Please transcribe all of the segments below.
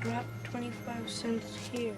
drop 25 cents here.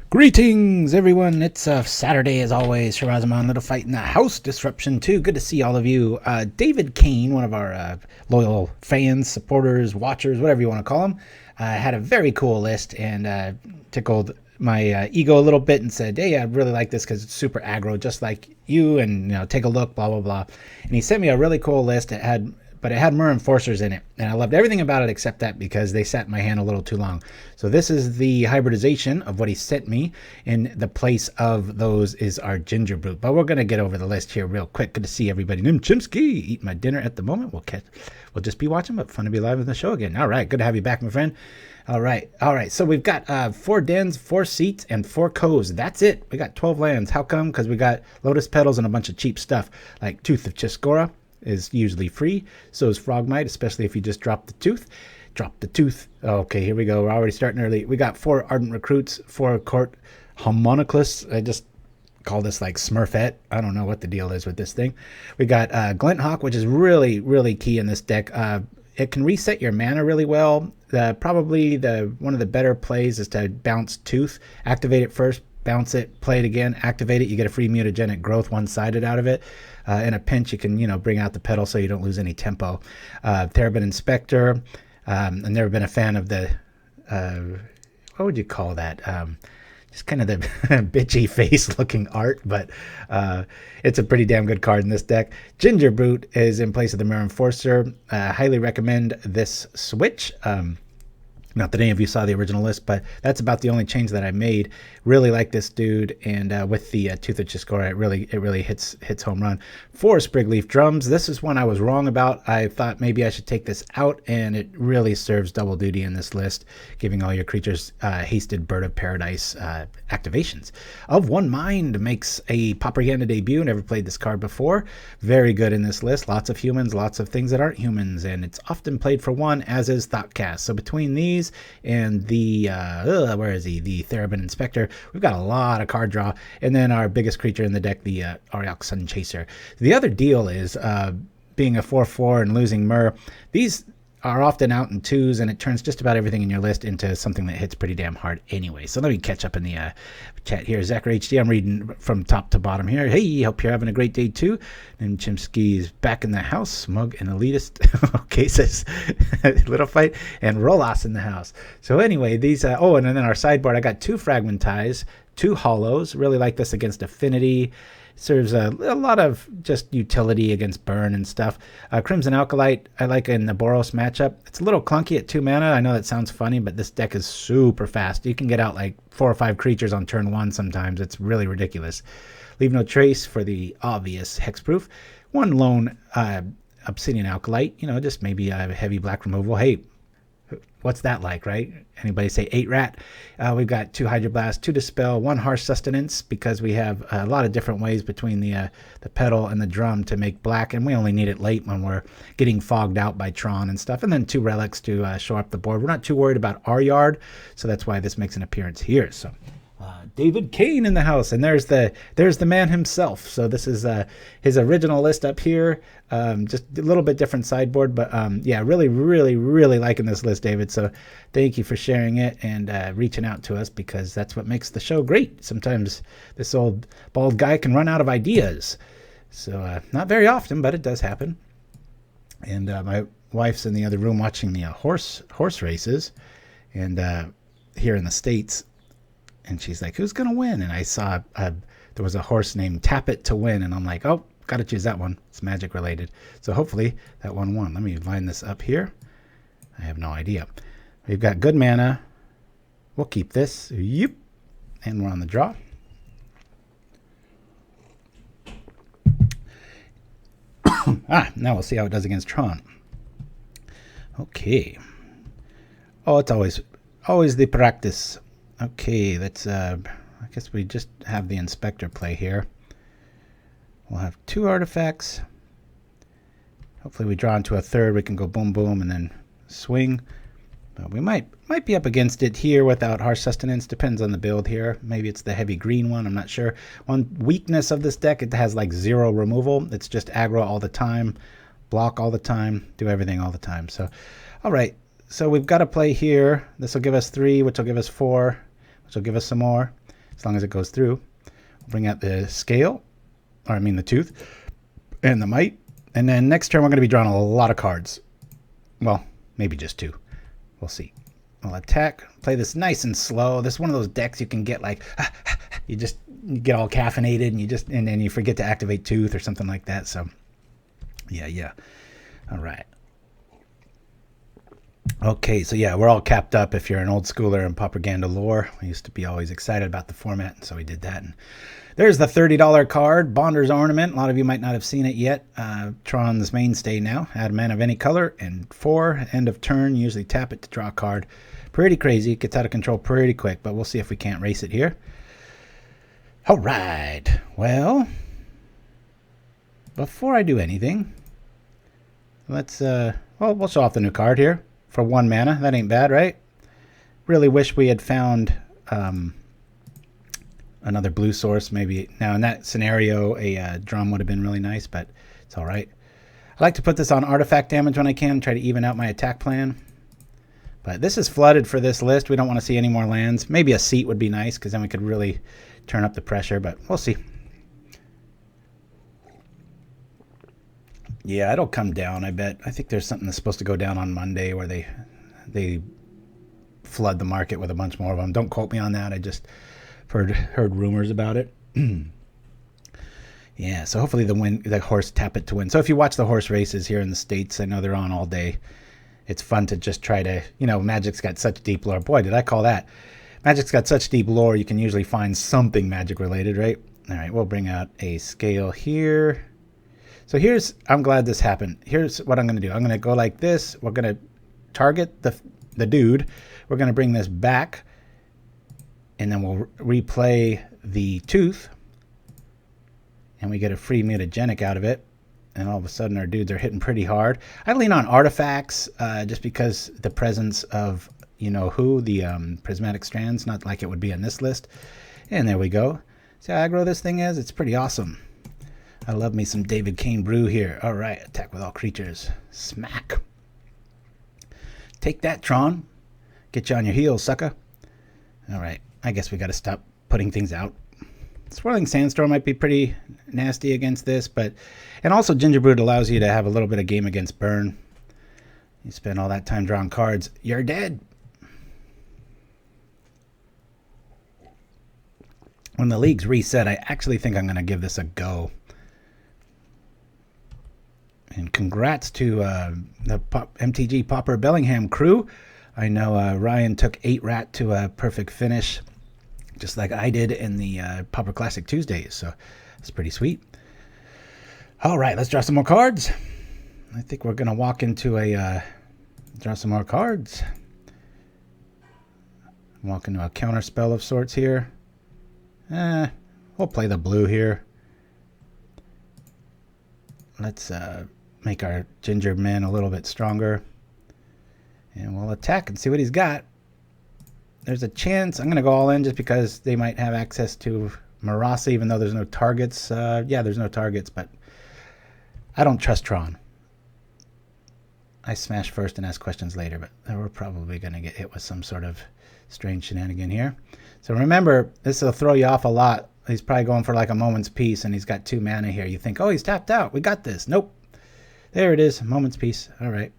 Greetings, everyone. It's Saturday, as always. Shirazamon, Little Fight in the House. Disruption 2. Good to see all of you. Davidkain, one of our loyal fans, supporters, watchers, whatever you want to call them, had a very cool list and tickled my ego a little bit and said, hey, I really like this because it's super aggro, just like you, and take a look, blah, blah, blah. And he sent me a really cool list. It had Myr Enforcers in it, and I loved everything about it except that, because they sat in my hand a little too long. So this is the hybridization of what he sent me. In the place of those is our Gingerbrute. But we're going to get over the list here real quick. Good to see everybody. Nimchimsky, eating my dinner at the moment. We'll just be watching, but fun to be live in the show again. All right, good to have you back, my friend. All right. So we've got 4 dens, 4 seats, and 4 coves. That's it. We got 12 lands. How come? Because we got Lotus Petals and a bunch of cheap stuff like Tooth of Chiss-Goria is usually free. So is Frogmite, especially if you just drop the tooth. Okay, here we go. We're already starting early. We got 4 Ardent Recruits, 4 Court Homunculus. I just call this like Smurfette. I don't know what the deal is with this thing. We got Glint Hawk, which is really, really key in this deck. It can reset your mana really well. Probably one of the better plays is to bounce Tooth, activate it first, bounce it, play it again, activate it. You get a free mutagenic growth one-sided out of it. In a pinch, you can bring out the petal so you don't lose any tempo. Thraben Inspector. I've never been a fan of the what would you call that? Just kind of the bitchy face looking art, but it's a pretty damn good card in this deck. Gingerbrute is in place of the Myr Enforcer. Highly recommend this switch. Not that any of you saw the original list, but that's about the only change that I made. Really like this dude, and with the Tooth of Chiss-Goria, it really hits home run. 4 Springleaf Drums. This is one I was wrong about. I thought maybe I should take this out, and it really serves double duty in this list, giving all your creatures hasted Bird of Paradise activations. Of One Mind makes a Pauperganda debut. Never played this card before. Very good in this list. Lots of humans, lots of things that aren't humans, and it's often played for 1, as is Thoughtcast. So between these and the the Thraben Inspector, we've got a lot of card draw. And then our biggest creature in the deck, the Auriok Sunchaser. The other deal is being a 4/4 and losing Myr. These are often out in 2s, and it turns just about everything in your list into something that hits pretty damn hard anyway. So let me catch up in the chat here. Zachary HD, I'm reading from top to bottom here. Hey, hope you're having a great day too. And Chimsky is back in the house, smug and elitist. Okay, says Little Fight, and Rolas in the house. So anyway, these, and then our sideboard, I got 2 Fragmentize, 2 Hollows. Really like this against Affinity. Serves a lot of just utility against burn and stuff. Crimson Acolyte, I like in the Boros matchup. It's a little clunky at 2 mana. I know that sounds funny, but this deck is super fast. You can get out like 4 or 5 creatures on turn 1 sometimes. It's really ridiculous. Leave No Trace for the obvious hexproof. 1 lone Obsidian Acolyte, just maybe a heavy black removal. Hey, what's that like, right? Anybody say 8 rat? We've got 2 Hydroblast, 2 Dispel, 1 Harsh Sustenance, because we have a lot of different ways between the pedal and the drum to make black, and we only need it late when we're getting fogged out by Tron and stuff. And then 2 relics to show up the board. We're not too worried about our yard, so that's why this makes an appearance here. So Davidkain in the house, and there's the man himself. So this is his original list up here. Just a little bit different sideboard, but yeah, really, really, really liking this list, David. So thank you for sharing it and reaching out to us, because that's what makes the show great. Sometimes this old bald guy can run out of ideas. So not very often, but it does happen. And my wife's in the other room watching the horse races, and here in the States. And she's like, who's going to win? And I saw there was a horse named Tap It to Win. And I'm like, oh, got to choose that one. It's magic related. So hopefully that one won. Let me line this up here. I have no idea. We've got good mana. We'll keep this. Yep. And we're on the draw. Now we'll see how it does against Tron. Okay. Oh, it's always the practice. Okay, let's I guess we just have the Inspector play here. We'll have 2 artifacts. Hopefully we draw into a third. We can go boom boom and then swing. But we might be up against it here without Harsh Sustenance. Depends on the build here. Maybe it's the heavy green one. I'm not sure. One weakness of this deck, it has like 0 removal. It's just aggro all the time, block all the time, do everything all the time. So, all right. So we've got to play here. This will give us 3, which will give us 4, which will give us some more, as long as it goes through. We'll bring out the scale, or I mean the tooth, and the might. And then next turn we're going to be drawing a lot of cards. Well, maybe just 2. We'll see. We'll attack. Play this nice and slow. This is one of those decks you can get like, you get all caffeinated and then you forget to activate Tooth or something like that. So, yeah. All right. Okay, so yeah, we're all capped up if you're an old schooler in Pauperganda lore. We used to be always excited about the format, so we did that. And there's the $30 card, Bonder's Ornament. A lot of you might not have seen it yet. Tron's mainstay now. Add a mana of any color, and 4, end of turn, usually tap it to draw a card. Pretty crazy. It gets out of control pretty quick, but we'll see if we can't race it here. All right. Well, before I do anything, let's, we'll show off the new card here. For 1 mana, that ain't bad, right? Really wish we had found another blue source. Maybe now in that scenario, a drum would have been really nice, but it's all right. I like to put this on artifact damage when I can, try to even out my attack plan. But this is flooded for this list. We don't want to see any more lands. Maybe a seat would be nice, because then we could really turn up the pressure, but we'll see. Yeah, it'll come down, I bet. I think there's something that's supposed to go down on Monday where they flood the market with a bunch more of them. Don't quote me on that. I just heard rumors about it. Yeah, so hopefully the horse tap it to win. So if you watch the horse races here in the States, I know they're on all day. It's fun to just try to, Magic's got such deep lore. Boy, did I call that. Magic's got such deep lore, you can usually find something Magic related, right? All right, we'll bring out a scale here. So I'm glad this happened. Here's what I'm going to do. I'm going to go like this. We're going to target the dude. We're going to bring this back. And then we'll replay the tooth. And we get a free mutagenic out of it. And all of a sudden our dudes are hitting pretty hard. I lean on artifacts just because the presence of, the prismatic strands. Not like it would be on this list. And there we go. See how aggro this thing is? It's pretty awesome. I love me some davidkain brew here. All right, attack with all creatures. Smack. Take that, Tron. Get you on your heels, sucker. All right, I guess we got to stop putting things out. Swirling Sandstorm might be pretty nasty against this, and also Gingerbrute allows you to have a little bit of game against burn. You spend all that time drawing cards, you're dead. When the leagues reset, I actually think I'm going to give this a go. And congrats to the MTG Pauper Bellingham crew. I know Ryan took 8 rat to a perfect finish, just like I did in the Pauper Classic Tuesdays. So that's pretty sweet. All right, let's draw some more cards. I think we're going to walk into draw some more cards. Walk into a counter spell of sorts here. We'll play the blue here. Let's make our ginger men a little bit stronger. And we'll attack and see what he's got. There's a chance I'm going to go all in just because they might have access to Marasa, even though there's no targets. Yeah, there's no targets, but I don't trust Tron. I smash first and ask questions later, but we're probably going to get hit with some sort of strange shenanigan here. So remember, this will throw you off a lot. He's probably going for like a moment's peace, and he's got 2 mana here. You think, oh, he's tapped out. We got this. Nope. There it is. Moment's peace. All right.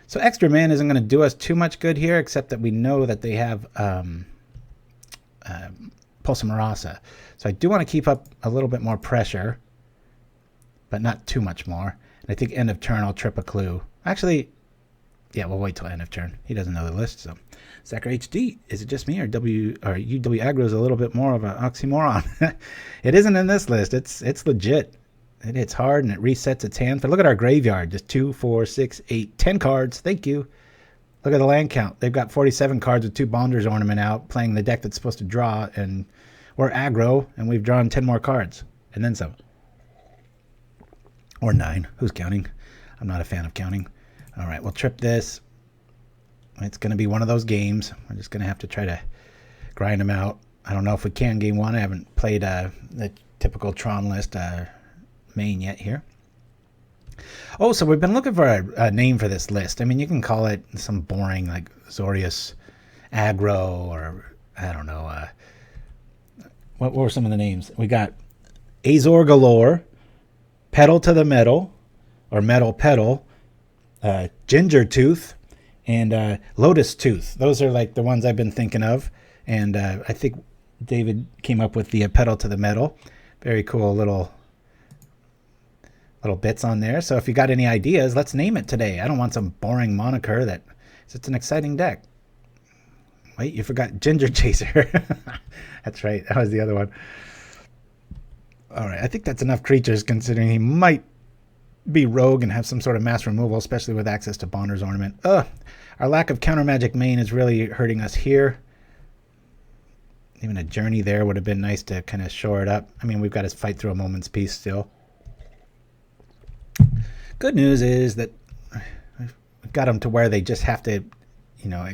So extra mana isn't going to do us too much good here, except that we know that they have Pulsa Marasa. So I do want to keep up a little bit more pressure, but not too much more. And I think end of turn I'll trip a clue. Actually, yeah, we'll wait till end of turn. He doesn't know the list, so. Sacker HD, is it just me, or UW aggro is a little bit more of an oxymoron? It isn't in this list. It's legit. It hits hard and it resets its hand. But look at our graveyard. Just 2, 4, 6, 8, 10 cards. Thank you. Look at the land count. They've got 47 cards with 2 Bonders Ornament out, playing the deck that's supposed to draw, and we're aggro, and we've drawn 10 more cards. And then some. Or 9. Who's counting? I'm not a fan of counting. All right, we'll trip this. It's going to be one of those games. We're just going to have to try to grind them out. I don't know if we can game 1. I haven't played the typical Tron list main yet here. Oh, so we've been looking for a name for this list. I mean, you can call it some boring, like Zorius Aggro, or I don't know. What were some of the names? We got Azor Galore, Petal to the Metal, or Metal Petal, Ginger Tooth, and Lotus Tooth. Those are like the ones I've been thinking of. And I think David came up with the Petal to the Metal. Very cool little bits on there. So if you got any ideas, let's name it today. I don't want some boring moniker that it's an exciting deck. Wait, you forgot Ginger Chaser. That's right. That was the other one. All right. I think that's enough creatures, considering he might be rogue and have some sort of mass removal, especially with access to Bonder's Ornament. Our lack of counter magic main is really hurting us here. Even a journey there would have been nice to kind of shore it up. I mean, we've got to fight through a moment's peace still. Good news is that we've got them to where they just have to, you know,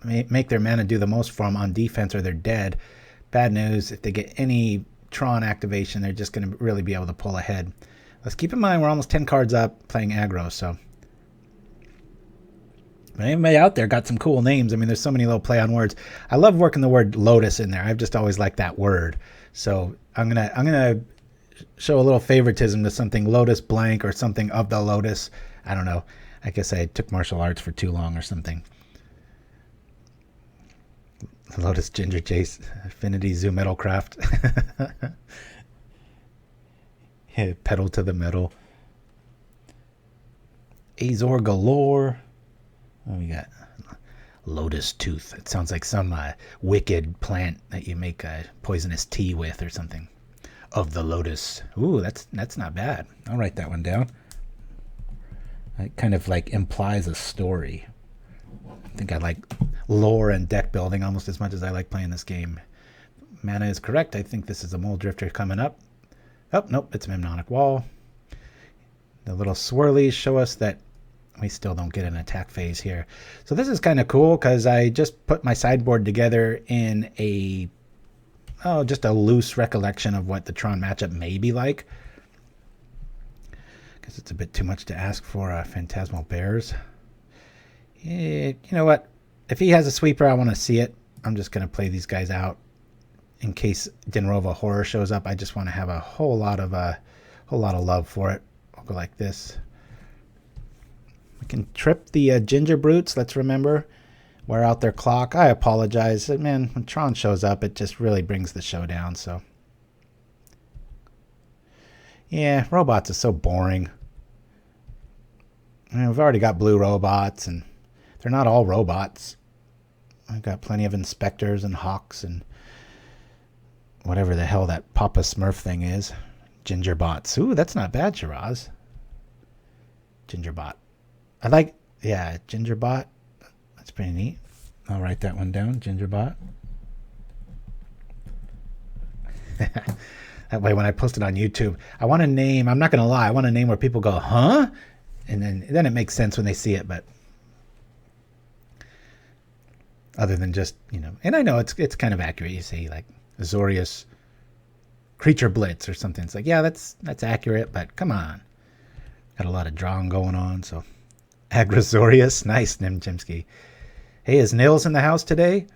make their mana do the most for them on defense, or they're dead. Bad news, if they get any Tron activation, they're just going to really be able to pull ahead. Let's keep in mind we're almost 10 cards up playing aggro, so. But anybody out there got some cool names. I mean, there's so many little play on words. I love working the word Lotus in there. I've just always liked that word. So I'm gonna show a little favoritism to something Lotus blank or something of the Lotus. I don't know. I guess I took martial arts for too long or something. Lotus Ginger Chase, Affinity Zoo Metalcraft. Pedal to the Metal. Azor Galore. Oh, we got Lotus Tooth. It sounds like some wicked plant that you make a poisonous tea with or something. Of the Lotus. Ooh, that's not bad. I'll write that one down. It kind of like implies a story. I think I like lore and deck building almost as much as I like playing this game. Mana is correct. I think this is a Mole Drifter coming up. Oh, nope, it's a Memnonic Wall. The little swirlies show us that we still don't get an attack phase here. So this is kind of cool because I just put my sideboard together in just a loose recollection of what the Tron matchup may be like. Because it's a bit too much to ask for Phantasmal Bears. You know what? If he has a sweeper, I want to see it. I'm just going to play these guys out. In case Dinrova Horror shows up, I just want to have a whole lot of love for it. I'll go like this. We can trip the Gingerbrutes. Let's remember, wear out their clock. I apologize, man. When Tron shows up, it just really brings the show down. So, yeah, robots is so boring. I mean, we've already got blue robots, and they're not all robots. I've got plenty of inspectors and hawks and whatever the hell that Papa Smurf thing is. Gingerbots. Ooh, that's not bad, Shiraz. Gingerbot. I like, yeah, Gingerbot. That's pretty neat. I'll write that one down, Gingerbot. That way when I post it on YouTube, I want a name, I'm not going to lie, I want a name where people go, huh? And then it makes sense when they see it, but other than just, you know, and I know it's kind of accurate. You say like Azorius Creature Blitz or something. It's like, yeah, that's accurate, but come on. Got a lot of drawing going on, so. Agrozorius, nice, Nimchimsky. Hey, is Nils in the house today?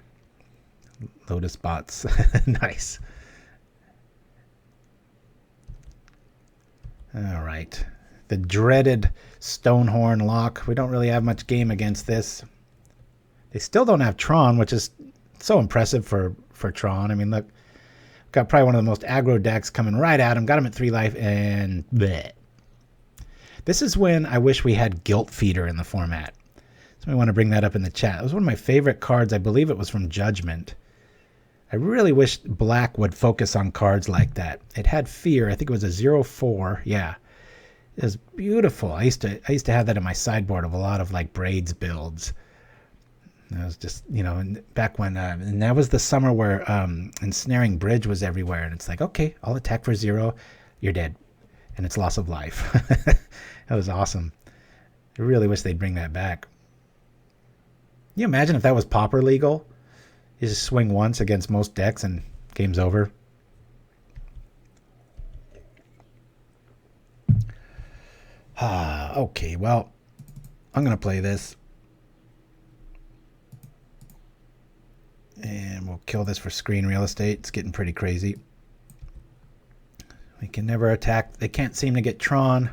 Lotus Bots, nice. All right. the dreaded Stonehorn lock. We don't really have much game against this. They still don't have Tron, which is so impressive for Tron. I mean, look, got probably one of the most aggro decks coming right at him. Got him at 3 life, and bleh. This is when I wish we had Guilt Feeder in the format. Somebody want to bring that up in the chat. It was one of my favorite cards. I believe it was from Judgment. I really wish Black would focus on cards like that. It had Fear. I think it was a 0/4. Yeah. It was beautiful. I used to have that in my sideboard of a lot of like Braids builds. It was just, you know, back when, and that was the summer where Ensnaring Bridge was everywhere. And it's like, okay, I'll attack for 0. You're dead. And it's loss of life. That was awesome. I really wish they'd bring that back. Can you imagine if that was Pauper legal? You just swing once against most decks and game's over. Okay, well, I'm going to play this. And we'll kill this for screen real estate. It's getting pretty crazy. We can never attack. They can't seem to get Tron.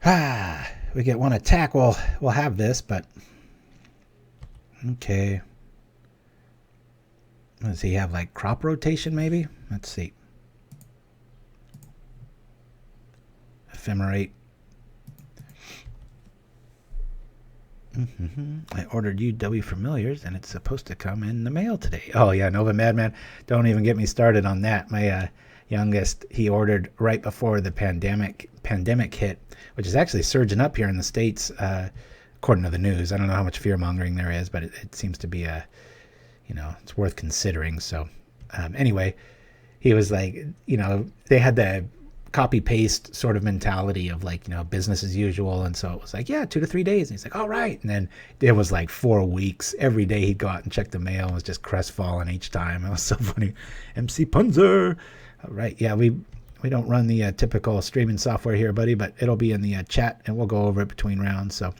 We get one attack. We'll have this, but... Okay. Does he have like crop rotation maybe? Let's see. Ephemerate. I ordered UW Familiars and it's supposed to come in the mail today. Oh yeah, Nova Madman. Don't even get me started on that. My youngest, he ordered right before the pandemic hit, which is actually surging up here in the States, according to the news. I don't know how much fear mongering there is, but it seems to be it's worth considering. So anyway, he was like, they had the copy paste sort of mentality of like, business as usual. And so it was like, yeah, 2 to 3 days. And he's like, all right. And then it was like 4 weeks. Every day he'd go out and check the mail and was just crestfallen each time. It was so funny. MC Punzer. All right. Yeah, we don't run the typical streaming software here, buddy, but it'll be in the chat and we'll go over it between rounds. So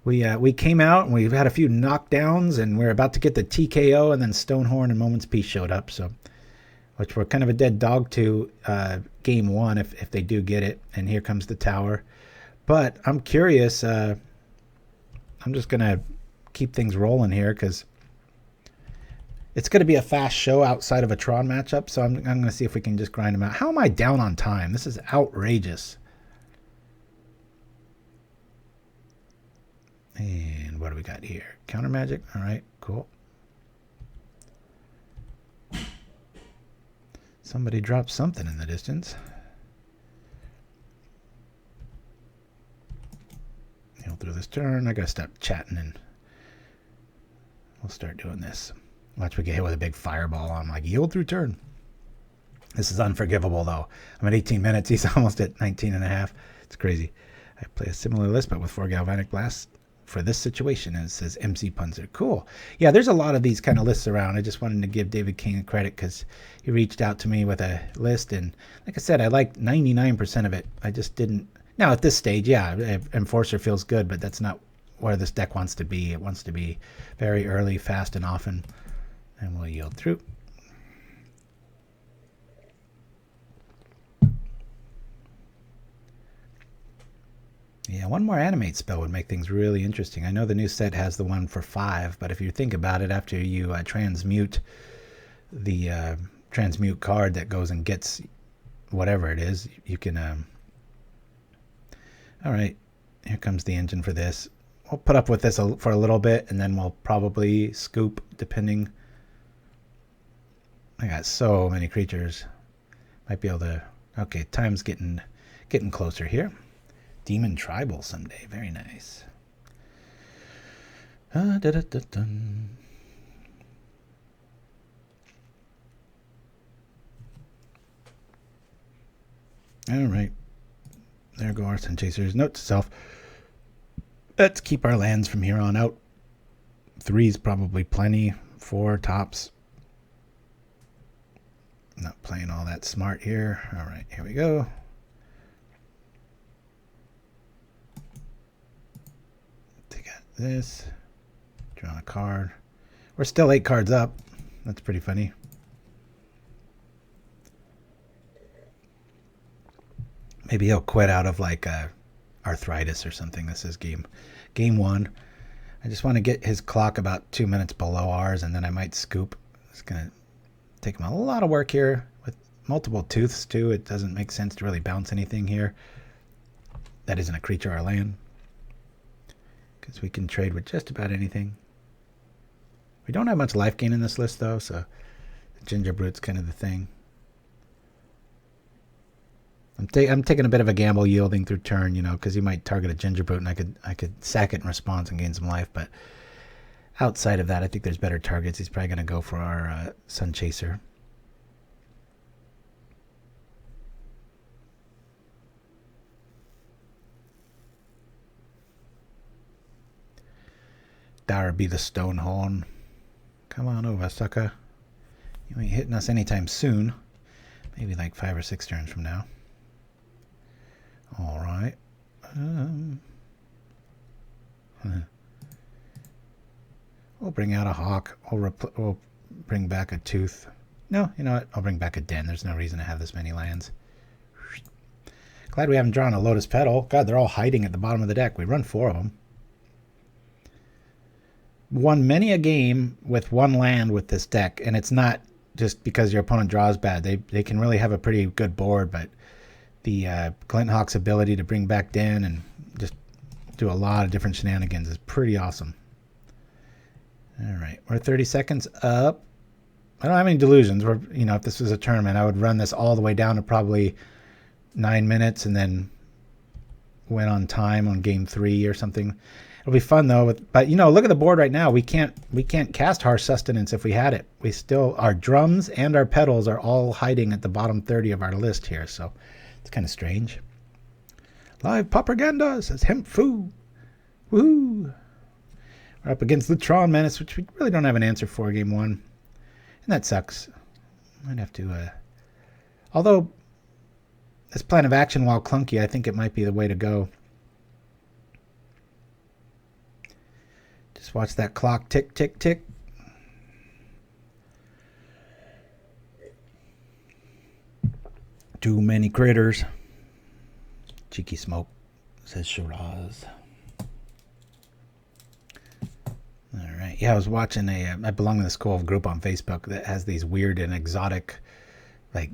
we came out and we've had a few knockdowns and we're about to get the TKO, and then Stonehorn and Moment's Peace showed up. So, which we're kind of a dead dog to game 1 if they do get it. And here comes the tower. But I'm curious. I'm just going to keep things rolling here because it's going to be a fast show outside of a Tron matchup. So I'm going to see if we can just grind them out. How am I down on time? This is outrageous. And what do we got here? Counter magic. All right, cool. Somebody dropped something in the distance. Through this turn, I gotta stop chatting and we'll start doing this. Watch we get hit with a big fireball on like yield through turn. This is unforgivable though. I'm at 18 minutes. He's almost at 19 and a half. It's crazy. I play a similar list but with 4 galvanic blasts for this situation, and it says MC Punzer. Cool. Yeah, there's a lot of these kind of lists around. I just wanted to give David King credit because he reached out to me with a list, and like I said, I liked 99% of it. I just didn't. Now at this stage, yeah, Enforcer feels good, but that's not where this deck wants to be. It wants to be very early, fast, and often, and we'll yield through. Yeah, one more animate spell would make things really interesting. I know the new set has the one for 5, but if you think about it, after you transmute the transmute card that goes and gets whatever it is, you can... All right, here comes the engine for this. We'll put up with this for a little bit, and then we'll probably scoop, depending. I got so many creatures. Might be able to... Okay, time's getting closer here. Demon Tribal someday. Very nice. All right. There go our Sunchasers. Note to self. Let's keep our lands from here on out. 3's probably plenty. 4 tops. Not playing all that smart here. All right, here we go. This, draw a card. We're still 8 cards up. That's pretty funny. Maybe he'll quit out of like arthritis or something. This is game 1. I just want to get his clock about 2 minutes below ours, and then I might scoop. It's going to take him a lot of work here with multiple tooths too. It doesn't make sense to really bounce anything here that isn't a creature or land, because we can trade with just about anything. We don't have much life gain in this list though, so Gingerbrute's kind of the thing. I'm taking a bit of a gamble yielding through turn, you know, because he might target a Gingerbrute and I could sack it in response and gain some life. But outside of that, I think there's better targets. He's probably going to go for our Sunchaser. There be the Stonehorn. Come on over, sucker. You ain't hitting us anytime soon. Maybe like 5 or 6 turns from now. All right. We'll bring out a Hawk. We'll bring back a Tooth. No, you know what? I'll bring back a Den. There's no reason to have this many lands. Glad we haven't drawn a Lotus Petal. God, they're all hiding at the bottom of the deck. We run 4 of them. Won many a game with 1 land with this deck, and it's not just because your opponent draws bad. They can really have a pretty good board, but the Glint Hawk's ability to bring back Den and just do a lot of different shenanigans is pretty awesome. All right, we're 30 seconds up. I don't have any delusions. You know, if this was a tournament, I would run this all the way down to probably 9 minutes and then win on time on game 3 or something. It'll be fun though. But you know, look at the board right now. We can't cast Harsh Sustenance if we had it. We still, our drums and our petals are all hiding at the bottom 30 of our list here. So it's kind of strange. Live Pauperganda says hemp foo. Woo. We're up against the Tron Menace, which we really don't have an answer for game 1. And that sucks. Might have to, although this plan of action, while clunky, I think it might be the way to go. Just watch that clock tick, tick, tick. Too many critters. Cheeky smoke, says Shiraz. All right. Yeah, I was watching I belong to this cool group on Facebook that has these weird and exotic, like,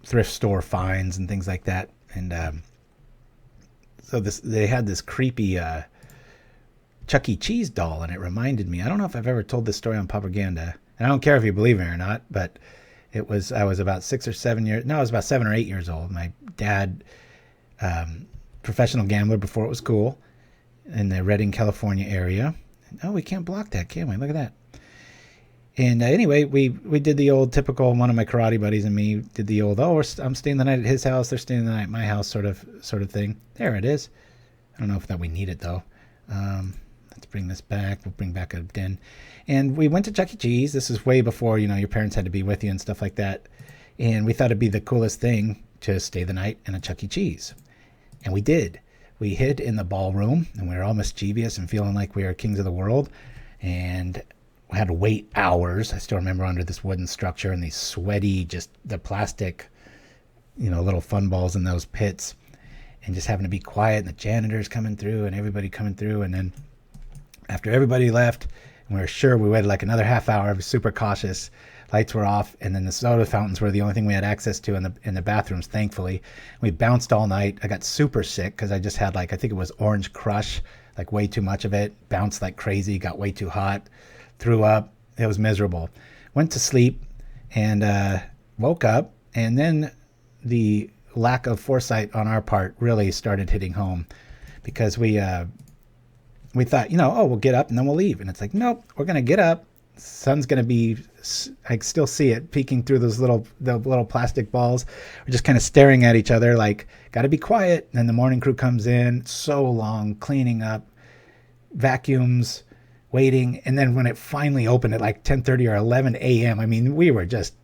thrift store finds and things like that. And so they had this creepy Chuck E. Cheese doll, and it reminded me. I don't know if I've ever told this story on Pauperganda, and I don't care if you believe me or not, but I was about 6 or 7 years. No, I was about 7 or 8 years old. My dad, professional gambler before it was cool, in the Redding, California area. Oh, we can't block that, can we? Look at that. And anyway, we did the old typical, one of my karate buddies and me did the old, I'm staying the night at his house, they're staying the night at my house sort of thing. There it is. I don't know if that we need it though. Let's bring this back. We'll bring back a Den. And we went to Chuck E. Cheese. This is way before, you know, your parents had to be with you and stuff like that. And we thought it'd be the coolest thing to stay the night in a Chuck E. Cheese. And we did. We hid in the ballroom, and we were all mischievous and feeling like we were kings of the world. And we had to wait hours. I still remember under this wooden structure and these sweaty, just the plastic, you know, little fun balls in those pits. And just having to be quiet, and the janitors coming through and everybody coming through. And then after everybody left, and we were sure, we waited like another half hour. I was super cautious. Lights were off, and then the soda fountains were the only thing we had access to in the bathrooms, thankfully. We bounced all night. I got super sick because I just had, like, I think it was Orange Crush, like way too much of it. Bounced like crazy, got way too hot, threw up. It was miserable. Went to sleep and woke up, and then the lack of foresight on our part really started hitting home, because we thought, you know, we'll get up and then we'll leave. And it's like, nope, we're going to get up. Sun's going to be, I still see it peeking through the little plastic balls. We're just kind of staring at each other like, got to be quiet. And then the morning crew comes in, so long, cleaning up, vacuums, waiting. And then when it finally opened at like 10:30 or 11 a.m., I mean, we were just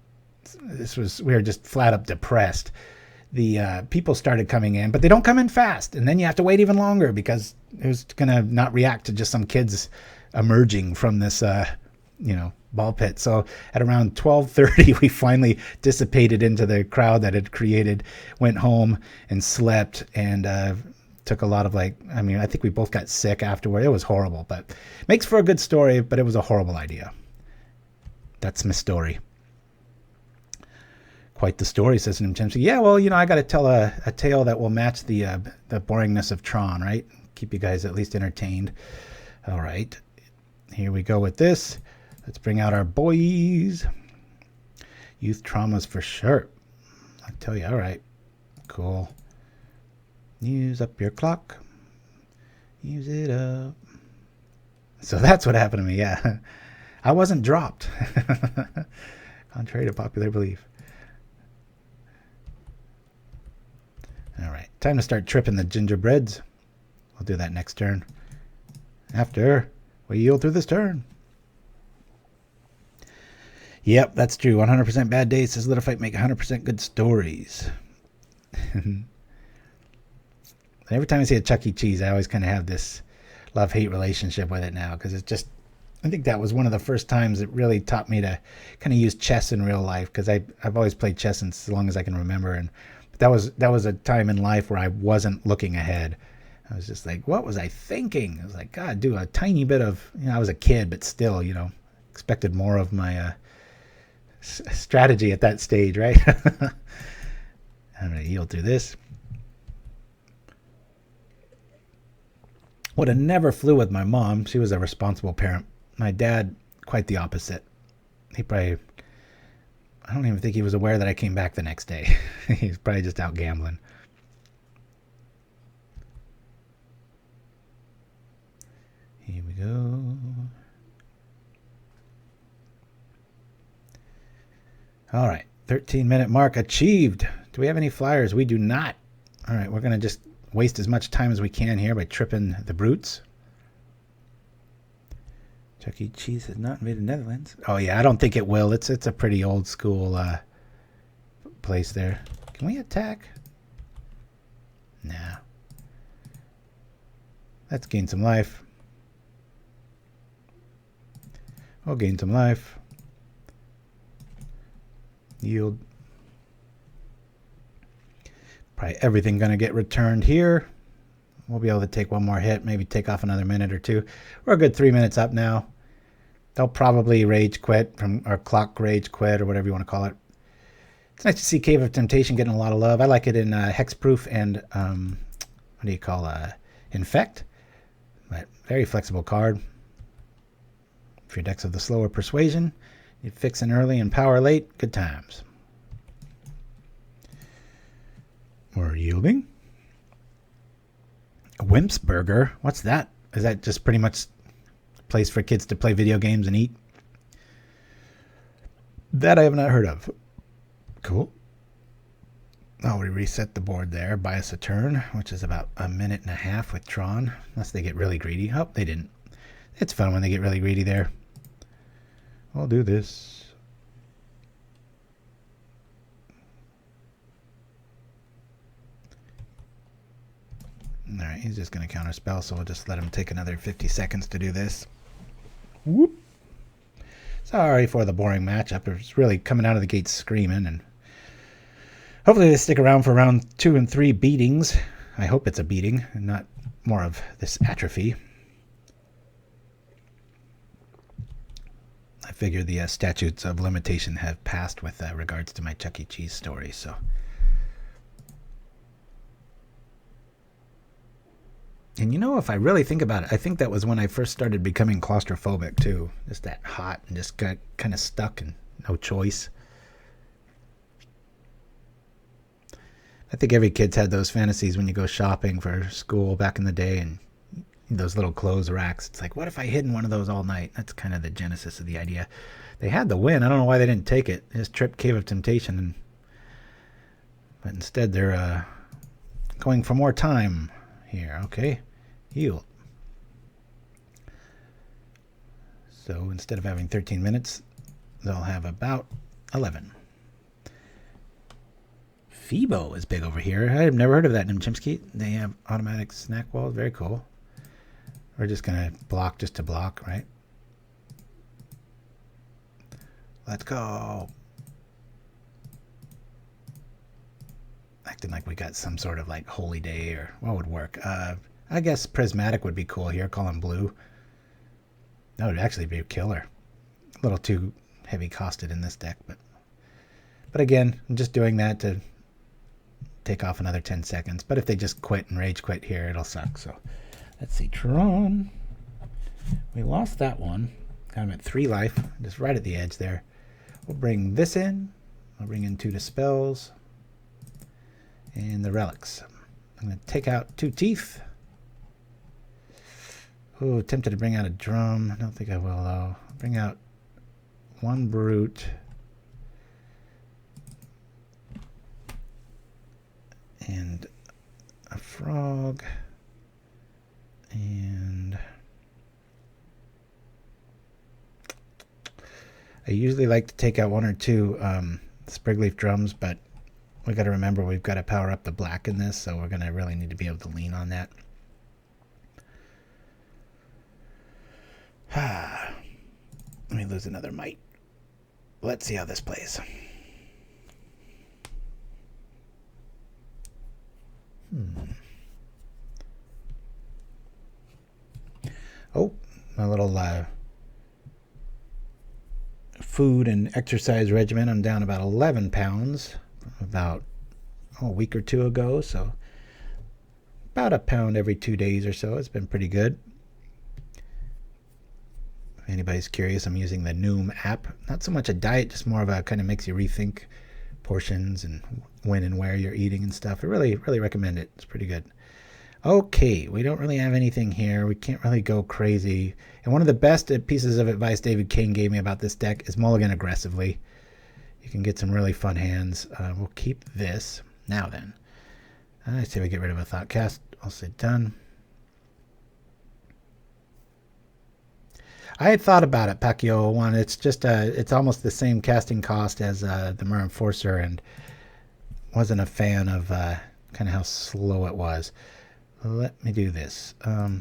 flat up depressed. The people started coming in, but they don't come in fast. And then you have to wait even longer because it was going to not react to just some kids emerging from this ball pit. So at around 12:30, we finally dissipated into the crowd that had created, went home and slept, and took a lot of I think we both got sick afterward. It was horrible, but makes for a good story, but it was a horrible idea. That's my story. Quite the story, says Nimchemsky. Yeah, well, I got to tell a tale that will match the boringness of Tron, right? Keep you guys at least entertained. All right, here we go with this. Let's bring out our boys. Youth traumas for sure. I tell you, all right, cool. Use up your clock. Use it up. So that's what happened to me, yeah. I wasn't dropped, contrary to popular belief. All right, time to start tripping the gingerbreds. We'll do that next turn. After we yield through this turn. Yep, that's true. 100% bad days, says Little Fight, make 100% good stories. Every time I see a Chuck E. Cheese, I always kind of have this love-hate relationship with it now, because it's just, I think that was one of the first times it really taught me to kind of use chess in real life, because I've always played chess as long as I can remember, and that was a time in life where I wasn't looking ahead. I was just like, what was I thinking? I was like, God, do a tiny bit of, I was a kid, but still, expected more of my strategy at that stage, right? I'm going to yield through this. Would have never flew with my mom. She was a responsible parent. My dad, quite the opposite. I don't even think he was aware that I came back the next day. He's probably just out gambling. Here we go. All right, 13-minute mark achieved. Do we have any flyers? We do not. All right, we're going to just waste as much time as we can here by tripping the brutes. Chuck E. Cheese has not invaded Netherlands. Oh yeah, I don't think it will. It's a pretty old school place there. Can we attack? Nah. Let's gain some life. We'll gain some life. Yield. Probably everything going to get returned here. We'll be able to take one more hit, maybe take off another minute or two. We're a good 3 minutes up now. They'll probably rage quit or clock rage quit or whatever you want to call it. It's nice to see Cave of Temptation getting a lot of love. I like it in Hexproof and Infect. But very flexible card. For your decks of the slower Persuasion, you fix in early and power late. Good times. We're yielding. A Wimp's Burger. What's that? Is that just pretty much a place for kids to play video games and eat? That I have not heard of. Cool. Oh, we reset the board there. Buy us a turn, which is about a minute and a half with Tron. Unless they get really greedy. Oh, they didn't. It's fun when they get really greedy there. I'll do this. All right, he's just going to counterspell, so we'll just let him take another 50 seconds to do this. Whoop. Sorry for the boring matchup. It's really coming out of the gate screaming, and hopefully they stick around for round 2 and 3 beatings. I hope it's a beating and not more of this atrophy. I figure the statutes of limitation have passed with regards to my Chuck E. Cheese story, so... And if I really think about it, I think that was when I first started becoming claustrophobic too. Just that hot and just got kind of stuck and no choice. I think every kid's had those fantasies when you go shopping for school back in the day and those little clothes racks. It's like, what if I hid in one of those all night? That's kind of the genesis of the idea. They had the win. I don't know why they didn't take it. They just tripped Cave of Temptation. But instead they're going for more time here. Okay. Yield. So instead of having 13 minutes, they'll have about 11. Phoebo is big over here. I've never heard of that, Nimchimsky. They have automatic snack walls. Very cool. We're just going to block just to block, right? Let's go. Acting like we got some sort of like holy day or what would work. I guess prismatic would be cool here. Call him blue. That would actually be a killer. A little too heavy costed in this deck, but again, I'm just doing that to take off another 10 seconds. But if they just quit and rage quit here, it'll suck. So let's see. Tron. We lost that one. Got him at 3 life, just right at the edge there. We'll bring this in. We'll bring in 2 Dispels and the relics. I'm going to take out 2 teeth. Oh, tempted to bring out a drum. I don't think I will, though. Bring out 1 brute. And a frog. And I usually like to take out 1 or 2 Springleaf Drums, but we got to remember we've got to power up the black in this, so we're going to really need to be able to lean on that. Let me lose another might. Let's see how this plays. Oh, my little food and exercise regimen. I'm down about 11 pounds about a week or 2 ago, so about a pound every 2 days or so. It's been pretty good. If anybody's curious, I'm using the Noom app. Not so much a diet, just more of a kind of makes you rethink portions and when and where you're eating and stuff. I really recommend it. It's pretty good. Okay, we don't really have anything here. We can't really go crazy. And one of the best pieces of advice davidkain gave me about this deck is mulligan aggressively. You can get some really fun hands. We'll keep this. Now then, I say we get rid of a Thoughtcast. I'll say done. I had thought about it, Pacquiao one. It's just it's almost the same casting cost as the Mer Enforcer, and wasn't a fan of kind of how slow it was. Let me do this. I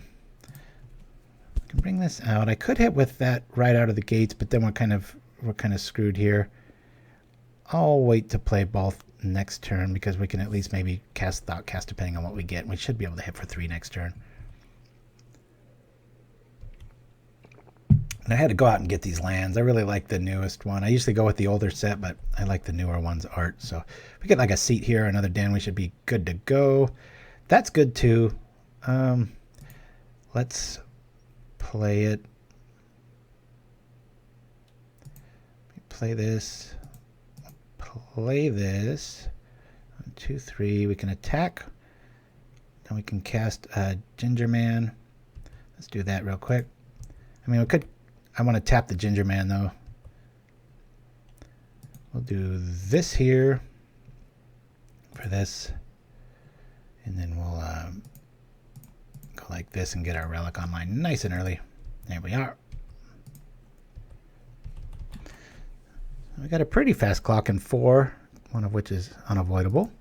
can bring this out. I could hit with that right out of the gates, but then we're kind of screwed here. I'll wait to play both next turn because we can at least maybe cast Thoughtcast depending on what we get. We should be able to hit for 3 next turn. And I had to go out and get these lands. I really like the newest one. I usually go with the older set, but I like the newer one's art. So if we get like a seat here, another den, we should be good to go. That's good too. Let's play it. Play this. Play this. 1, 2, 3. We can attack. Then we can cast Ginger Man. Let's do that real quick. I mean, we could. I want to tap the Ginger Man though. We'll do this here for this, and then we'll go like this and get our relic online nice and early. There we are. We got a pretty fast clock in 4, one of which is unavoidable.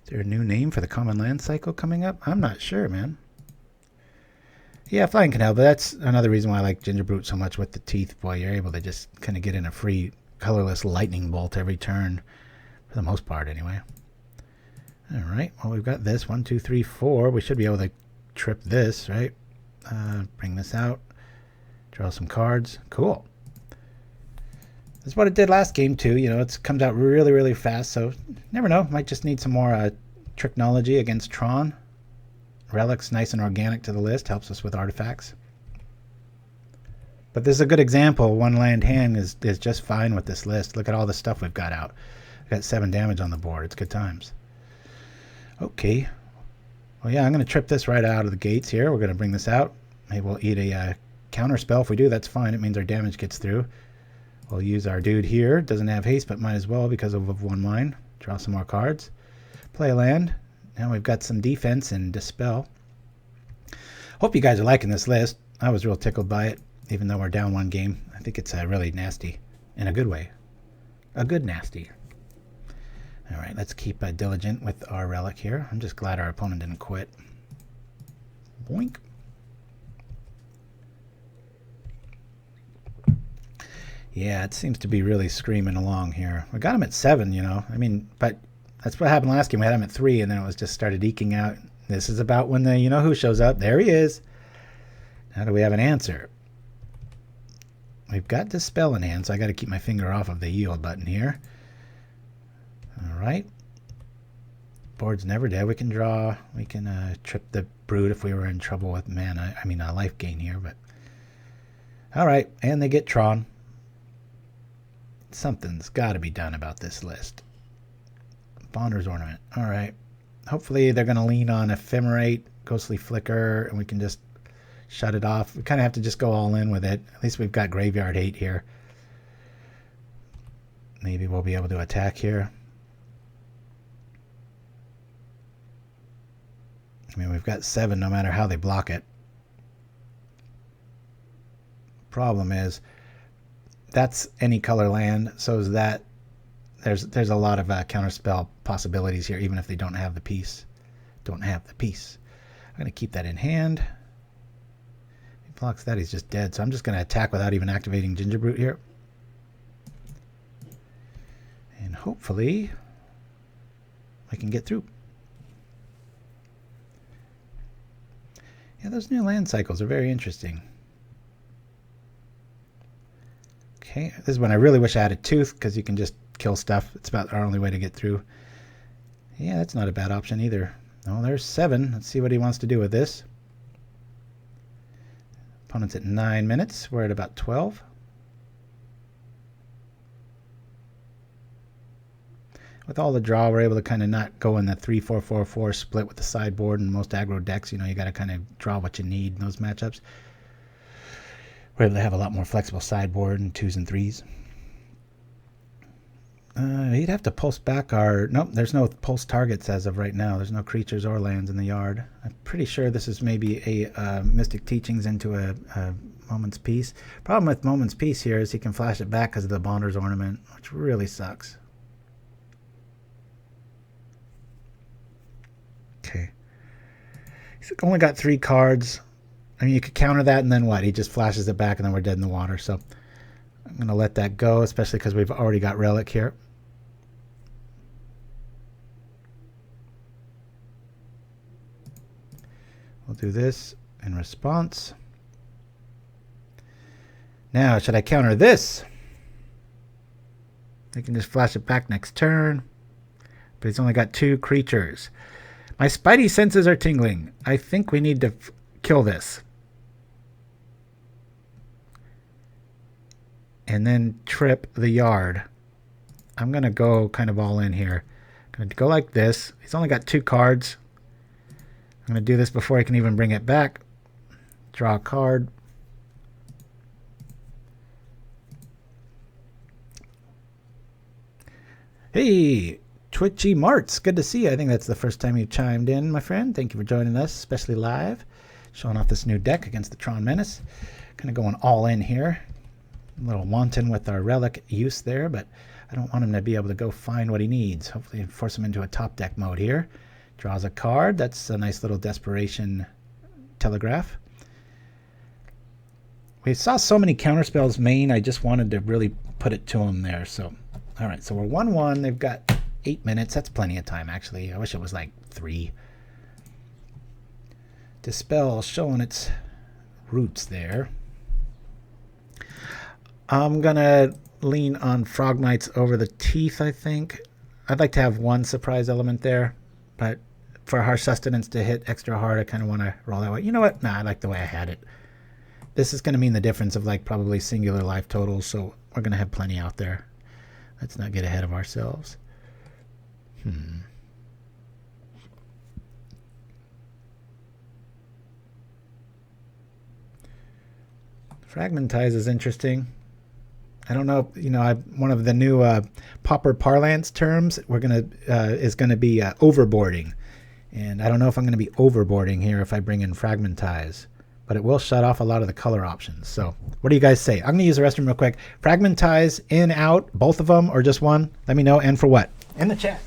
Is there a new name for the common land cycle coming up? I'm not sure, man. Yeah, flying can help, but that's another reason why I like Gingerbrute so much with the teeth. Boy, you're able to just kind of get in a free colorless lightning bolt every turn, for the most part anyway. All right, well, we've got this 1, 2, 3, 4. We should be able to trip this, right? Bring this out, draw some cards. Cool. That's what it did last game too. You know, it comes out really fast, so never know. Might just need some more technology against Tron. Relics, nice and organic to the list, helps us with artifacts. But this is a good example. 1 land hand is just fine with this list. Look at all the stuff we've got out. We've got 7 damage on the board. It's good times. Okay. Well, yeah, I'm going to trip this right out of the gates here. We're going to bring this out. Maybe we'll eat a counter spell. If we do, that's fine. It means our damage gets through. We'll use our dude here. Doesn't have haste, but might as well because of 1 mine. Draw some more cards. Play a land. Now we've got some defense and Dispel. Hope you guys are liking this list. I was real tickled by it, even though we're down 1 game. I think it's really nasty in a good way. A good nasty. All right, let's keep diligent with our relic here. I'm just glad our opponent didn't quit. Boink. Yeah, it seems to be really screaming along here. We got him at 7, you know. I mean, but that's what happened last game. We had him at 3, and then it was just started eking out. This is about when the you-know-who shows up. There he is. Now do we have an answer? We've got Dispel in hand, so I got to keep my finger off of the yield button here. All right. Board's never dead. We can draw. We can trip the Brute if we were in trouble with mana. I mean, life gain here, but... All right, and they get Tron. Something's got to be done about this list. Bonder's Ornament. All right. Hopefully they're going to lean on Ephemerate, Ghostly Flicker, and we can just shut it off. We kind of have to just go all in with it. At least we've got Graveyard Hate here. Maybe we'll be able to attack here. I mean, we've got 7 no matter how they block it. Problem is, that's any color land, so is that there's a lot of counterspell possibilities here, even if they don't have the piece. I'm going to keep that in hand. If he blocks that, he's just dead, so I'm just going to attack without even activating Gingerbrute here. And hopefully I can get through. Yeah, those new land cycles are very interesting. Okay, this is when I really wish I had a Tooth, because you can just kill stuff. It's about our only way to get through. Yeah, that's not a bad option either. Oh, there's 7. Let's see what he wants to do with this. Opponent's at 9 minutes. We're at about 12. With all the draw, we're able to kind of not go in the 3-4-4-4 split with the sideboard. And most aggro decks, you know, you got to kind of draw what you need in those matchups. We're able to have a lot more flexible sideboard and 2s and 3s. He'd have to pulse back our... Nope, there's no pulse targets as of right now. There's no creatures or lands in the yard. I'm pretty sure this is maybe a Mystic Teachings into a Moment's Peace. Problem with Moment's Peace here is he can flash it back because of the Bonder's Ornament, which really sucks. Okay. He's only got 3 cards. I mean, you could counter that, and then what? He just flashes it back, and then we're dead in the water. So I'm going to let that go, especially because we've already got Relic here. We'll do this in response. Now, should I counter this? I can just flash it back next turn. But he's only got 2 creatures. My spidey senses are tingling. I think we need to kill this. And then trip the yard. I'm going to go kind of all in here. I'm going to go like this. He's only got 2 cards. I'm going to do this before I can even bring it back. Draw a card. Hey, Twitchy Marts. Good to see you. I think that's the first time you've chimed in, my friend. Thank you for joining us, especially live. Showing off this new deck against the Tron Menace. Kind of going all in here. A little wanton with our Relic use there, but I don't want him to be able to go find what he needs. Hopefully force him into a top deck mode here. Draws a card. That's a nice little Desperation Telegraph. We saw so many counterspells main, I just wanted to really put it to him there. So, all right, so we're 1-1. They've got 8 minutes. That's plenty of time, actually. I wish it was like 3. Dispel showing its roots there. I'm going to lean on Frogmites over the Teeth, I think. I'd like to have 1 surprise element there, but for Harsh Sustenance to hit extra hard, I kind of want to roll that way. You know what? Nah, I like the way I had it. This is going to mean the difference of like probably singular life totals, so we're going to have plenty out there. Let's not get ahead of ourselves. Fragmentize is interesting. I don't know, you know, one of the new Pauper parlance terms is gonna be overboarding, and I don't know if I'm gonna be overboarding here if I bring in Fragmentize, but it will shut off a lot of the color options. So, what do you guys say? I'm gonna use the restroom real quick. Fragmentize in, out, both of them, or just one? Let me know, and for what? In the chat.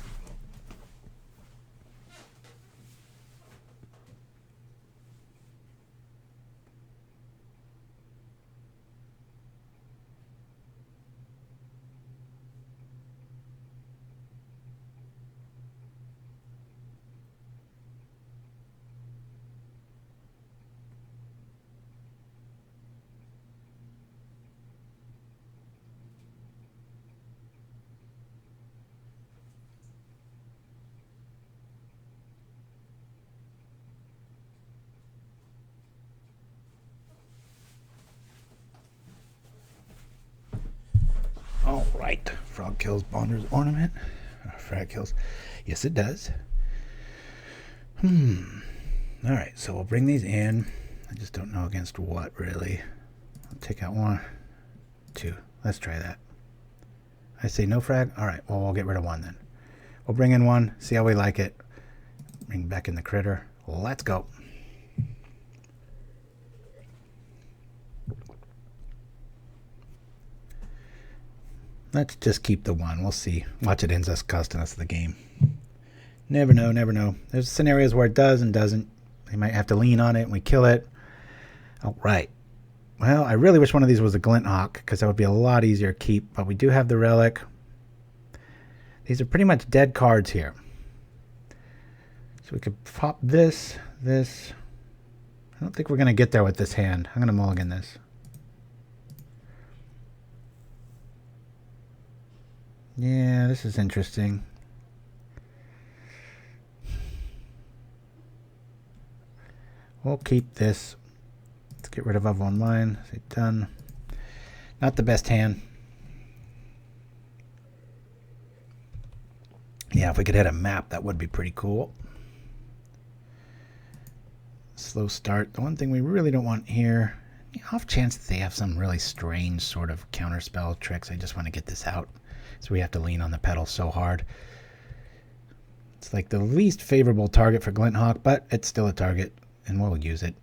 kills Bonder's Ornament. Frag kills. Yes, it does. Alright, so we'll bring these in. I just don't know against what, really. I'll take out 1, 2. Let's try that. I say no frag? Alright, well, we'll get rid of 1 then. We'll bring in 1, see how we like it. Bring back in the critter. Let's go. Let's just keep the 1. We'll see. Watch it ends us costing us the game. Never know, never know. There's scenarios where it does and doesn't. They might have to lean on it and we kill it. All right. Well, I really wish one of these was a Glint Hawk because that would be a lot easier to keep. But we do have the Relic. These are pretty much dead cards here. So we could pop this. I don't think we're going to get there with this hand. I'm going to mulligan this. Yeah, this is interesting. We'll keep this. Let's get rid of online. Say done. Not the best hand. Yeah, if we could hit a map, that would be pretty cool. Slow start. The one thing we really don't want here, off chance that they have some really strange sort of counterspell tricks, I just want to get this out. So we have to lean on the pedal so hard. It's like the least favorable target for Glint Hawk, but it's still a target, and we'll use it.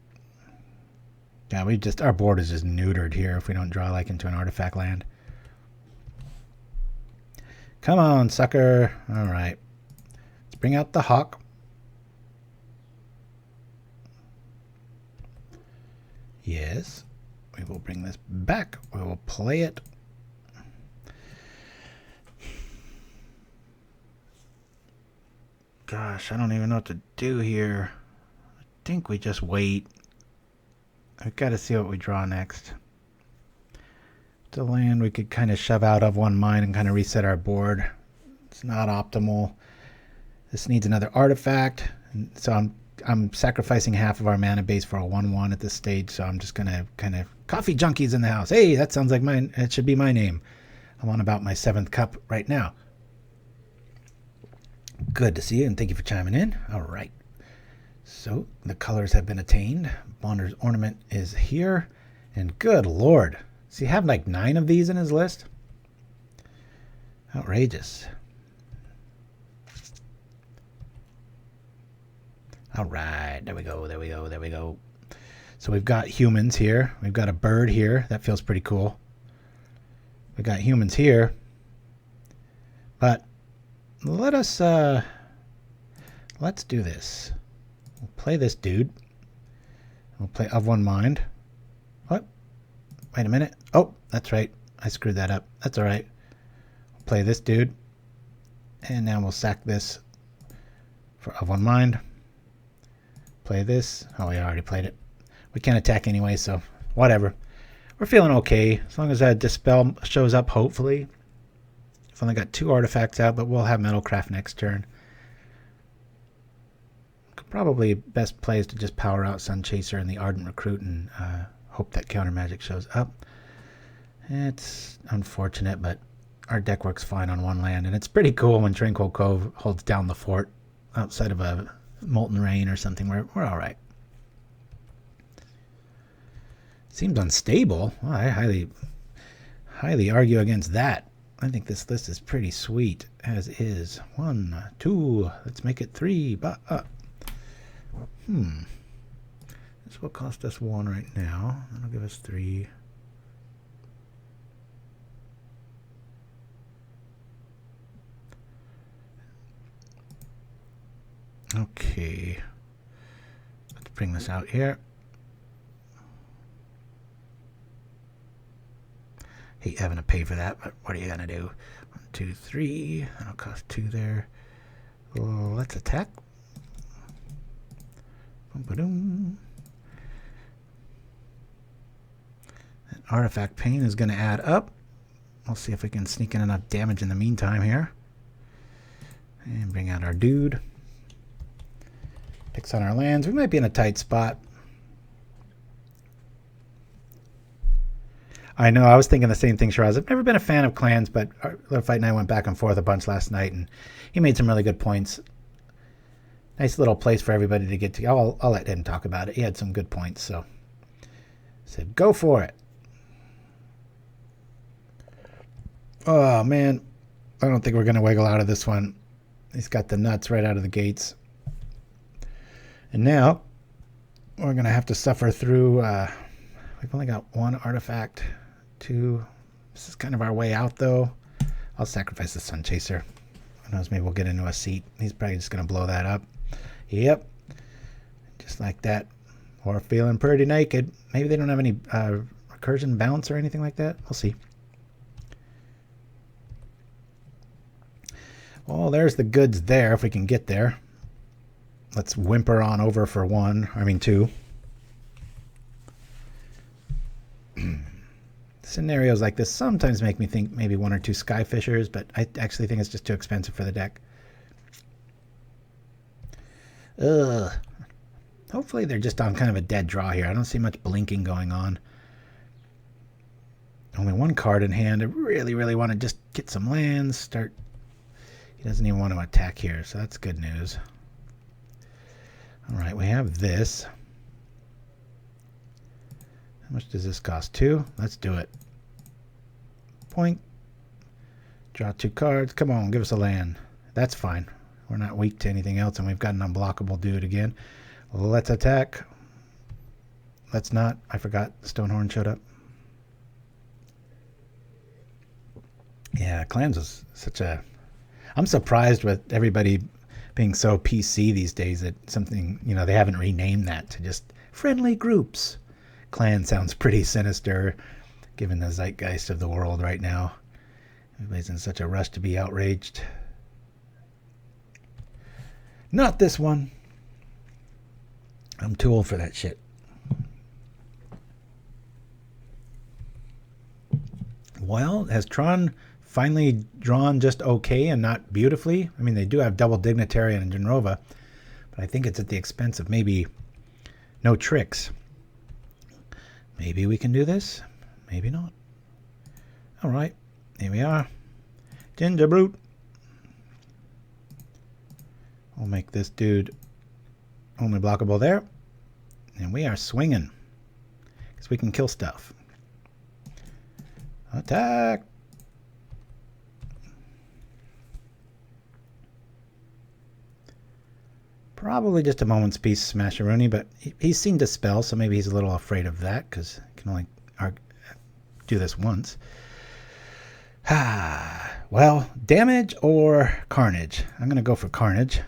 Yeah, our board is just neutered here if we don't draw like into an artifact land. Come on, sucker. All right. Let's bring out the Hawk. Yes. We will bring this back. We will play it. Gosh, I don't even know what to do here. I think we just wait. I've got to see what we draw next. The land we could kind of shove out of one mine and kind of reset our board. It's not optimal. This needs another artifact. And so I'm sacrificing half of our mana base for a 1/1 at this stage. So I'm just going to kind of coffee junkies in the house. Hey, that sounds like mine. It should be my name. I'm on about my 7th cup right now. Good to see you, and thank you for chiming in. All right. So the colors have been attained. Bonder's Ornament is here. And good Lord. Does he have like 9 of these in his list? Outrageous. All right. There we go. There we go. There we go. So we've got humans here. We've got a bird here. That feels pretty cool. We've got humans here. But let us, let's do this. We'll play this dude. We'll play Of One Mind. What? Wait a minute. Oh, that's right. I screwed that up. That's all right. We'll play this dude. And now we'll sack this for Of One Mind. Play this. Oh, we already played it. We can't attack anyway, so whatever. We're feeling okay. As long as that Dispel shows up, hopefully. I've only got 2 artifacts out, but we'll have Metalcraft next turn. Probably best play is to just power out Sunchaser and the Ardent Recruit and hope that counter magic shows up. It's unfortunate, but our deck works fine on 1 land, and it's pretty cool when Tranquil Cove holds down the fort outside of a Molten Rain or something. We're all right. Seems unstable. Well, I highly argue against that. I think this list is pretty sweet as is. 1, 2. Let's make it 3. This will cost us 1 right now. That'll give us 3. Okay. Let's bring this out here. Hate having to pay for that, but what are you going to do? 1, 2, 3. That'll cost 2 there. Let's attack. Boom. That artifact pain is going to add up. We'll see if we can sneak in enough damage in the meantime here. And bring out our dude. Picks on our lands. We might be in a tight spot. I know. I was thinking the same thing, Shiraz. I've never been a fan of clans, but Little Fight and I went back and forth a bunch last night, and he made some really good points. Nice little place for everybody to get to. I'll let him talk about it. He had some good points, so I said, go for it. Oh, man. I don't think we're going to wiggle out of this one. He's got the nuts right out of the gates. And now we're going to have to suffer through... we've only got one artifact. Two. This is kind of our way out, though. I'll sacrifice the Sunchaser. Who knows, maybe we'll get into a seat. He's probably just going to blow that up. Yep. Just like that. Or feeling pretty naked. Maybe they don't have any recursion bounce or anything like that. We'll see. Well, there's the goods there, if we can get there. Let's whimper on over for two. Scenarios like this sometimes make me think maybe one or two Skyfishers, but I actually think it's just too expensive for the deck. Ugh. Hopefully they're just on kind of a dead draw here. I don't see much blinking going on. Only one card in hand. I really, really want to just get some lands, start... He doesn't even want to attack here, so that's good news. All right, we have this. How much does this cost? 2? Let's do it. Point. Draw 2 cards. Come on, give us a land. That's fine. We're not weak to anything else, and we've got an unblockable dude again. Let's attack. Let's not. I forgot Stonehorn showed up. Yeah, clans is such a... I'm surprised with everybody being so PC these days that something, they haven't renamed that to just friendly groups. Clan sounds pretty sinister given the zeitgeist of the world right now. Everybody's in such a rush to be outraged. Not this one. I'm too old for that shit. Well, has Tron finally drawn just okay and not beautifully? I mean, they do have double Dignitarian and Genrova, but I think it's at the expense of maybe no tricks. Maybe we can do this. Maybe not. All right. Here we are. Gingerbrute. We'll make this dude only blockable there. And we are swinging. Because we can kill stuff. Attack. Probably just a moment's peace Smasheroonie, but he's seen Dispel, so maybe he's a little afraid of that because he can only do this once. Well, damage or carnage? I'm going to go for carnage.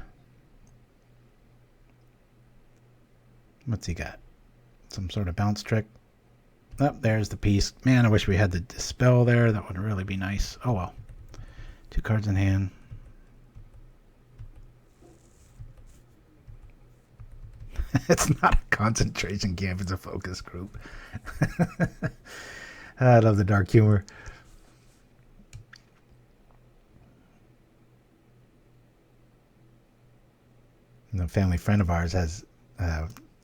What's he got? Some sort of bounce trick. Oh, there's the piece. Man, I wish we had the Dispel there. That would really be nice. Oh, well. 2 cards in hand. It's not a concentration camp. It's a focus group. I love the dark humor. And a family friend of ours has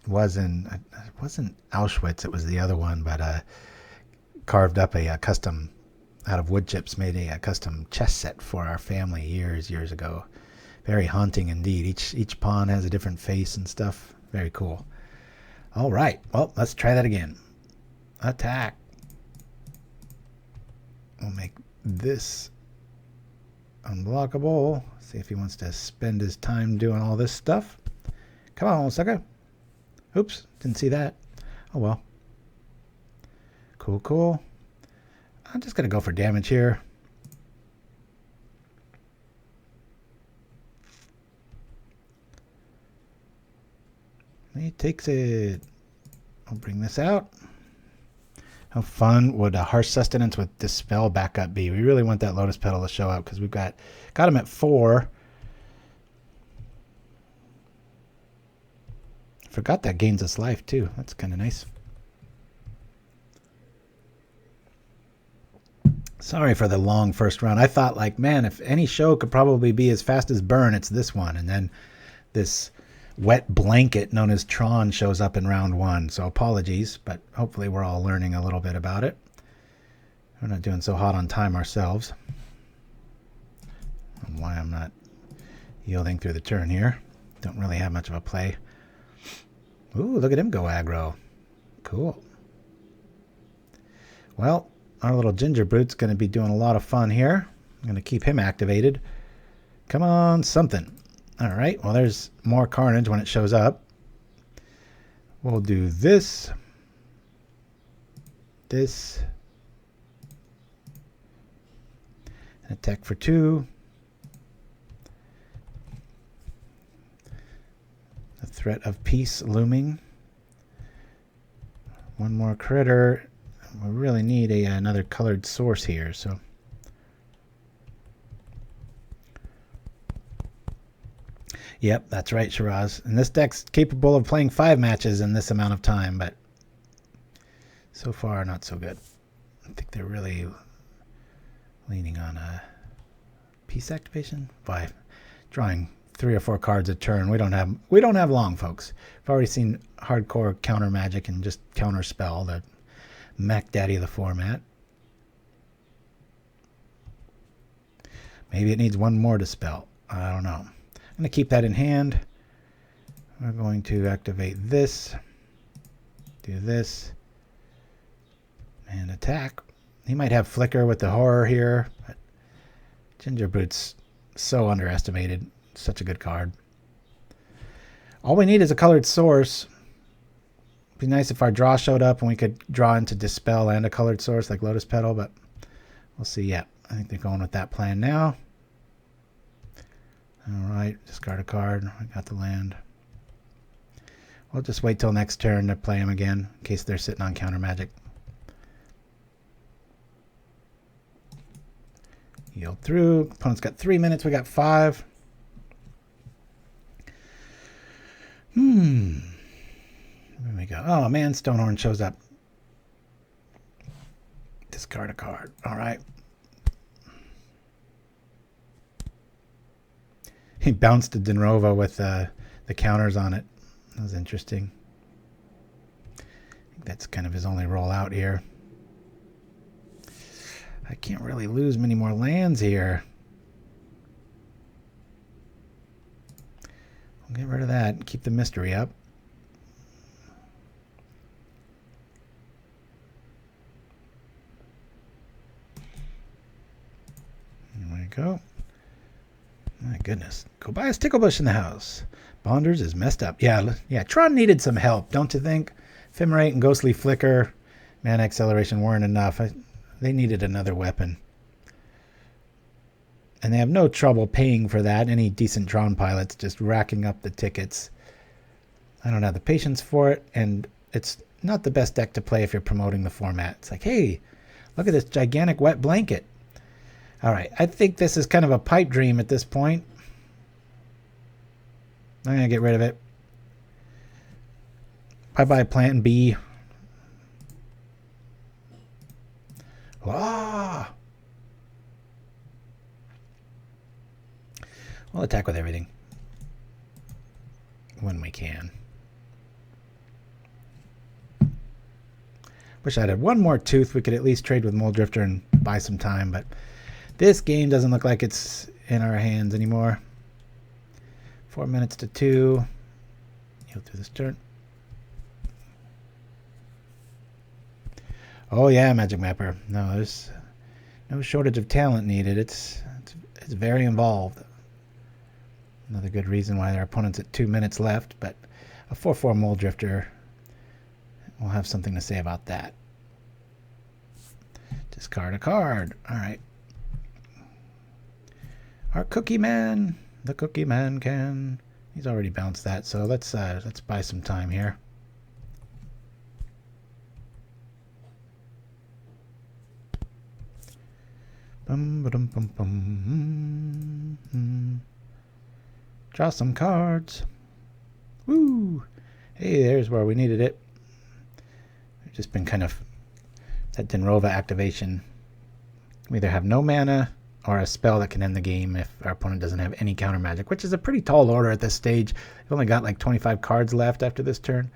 wasn't Auschwitz. It was the other one, but carved up a custom out of wood chips. Made a custom chess set for our family years ago. Very haunting indeed. Each pawn has a different face and stuff. Very cool. All right. Well, let's try that again. Attack. We'll make this unblockable. See if he wants to spend his time doing all this stuff. Come on, sucker. Oops. Didn't see that. Oh, well. Cool. I'm just going to go for damage here. He takes it. I'll bring this out. How fun would a Harsh Sustenance with Dispel backup be? We really want that Lotus Petal to show up because we've got him at 4. Forgot that gains us life too. That's kind of nice. Sorry for the long first round. I thought, like, man, if any show could probably be as fast as Burn, it's this one. And then this wet blanket known as Tron shows up in round 1. So apologies, but hopefully we're all learning a little bit about it. We're not doing so hot on time ourselves. I don't know why I'm not yielding through the turn here. Don't really have much of a play. Ooh, look at him go aggro. Cool. Well, our little Gingerbrute's going to be doing a lot of fun here. I'm going to keep him activated. Come on, something. All right, well, there's more carnage when it shows up. We'll do this. This. An attack for 2. The threat of peace looming. One more critter. We really need another colored source here, so. Yep, that's right, Shiraz. And this deck's capable of playing 5 matches in this amount of time, but so far not so good. I think they're really leaning on a peace activation by drawing 3 or 4 cards a turn. We don't have long, folks. I've already seen hardcore counter magic and just counter spell, the Mac Daddy of the format. Maybe it needs one more Dispel. I don't know. I'm going to keep that in hand. We're going to activate this. Do this. And attack. He might have Flicker with the horror here. But Gingerbrute's so underestimated. Such a good card. All we need is a colored source. It'd be nice if our draw showed up and we could draw into Dispel and a colored source like Lotus Petal, but we'll see. Yeah, I think they're going with that plan now. All right, discard a card. I got the land. We'll just wait till next turn to play them again in case they're sitting on counter magic. Yield through. Opponent's got 3 minutes. We got 5. There we go. Oh man, Stonehorn shows up. Discard a card. All right. He bounced a Denrova with the counters on it. That was interesting. I think that's kind of his only roll out here. I can't really lose many more lands here. I'll get rid of that and keep the mystery up. There we go. My goodness. Go buy a Sticklebush in the house. Bonders is messed up. Yeah, Tron needed some help, don't you think? Ephemerate and Ghostly Flicker, Mana Acceleration weren't enough. They needed another weapon. And they have no trouble paying for that. Any decent Tron pilots just racking up the tickets. I don't have the patience for it, and it's not the best deck to play if you're promoting the format. It's like, hey, look at this gigantic wet blanket. All right, I think this is kind of a pipe dream at this point. I'm going to get rid of it. Bye-bye, Plan B. Ah! We'll attack with everything. When we can. Wish I had one more tooth. We could at least trade with Mole Drifter and buy some time, but this game doesn't look like it's in our hands anymore. 4 minutes to 2. Yield through this turn. Oh yeah, Magic Mapper. No, there's no shortage of talent needed. It's very involved. Another good reason why their opponent's at 2 minutes left, but a 4/4 Mole Drifter. We'll have something to say about that. Discard a card. All right. Our Cookie Man. The Cookie Man can. He's already bounced that, so let's buy some time here. Draw some cards. Woo! Hey, there's where we needed it. We've just been kind of that Denrova activation. We either have no mana or a spell that can end the game if our opponent doesn't have any counter magic, which is a pretty tall order at this stage. We've only got like 25 cards left after this turn.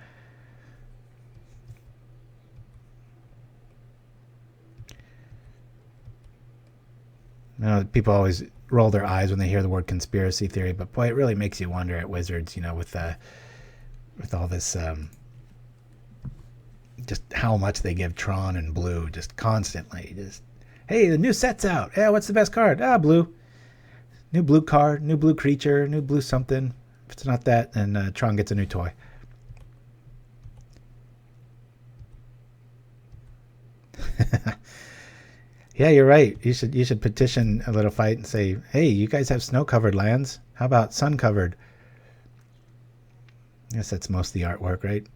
You know, people always roll their eyes when they hear the word conspiracy theory, but boy, it really makes you wonder at Wizards, you know, with all this, just how much they give Tron and Blue just constantly. Just, hey, the new set's out. Yeah, what's the best card? Ah, Blue. New Blue card, new Blue creature, new Blue something. If it's not that, then Tron gets a new toy. Yeah, you're right. You should petition a little fight and say, hey, you guys have snow-covered lands. How about sun-covered? I guess that's most of the artwork, right?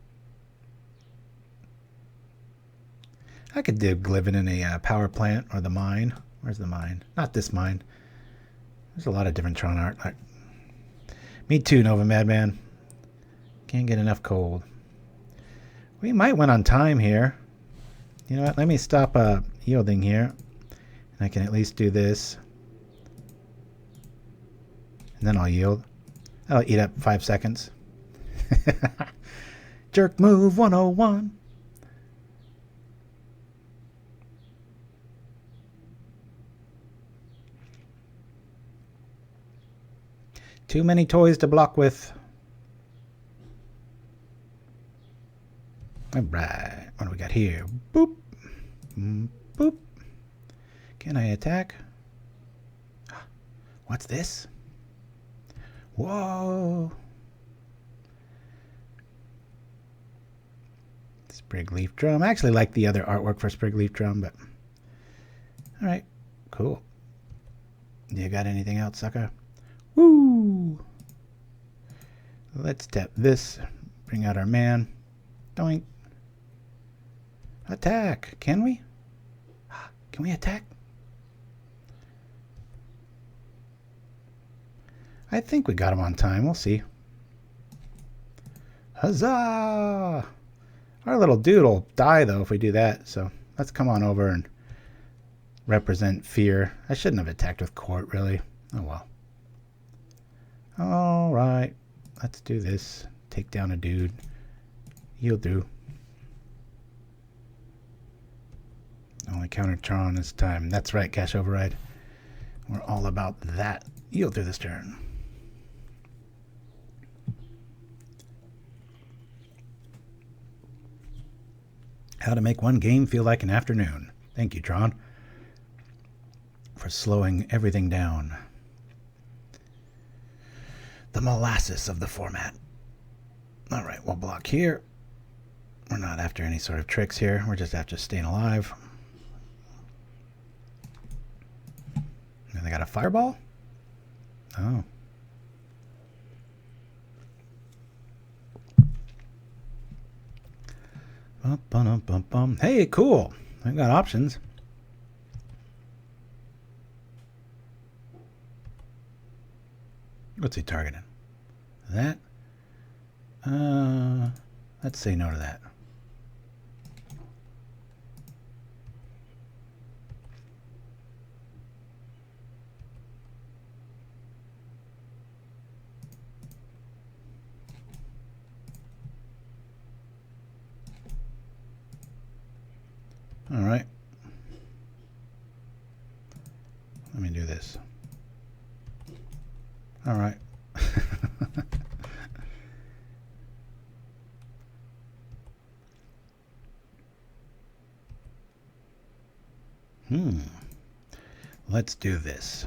I could dig living in a power plant or the mine. Where's the mine? Not this mine. There's a lot of different Tron art. Me too, Nova Madman. Can't get enough cold. We might win on time here. You know what? Let me stop yielding here. And I can at least do this. And then I'll yield. That'll eat up 5 seconds. Jerk move 101. Too many toys to block with. All right. What do we got here? Boop. Boop. Can I attack? What's this? Whoa. Springleaf Drum. I actually like the other artwork for Springleaf Drum, but... Alright. Cool. You got anything else, sucker? Woo! Let's tap this. Bring out our man. Doink. Attack. Can we? Can we attack? I think we got him on time. We'll see. Huzzah! Our little dude will die, though, if we do that. So let's come on over and represent fear. I shouldn't have attacked with Court, really. Oh, well. All right. Let's do this. Take down a dude. Yield through. Only counter Tron this time. That's right, Cash Override. We're all about that. Yield through this turn. How to make one game feel like an afternoon. Thank you, Tron, for slowing everything down. The molasses of the format. All right, we'll block here. We're not after any sort of tricks here. We're just after staying alive. And they got a fireball? Oh. Hey, cool. I've got options. What's he targeting? That? Let's say no to that. All right. Let me do this. All right. Let's do this.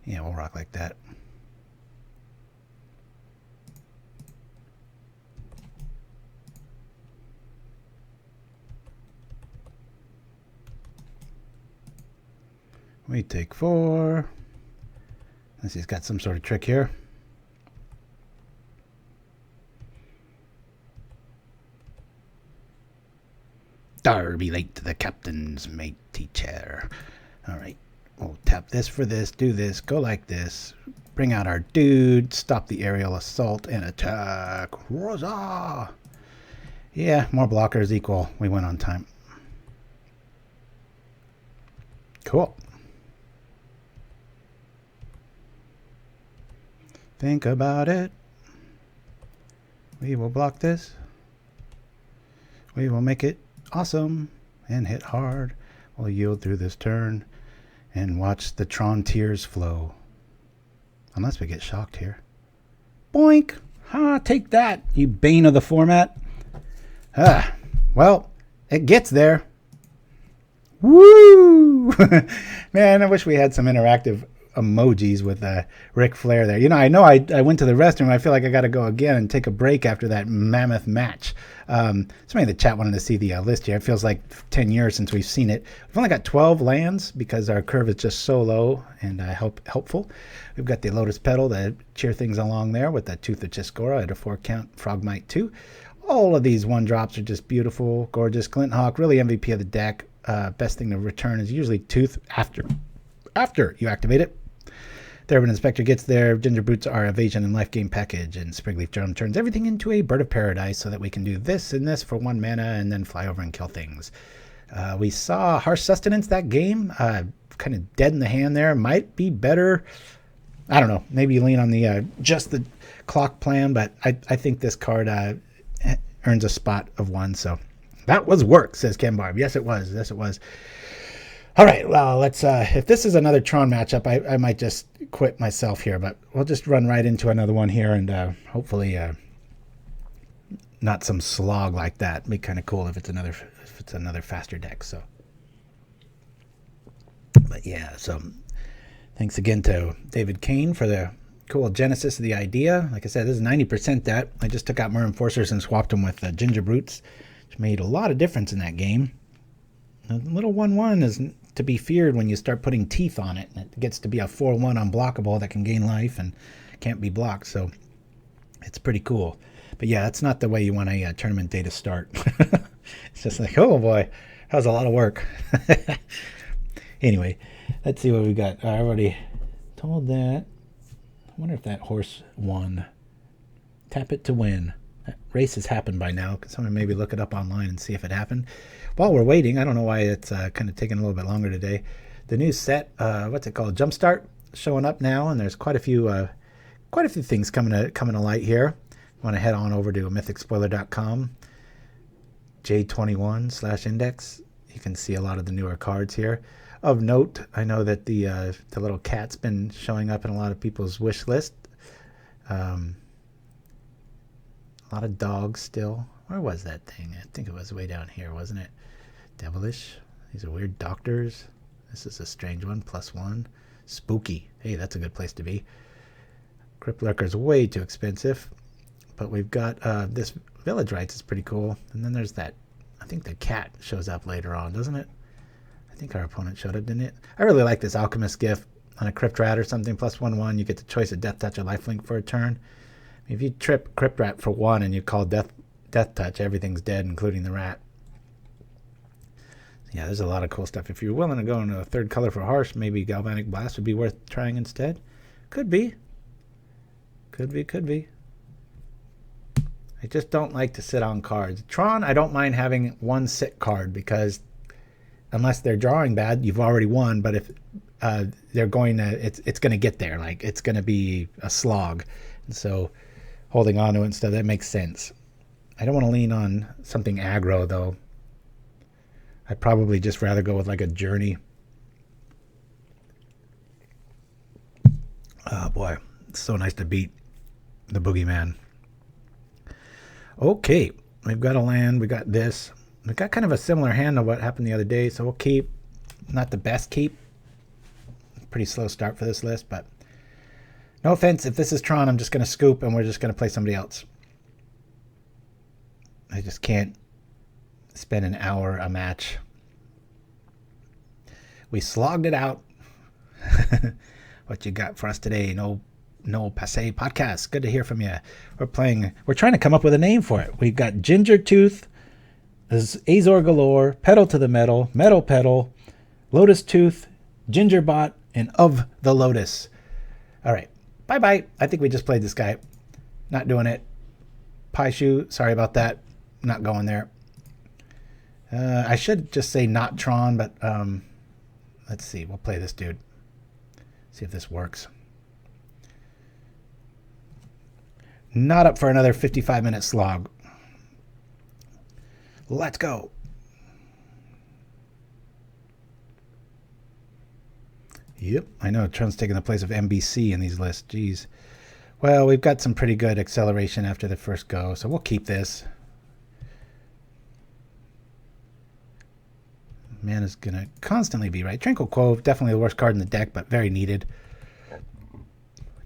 Yeah, we'll rock like that. We take 4. Unless he's got some sort of trick here. Darby late to the captain's mate teacher. All right. We'll tap this for this, do this, go like this, bring out our dude, stop the aerial assault, and attack. Rosa! Yeah, more blockers equal. We went on time. Cool. Think about it. We will block this. We will make it awesome and hit hard. We'll yield through this turn and watch the Tron tears flow. Unless we get shocked here. Boink! Ha, take that, you bane of the format. Well, it gets there. Woo! Man, I wish we had some interactive emojis with Ric Flair there. You know I went to the restroom. I feel like I got to go again and take a break after that mammoth match. Somebody in the chat wanted to see the list here. It feels like 10 years since we've seen it. We've only got 12 lands because our curve is just so low and helpful. We've got the Lotus Petal to cheer things along there with the Tooth of Chiss-Goria at a 4-count Frogmite 2. All of these 1-drops are just beautiful, gorgeous. Glint Hawk, really MVP of the deck. Best thing to return is usually Tooth after you activate it. Thraben Inspector gets there. Gingerbrute's our evasion and life gain package, and Springleaf Drum turns everything into a bird of paradise so that we can do this and this for 1 mana and then fly over and kill things. We saw Harsh Sustenance that game. Kind of dead in the hand there. Might be better. I don't know. Maybe you lean on the just the clock plan, but I think this card earns a spot of 1. So that was work, says Ken Barb. Yes, it was. Yes, it was. All right, well, let's, if this is another Tron matchup, I might just quit myself here, but we'll just run right into another one here and hopefully not some slog like that. It'd be kind of cool if it's another faster deck, so. But yeah, so thanks again to davidkain for the cool genesis of the idea. Like I said, this is 90% that. I just took out more Enforcers and swapped them with Gingerbrutes, which made a lot of difference in that game. A little 1/1 is to be feared when you start putting teeth on it. It gets to be a 4/1 unblockable that can gain life and can't be blocked. So it's pretty cool. But yeah, that's not the way you want a tournament day to start. It's just like, oh boy, that was a lot of work. Anyway, let's see what we got. I already told that. I wonder if that horse won. Tap it to win. That race has happened by now. Could someone maybe look it up online and see if it happened? While we're waiting, I don't know why it's kind of taking a little bit longer today. The new set, what's it called? Jumpstart, showing up now, and there's quite a few things coming to light here. You want to head on over to mythicspoiler.com, J21/index. You can see a lot of the newer cards here. Of note, I know that the little cat's been showing up in a lot of people's wish list. A lot of dogs still. Where was that thing? I think it was way down here, wasn't it? Devilish. These are weird doctors. This is a strange one. +1. Spooky. Hey, that's a good place to be. Crypt Lurker's way too expensive. But we've got this Village Rites is pretty cool. And then there's that. I think the cat shows up later on, doesn't it? I think our opponent showed up, didn't it? I really like this Alchemist gift on a Crypt Rat or something. +1/1. You get the choice of Death Touch or Lifelink for a turn. If you trip Crypt Rat for 1 and you call Death Touch, everything's dead, including the rat. Yeah, there's a lot of cool stuff. If you're willing to go into a 3rd color for Harsh, maybe Galvanic Blast would be worth trying instead. Could be. Could be. I just don't like to sit on cards. Tron, I don't mind having 1 sit card because unless they're drawing bad, you've already won. But if they're going to, it's going to get there. Like, it's going to be a slog. And so holding on to it and stuff, that makes sense. I don't want to lean on something aggro, though. I'd probably just rather go with like a Journey. Oh, boy. It's so nice to beat the Boogeyman. Okay. We've got a land. We got this. We've got kind of a similar hand to what happened the other day, so we'll keep. Not the best keep. Pretty slow start for this list, but no offense. If this is Tron, I'm just going to scoop and we're just going to play somebody else. I just can't spend an hour a match. We slogged it out. What you got for us today? No Passe Podcast. Good to hear from you. We're trying to come up with a name for it. We've got Ginger Tooth, Azor Galore, Petal to the Metal, Metal Petal, Lotus Tooth, Gingerbot, and Of the Lotus. All right. Bye-bye. I think we just played this guy. Not doing it. Pie Shoe. Sorry about that. Not going there. I should just say not Tron, but let's see. We'll play this dude. See if this works. Not up for another 55-minute slog. Let's go. Yep, I know. Trun's taking the place of MBC in these lists. Jeez. Well, we've got some pretty good acceleration after the first go, so we'll keep this. Mana's going to constantly be right. Tranquil Cove, definitely the worst card in the deck, but very needed.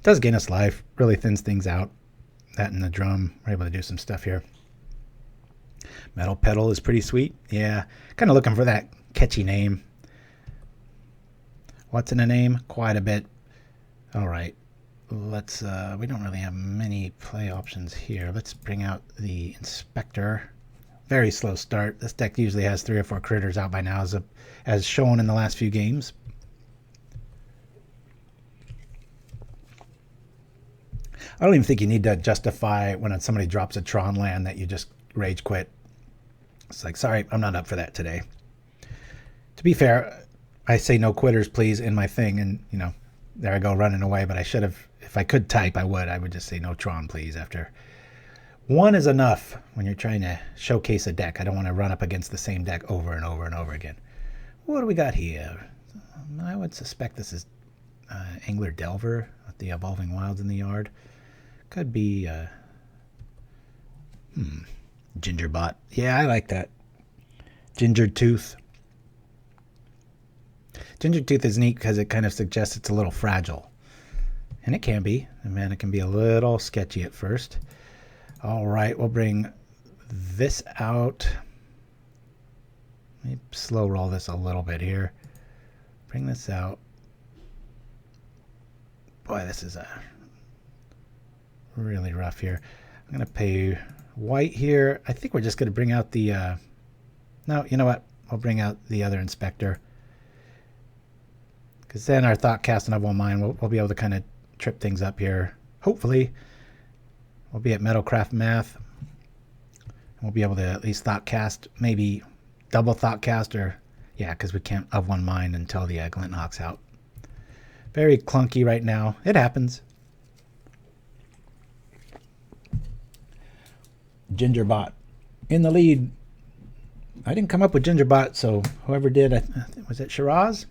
Does gain us life, really thins things out. That and the drum, we're able to do some stuff here. Metal Petal is pretty sweet. Yeah, kind of looking for that catchy name. What's in a name? Quite a bit. All right, let's, we don't really have many play options here. Let's bring out the Inspector. Very slow start. This deck usually has 3 or 4 critters out by now, as shown in the last few games. I don't even think you need to justify when somebody drops a Tron land that you just rage quit. It's like, sorry, I'm not up for that today. To be fair, I say no quitters, please, in my thing, and, you know, there I go running away, but I should have, if I could type, I would just say no Tron, please, after. One is enough when you're trying to showcase a deck. I don't want to run up against the same deck over and over and over again. What do we got here? I would suspect this is Angler Delver with the Evolving Wilds in the yard. Could be Gingerbot. Yeah, I like that. Ginger Tooth. Ginger Tooth is neat because it kind of suggests it's a little fragile. And it can be. And man, it can be a little sketchy at first. All right, we'll bring this out. Let me slow roll this a little bit here. Bring this out. Boy, this is really rough here. I'm going to pay white here. I think we're just going to bring out the... no, you know what? I'll bring out the other Inspector. Because then our Thoughtcast and I won't mind. We'll be able to kind of trip things up here. Hopefully, we'll be at Metalcraft Math. We'll be able to at least Thoughtcast, maybe double Thoughtcast, or... yeah, because we can't of one mind until the Glint Hawk's out. Very clunky right now. It happens. Gingerbot in the lead. I didn't come up with Gingerbot, so whoever did, was it Shiraz?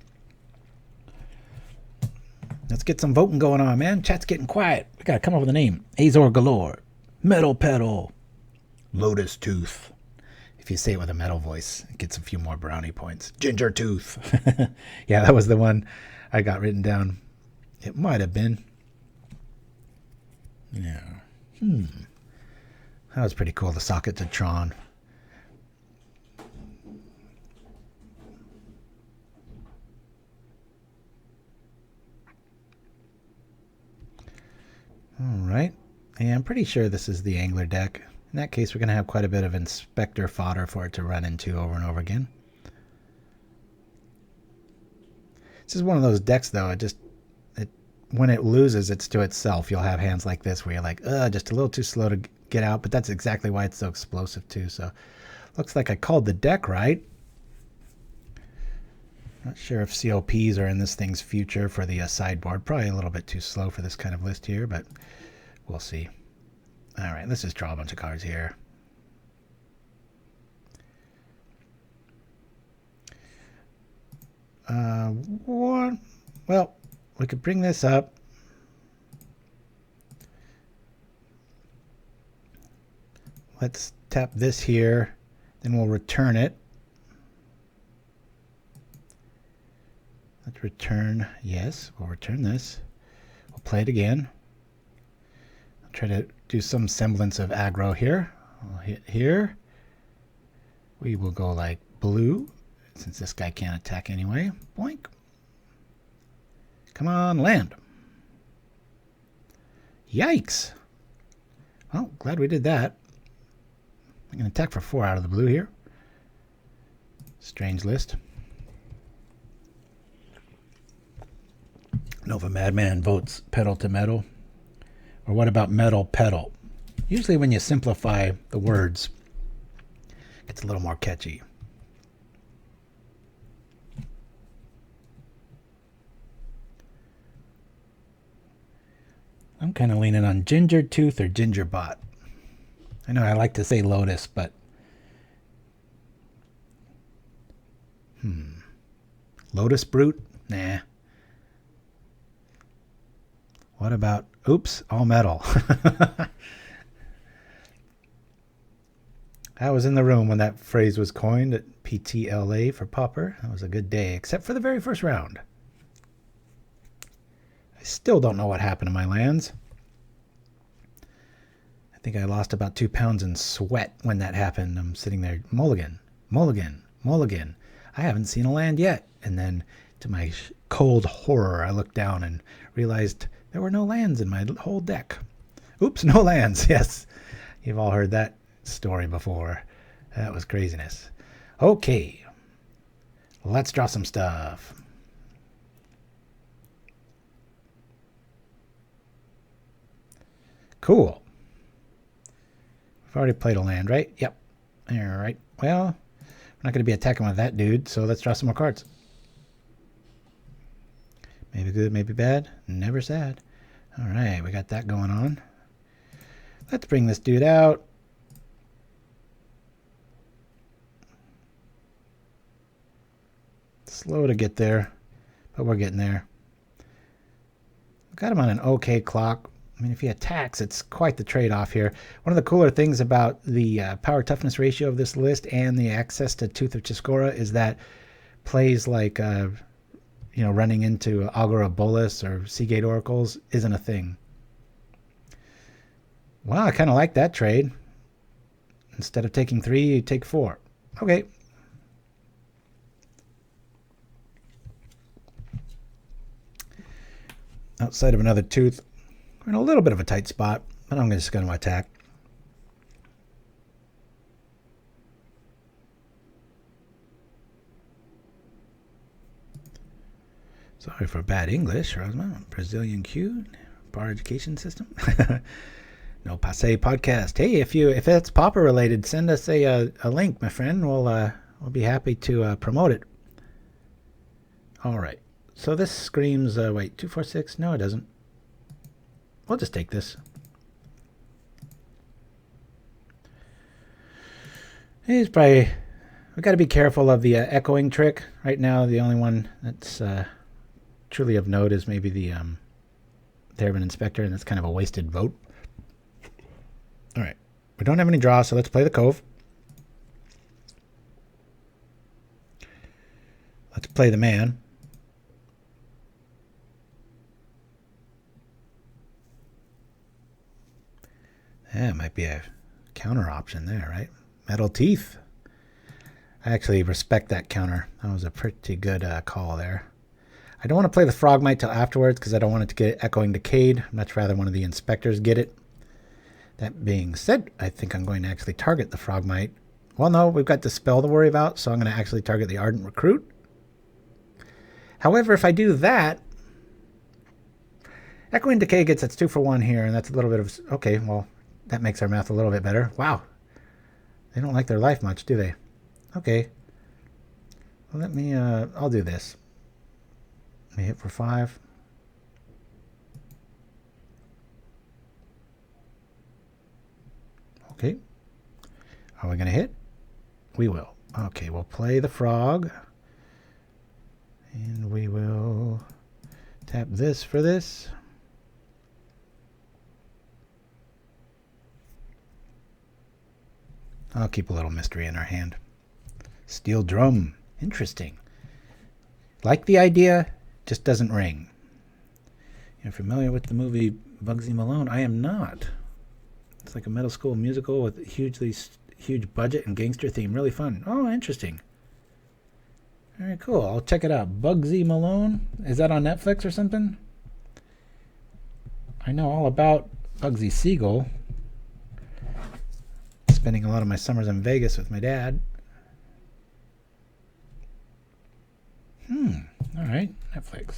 Let's get some voting going on, man. Chat's getting quiet. We gotta come up with a name. Azor Galore. Metal Petal. Lotus Tooth. If you say it with a metal voice, it gets a few more brownie points. Ginger Tooth. Yeah, that was the one I got written down. It might have been. Yeah. That was pretty cool, the socket to Tron. All right. Yeah, I'm pretty sure this is the Angler deck. In that case, we're going to have quite a bit of Inspector fodder for it to run into over and over again. This is one of those decks, though. When it loses, it's to itself. You'll have hands like this where you're like, just a little too slow to get out. But that's exactly why it's so explosive, too. So, looks like I called the deck right. Not sure if COPs are in this thing's future for the sideboard. Probably a little bit too slow for this kind of list here, but we'll see. All right, let's just draw a bunch of cards here. Well, we could bring this up. Let's tap this here, then we'll return it. Let's return, yes, we'll return this. We'll play it again. I'll try to do some semblance of aggro here. We'll hit here. We will go like blue, since this guy can't attack anyway. Boink. Come on, land. Yikes. Well, glad we did that. I'm going to attack for 4 out of the blue here. Strange list. Nova Madman votes Petal to Metal. Or what about Metal Petal? Usually when you simplify the words, it gets a little more catchy. I'm kind of leaning on Ginger Tooth or Gingerbot. I know I like to say Lotus, but... Lotus Brute? Nah. What about... Oops, all metal. I was in the room when that phrase was coined at PTLA for Pauper. That was a good day, except for the very first round. I still don't know what happened to my lands. I think I lost about 2 pounds in sweat when that happened. I'm sitting there, mulligan, mulligan, mulligan. I haven't seen a land yet. And then, to my cold horror, I looked down and realized there were no lands in my whole deck. Oops, no lands. Yes, you've all heard that story before. That was craziness. Okay, let's draw some stuff. Cool. We've already played a land, right? Yep. All right. Well, we're not going to be attacking with that dude, so let's draw some more cards. Maybe good, maybe bad. Never sad. All right, we got that going on. Let's bring this dude out. Slow to get there, but we're getting there. We've got him on an okay clock. I mean, if he attacks, it's quite the trade-off here. One of the cooler things about the power toughness ratio of this list and the access to Tooth of Chiss-Goria is that plays like, running into Agora Bolus or Seagate Oracles isn't a thing. Wow, I kind of like that trade. Instead of taking 3, you take 4. Okay. Outside of another tooth, we're in a little bit of a tight spot, but I'm just going to attack. Sorry for bad English, Rosman. Brazilian Q, bar education system. No passe podcast. Hey, if it's Pauper related, send us a link, my friend. We'll be happy to promote it. All right. So this screams, wait, 2, 4, 6? No, it doesn't. We'll just take this. He's probably... We've got to be careful of the echoing trick. Right now, the only one that's truly of note is maybe the Thraben Inspector, and that's kind of a wasted vote. All right. We don't have any draws, so let's play the Cove. Let's play the man. Yeah, it might be a counter option there, right? Metal Teeth. I actually respect that counter. That was a pretty good call there. I don't want to play the Frogmite till afterwards because I don't want it to get Echoing Decayed. I'd much rather one of the Inspectors get it. That being said, I think I'm going to actually target the Frogmite. Well, no, we've got Dispel to worry about, so I'm going to actually target the Ardent Recruit. However, if I do that, Echoing Decay gets its 2 for 1 here, and that's a little bit of... Okay, well... That makes our math a little bit better. Wow. They don't like their life much, do they? Okay. Well, let me, I'll do this. Let me hit for 5. Okay. Are we going to hit? We will. Okay, we'll play the frog. And we will tap this for this. I'll keep a little mystery in our hand. Steel drum. Interesting. Like the idea, just doesn't ring. You're familiar with the movie Bugsy Malone? I am not. It's like a middle school musical with a huge budget and gangster theme. Really fun. Oh, interesting. Very cool. I'll check it out. Bugsy Malone? Is that on Netflix or something? I know all about Bugsy Siegel. Spending a lot of my summers in Vegas with my dad. All right, Netflix.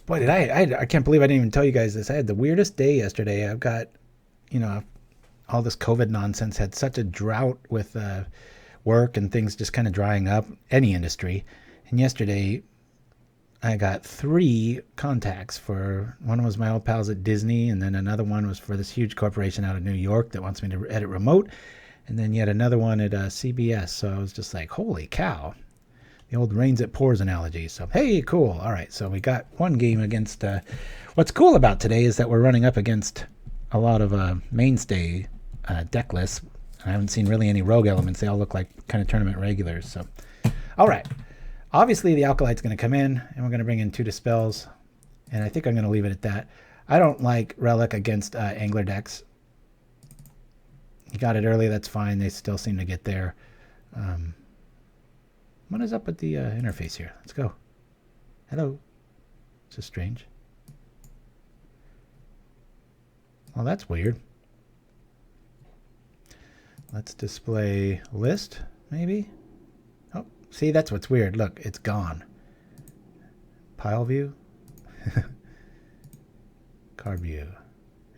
Boy, did I can't believe I didn't even tell you guys this. I had the weirdest day yesterday. I've got, all this COVID nonsense, had such a drought with work and things just kind of drying up, any industry. And yesterday, I got 3 contacts. For one was my old pals at Disney, and then another one was for this huge corporation out of New York that wants me to edit remote, and then yet another one at CBS. So I was just like, holy cow. The old rains it pours analogy. So, hey, cool. All right, so we got one game against... what's cool about today is that we're running up against a lot of mainstay deck lists. I haven't seen really any rogue elements. They all look like kind of tournament regulars. So, all right. Obviously, the Acolyte's going to come in, and we're going to bring in 2 Dispels. And I think I'm going to leave it at that. I don't like Relic against Angler decks. You got it early, that's fine. They still seem to get there. What is up with the interface here? Let's go. Hello. This is strange. Well, that's weird. Let's display list, maybe. Oh, see, that's what's weird. Look, it's gone. Pile view. Card view.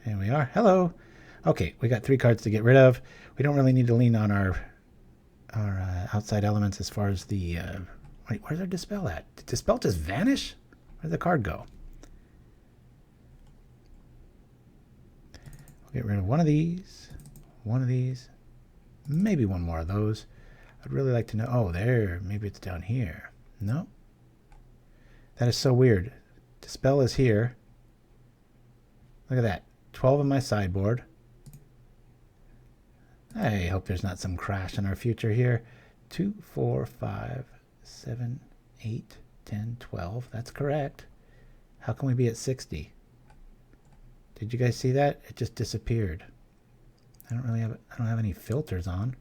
Here we are. Hello. Okay, we got 3 cards to get rid of. We don't really need to lean on our outside elements as far as the... wait, where's our Dispel at? Did Dispel just vanish? Where'd the card go? We'll get rid of one of these. Maybe one more of those. I'd really like to know... Oh, there. Maybe it's down here. No. That is so weird. Dispel is here. Look at that. 12 on my sideboard. I hope there's not some crash in our future here. 2, 4, 5, 7, 8, 10, 12. That's correct. How can we be at 60? Did you guys see that? It just disappeared. I don't have any filters on.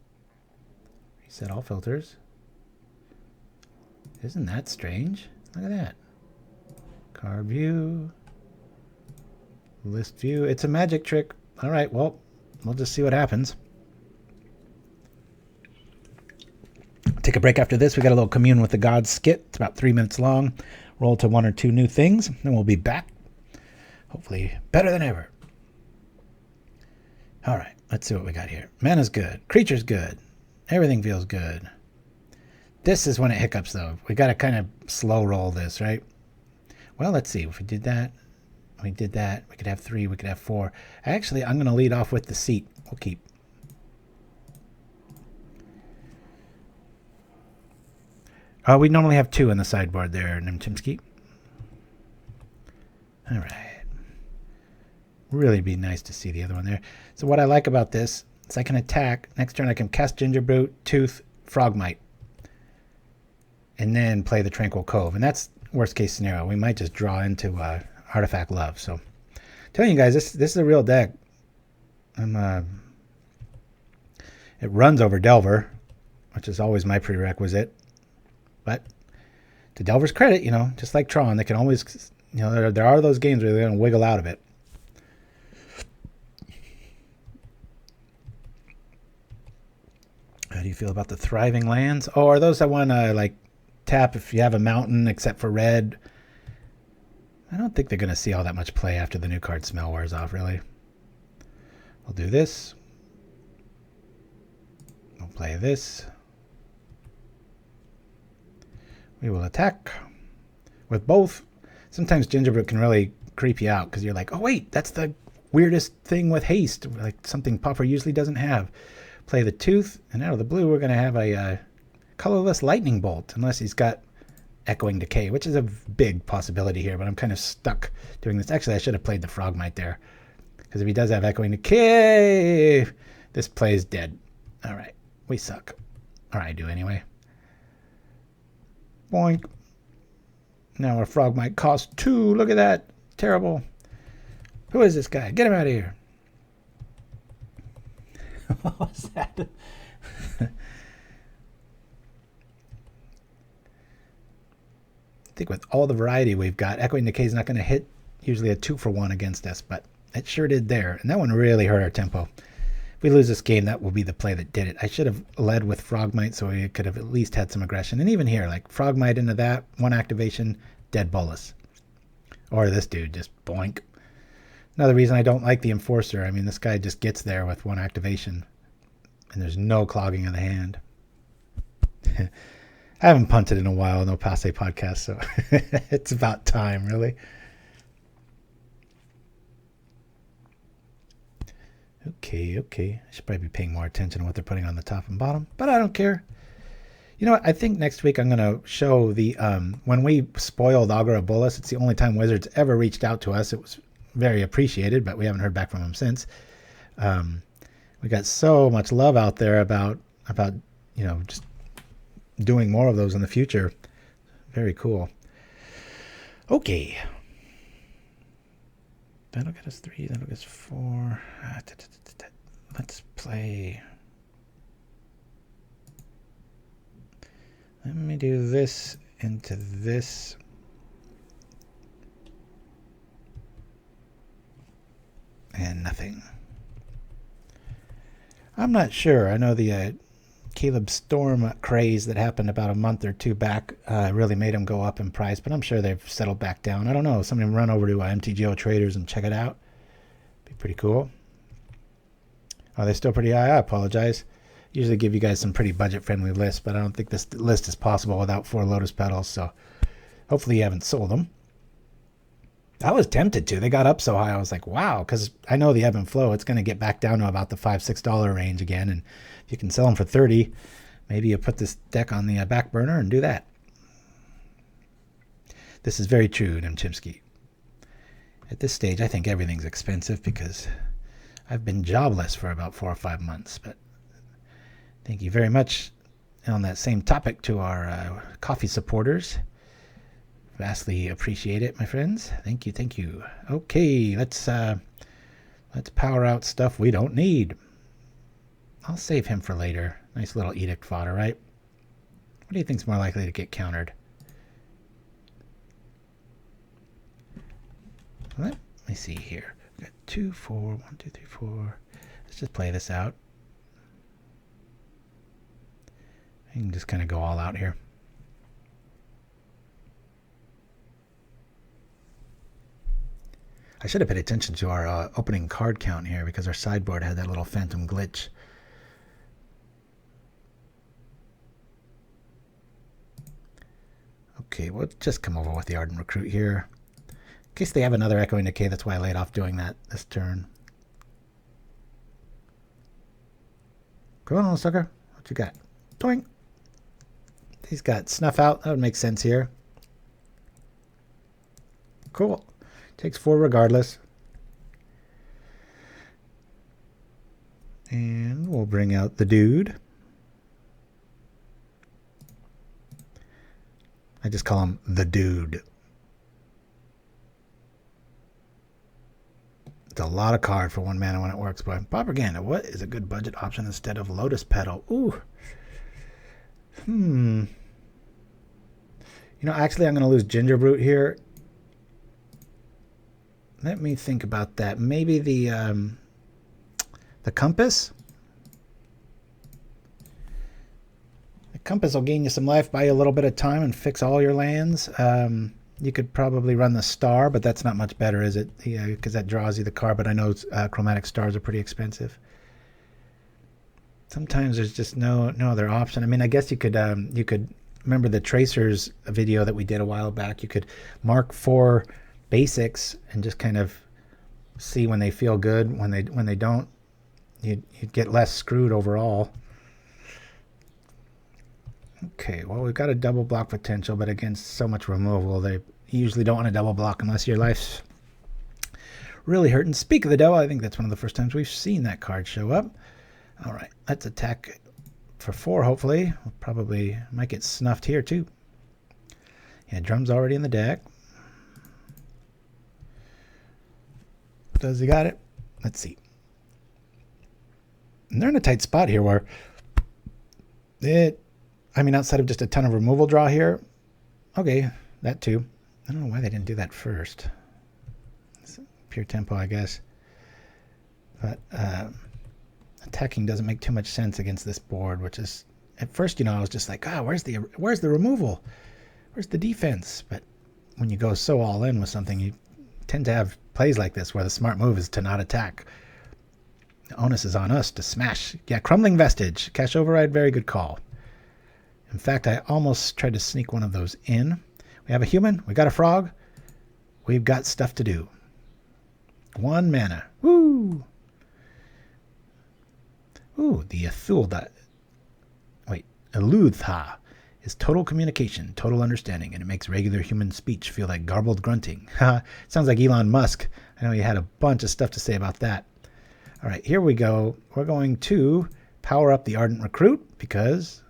Reset all filters. Isn't that strange? Look at that. Card view. List view. It's a magic trick. All right, well, we'll just see what happens. Take a break after this. We got a little Commune with the Gods skit. It's about 3 minutes long. Roll to 1 or 2 new things, and we'll be back. Hopefully better than ever. All right, let's see what we got here. Mana's good. Creature's good. Everything feels good. This is when it hiccups, though. We got to kind of slow roll this, right? Well, let's see. If we did that, we could have 3, we could have 4. Actually, I'm going to lead off with the seat. We'll keep. We normally have 2 in the sideboard there, Nimchimsky. All right. Really be nice to see the other one there. So what I like about this is I can attack. Next turn I can cast Gingerbrute, Tooth, Frogmite. And then play the Tranquil Cove. And that's worst case scenario. We might just draw into Artifact Love. So telling you guys, this is a real deck. It runs over Delver, which is always my prerequisite. But to Delver's credit, just like Tron, they can always, there are those games where they're going to wiggle out of it. How do you feel about the Thriving Lands? Oh, are those that want to, tap if you have a mountain except for red? I don't think they're going to see all that much play after the new card smell wears off, really. We'll do this. We'll play this. We will attack with both. Sometimes Gingerbrute can really creep you out because you're like, oh, wait, that's the weirdest thing with haste, like something Pauper usually doesn't have. Play the Tooth, and out of the blue, we're going to have a colorless Lightning Bolt, unless he's got Echoing Decay, which is a big possibility here, but I'm kind of stuck doing this. Actually, I should have played the Frogmite there, because if he does have Echoing Decay, this play is dead. All right, we suck. Or I do anyway. Boink. Now our Frogmite costs 2. Look at that. Terrible. Who is this guy? Get him out of here. What was that? I think with all the variety we've got, Echoing Decay is not going to hit usually a 2-for-1 against us, but it sure did there. And that one really hurt our tempo. If we lose this game, that will be the play that did it. I should have led with Frogmite so we could have at least had some aggression. And even here, Frogmite into that, 1 activation, dead bolus. Or this dude, just boink. Another reason I don't like the Enforcer. I mean, this guy just gets there with 1 activation. And there's no clogging of the hand. I haven't punted in a while, no Passe podcast, so it's about time, really. Okay. I should probably be paying more attention to what they're putting on the top and bottom, but I don't care. You know what? I think next week I'm going to show the, when we spoiled Augur of Bolas, it's the only time Wizards ever reached out to us. It was very appreciated, but we haven't heard back from them since. We got so much love out there about just doing more of those in the future. Very cool. Okay. That'll get us 3. That'll get us 4. Let's play. Let me do this into this. And nothing. I'm not sure. I know the Caleb Storm craze that happened about a month or two back really made them go up in price, but I'm sure they've settled back down. I don't know. Somebody run over to MTGO Traders and check it out. Be pretty cool. Are they still pretty high? I apologize. Usually give you guys some pretty budget-friendly lists, but I don't think this list is possible without 4 Lotus Petals, so hopefully you haven't sold them. I was tempted to. They got up so high, I was like, wow, because I know the ebb and flow. It's going to get back down to about the $5-6 range again, and if you can sell them for $30, maybe you put this deck on the back burner and do that. This is very true, Nemchimsky. At this stage, I think everything's expensive because I've been jobless for about 4 or 5 months, but thank you very much on that same topic to our coffee supporters. Vastly appreciate it, my friends. Thank you. Okay, let's power out stuff we don't need. I'll save him for later. Nice little edict fodder, right? What do you think's more likely to get countered? Let me see here. We've got 2, 4, 1, 2, 3, 4. Let's just play this out. I can just kind of go all out here. I should have paid attention to our opening card count here because our sideboard had that little phantom glitch. Okay, we'll just come over with the Ardent Recruit here. In case they have another Echoing Decay, that's why I laid off doing that this turn. Come on, sucker. What you got? Doink. He's got Snuff Out. That would make sense here. Cool. Takes 4 regardless. And we'll bring out the dude. I just call him the dude. It's a lot of card for 1 mana when it works, but Pauperganda, what is a good budget option instead of Lotus Petal? Ooh. You know, actually I'm going to lose Gingerbrute here. Let me think about that. Maybe the Compass? The Compass will gain you some life, buy you a little bit of time, and fix all your lands. You could probably run the Star, but that's not much better, is it? Yeah, because that draws you the card, but I know Chromatic Stars are pretty expensive. Sometimes there's just no other option. I mean, I guess you could remember the Tracers video that we did a while back. You could mark 4 basics and just kind of see when they feel good. When they don't, you'd get less screwed overall. Okay, well, we've got a double block potential, but against so much removal, they usually don't want to double block unless your life's really hurting. Speak of the devil, I think that's one of the first times we've seen that card show up. All right, let's attack for 4, hopefully. We'll probably might get snuffed here, too. Yeah, Drum's already in the deck. Does he got it? Let's see. And they're in a tight spot here where outside of just a ton of removal draw here. Okay, that too. I don't know why they didn't do that first. It's pure tempo, I guess. But attacking doesn't make too much sense against this board, which is, at first, I was just like, where's the removal? Where's the defense? But when you go so all in with something, you tend to have plays like this where the smart move is to not attack. The onus is on us to smash. Yeah, Crumbling Vestige. Cash Override, very good call. In fact, I almost tried to sneak one of those in. We have a human. We got a frog. We've got stuff to do. 1 mana. Woo! Ooh, the Elutha is total communication, total understanding, and it makes regular human speech feel like garbled grunting. Sounds like Elon Musk. I know he had a bunch of stuff to say about that. All right, here we go. We're going to power up the Ardent Recruit because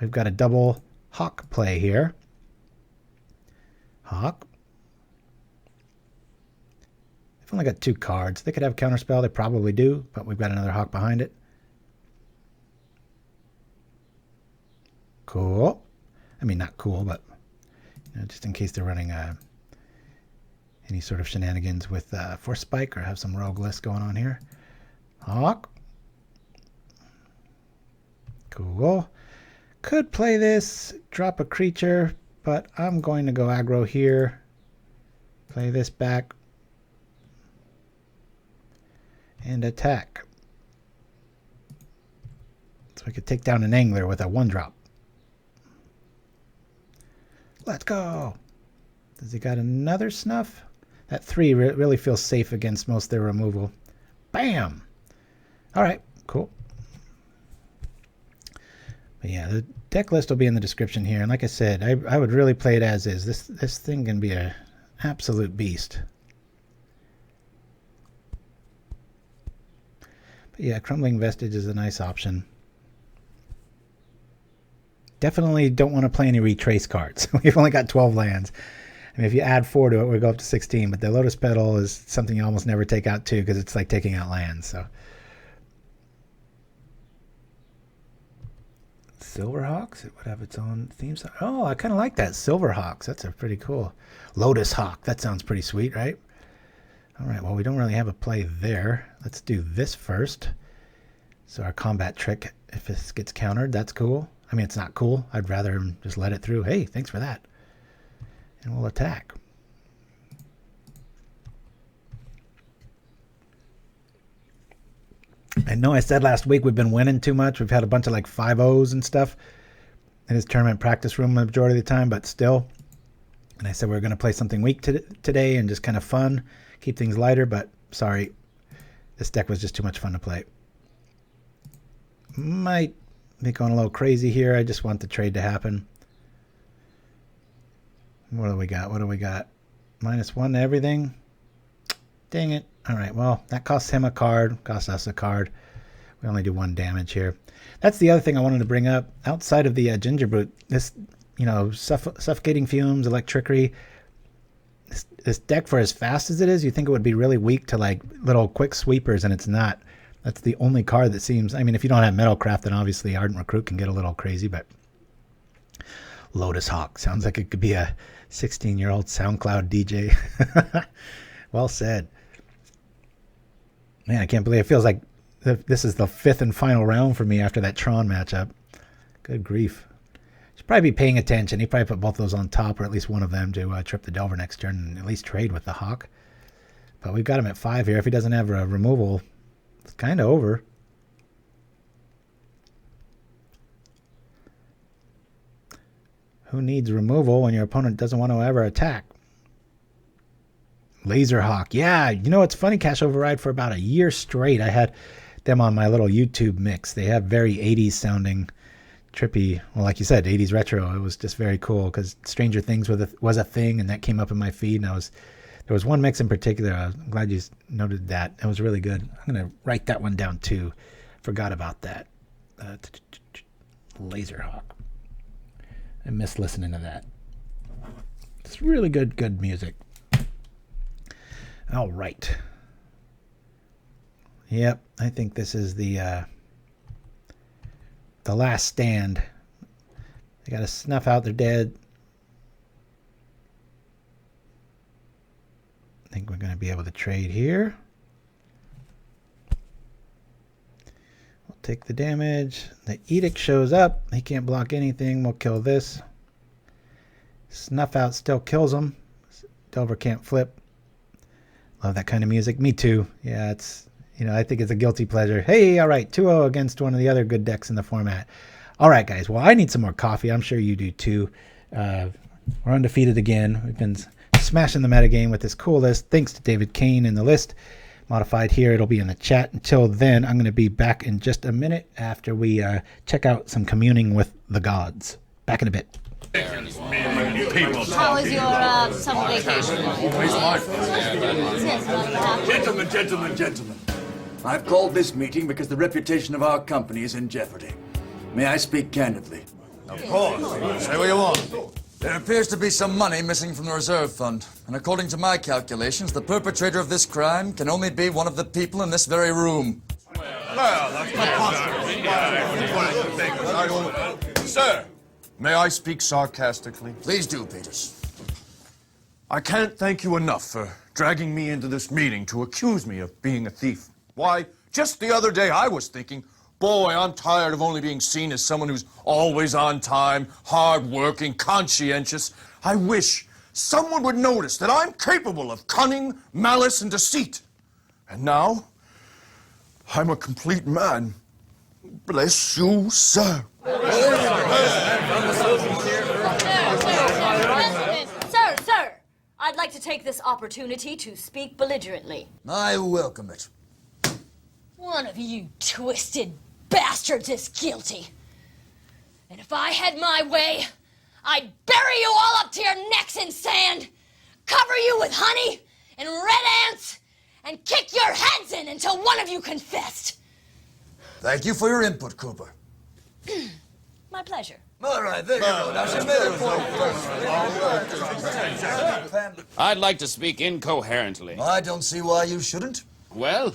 we've got a double Hawk play here. Hawk. They've only got 2 cards. They could have Counterspell. They probably do, but we've got another Hawk behind it. Cool. I mean, not cool, but just in case they're running any sort of shenanigans with Force Spike or have some rogue list going on here. Hawk. Cool. Could play this, drop a creature, but I'm going to go aggro here. Play this back. And attack. So we could take down an angler with a 1-drop. Let's go. Does he got another snuff? That 3 really feels safe against most of their removal. Bam! All right, cool. But yeah, the deck list will be in the description here. And like I said, I would really play it as is. This thing can be an absolute beast. But yeah, Crumbling Vestige is a nice option. Definitely don't want to play any retrace cards. We've only got 12 lands. I mean, if you add 4 to it, we go up to 16. But the Lotus Petal is something you almost never take out too, because it's like taking out lands. So, Silverhawks, it would have its own theme song. Oh, I kind of like that. Silverhawks, that's a pretty cool. Lotus Hawk, that sounds pretty sweet, right? All right, well, we don't really have a play there. Let's do this first. So our combat trick, if this gets countered, that's cool. I mean, it's not cool. I'd rather just let it through. Hey, thanks for that. And we'll attack. I know I said last week we've been winning too much. We've had a bunch of like 5-0s and stuff in his tournament practice room the majority of the time, but still. And I said we were going to play something weak today and just kind of fun, keep things lighter, but sorry. This deck was just too much fun to play. Might be going a little crazy here. I just want the trade to happen. What do we got? What do we got? -1 to everything. Dang it. All right, well, that costs him a card, costs us a card. We only do 1 damage here. That's the other thing I wanted to bring up. Outside of the Gingerbrute, this, suffocating fumes, electricity, this deck, for as fast as it is, you think it would be really weak to like little quick sweepers, and it's not. That's the only card that seems, I mean, if you don't have Metalcraft, then obviously Ardent Recruit can get a little crazy, but Lotus Hawk sounds like it could be a 16-year-old SoundCloud DJ. Well said. Man, I can't believe it feels like this is the 5th and final round for me after that Tron matchup. Good grief. Should probably be paying attention. He probably put both those on top, or at least one of them, to trip the Delver next turn and at least trade with the Hawk. But we've got him at 5 here. If he doesn't have a removal, it's kind of over. Who needs removal when your opponent doesn't want to ever attack? Laserhawk. Yeah, it's funny, Cash Override, for about a year straight, I had them on my little YouTube mix. They have very 80s sounding, trippy, well, like you said, 80s retro. It was just very cool because Stranger Things was a thing, and that came up in my feed, and there was one mix in particular. I'm glad you noted that. It was really good. I'm going to write that one down too. Forgot about that. Laserhawk. I miss listening to that. It's really good music. All right. Yep, I think this is the last stand. They got to snuff out their dead. I think we're going to be able to trade here. We'll take the damage. The Edict shows up. He can't block anything. We'll kill this. Snuff out still kills him. Delver can't flip. Love that kind of music. Me too. Yeah, it's, I think it's a guilty pleasure. Hey, all right, 2-0 against one of the other good decks in the format. All right, guys. Well, I need some more coffee. I'm sure you do too. We're undefeated again. We've been smashing the metagame with this cool list. Thanks to davidkain in the list. Modified here. It'll be in the chat. Until then, I'm going to be back in just a minute after we check out some communing with the gods. Back in a bit. How was your summer vacation? Gentlemen. I've called this meeting because the reputation of our company is in jeopardy. May I speak candidly? Of course. Say what you want. There appears to be some money missing from the reserve fund. And according to my calculations, the perpetrator of this crime can only be one of the people in this very room. Well, that's preposterous. Sir, may I speak sarcastically? Please do, Peters. I can't thank you enough for dragging me into this meeting to accuse me of being a thief. Why, just the other day I was thinking, boy, I'm tired of only being seen as someone who's always on time, hard-working, conscientious. I wish someone would notice that I'm capable of cunning, malice, and deceit. And now, I'm a complete man. Bless you, sir. Sir, I'd like to take this opportunity to speak belligerently. I welcome it. One of you twisted bastards is guilty. And if I had my way, I'd bury you all up to your necks in sand, cover you with honey and red ants, and kick your heads in until one of you confessed. Thank you for your input, Cooper. My pleasure. All right, there you go. Now, she's made her point. I'd like to speak incoherently. I don't see why you shouldn't. Well,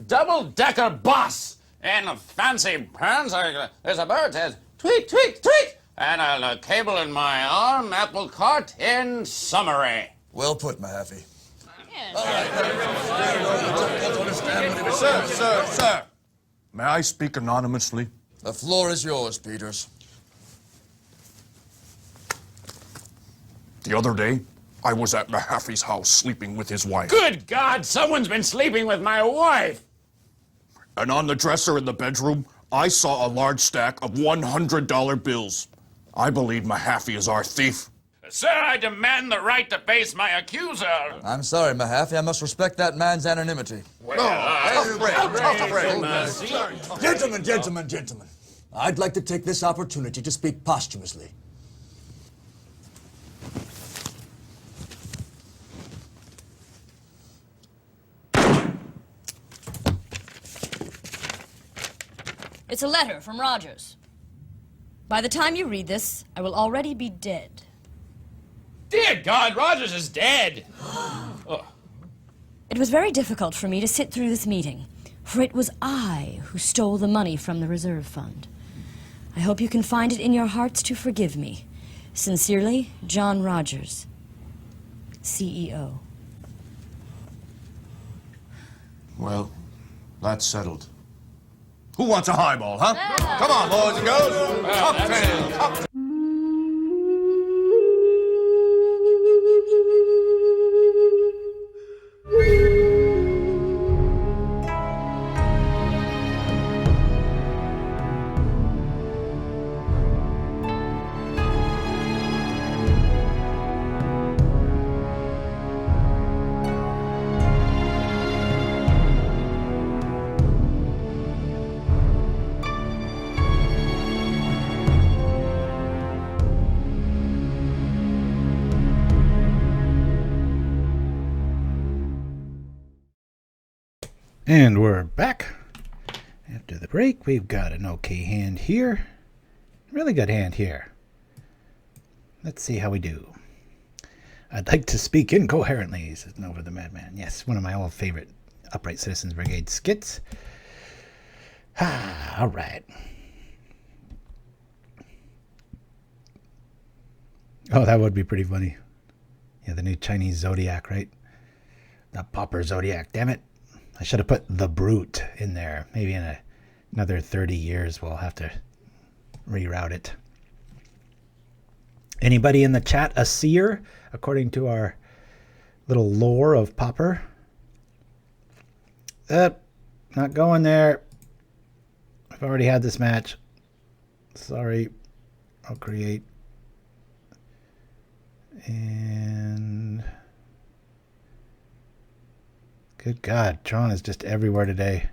double-decker bus and fancy pants. There's a bird that says, tweet, tweet, tweet, and a cable in my arm, apple cart in summary. Well put, Mahaffey. Sir. May I speak anonymously? The floor is yours, Peters. The other day, I was at Mahaffey's house sleeping with his wife. Good God, someone's been sleeping with my wife. And on the dresser in the bedroom, I saw a large stack of $100 bills. I believe Mahaffey is our thief. Sir, I demand the right to face my accuser. I'm sorry, Mahaffey. I must respect that man's anonymity. Gentlemen. I'd like to take this opportunity to speak posthumously. It's a letter from Rogers. By the time you read this, I will already be dead. Dear God, Rogers is dead. It was very difficult for me to sit through this meeting, for it was I who stole the money from the reserve fund. I hope you can find it in your hearts to forgive me. Sincerely, John Rogers, CEO. Well, that's settled. Who wants a highball, huh? Come on, boys and girls. Cocktail. And we're back. After the break, we've got an okay hand here. Really good hand here. Let's see how we do. I'd like to speak incoherently, says Nova the Madman. Yes, one of my old favorite Upright Citizens Brigade skits. All right. Oh, that would be pretty funny. Yeah, the new Chinese Zodiac, right? The Pauper Zodiac, damn it. I should have put the Brute in there. Maybe in another 30 years we'll have to reroute it. Anybody in the chat a seer, according to our little lore of Pauper? Not going there. I've already had this match. Sorry. I'll create. And good God, Tron is just everywhere today.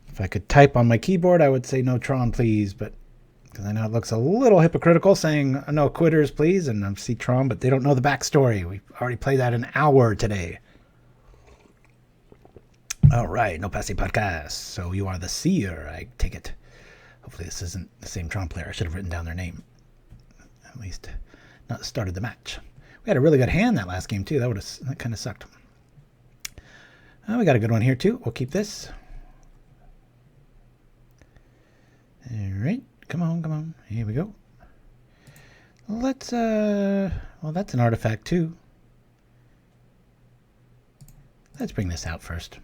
If I could type on my keyboard, I would say no Tron, please, but because I know it looks a little hypocritical saying no quitters, please, and I see Tron, but they don't know the backstory. We already played that an hour today. All right, no passing podcast. So you are the seer, I take it. Hopefully this isn't the same Tron player. I should have written down their name. At least not started the match. We had a really good hand that last game too. That kind of sucked. We got a good one here too. We'll keep this. All right. Come on, come on. Here we go. Let's, well, that's an artifact too. Let's bring this out first.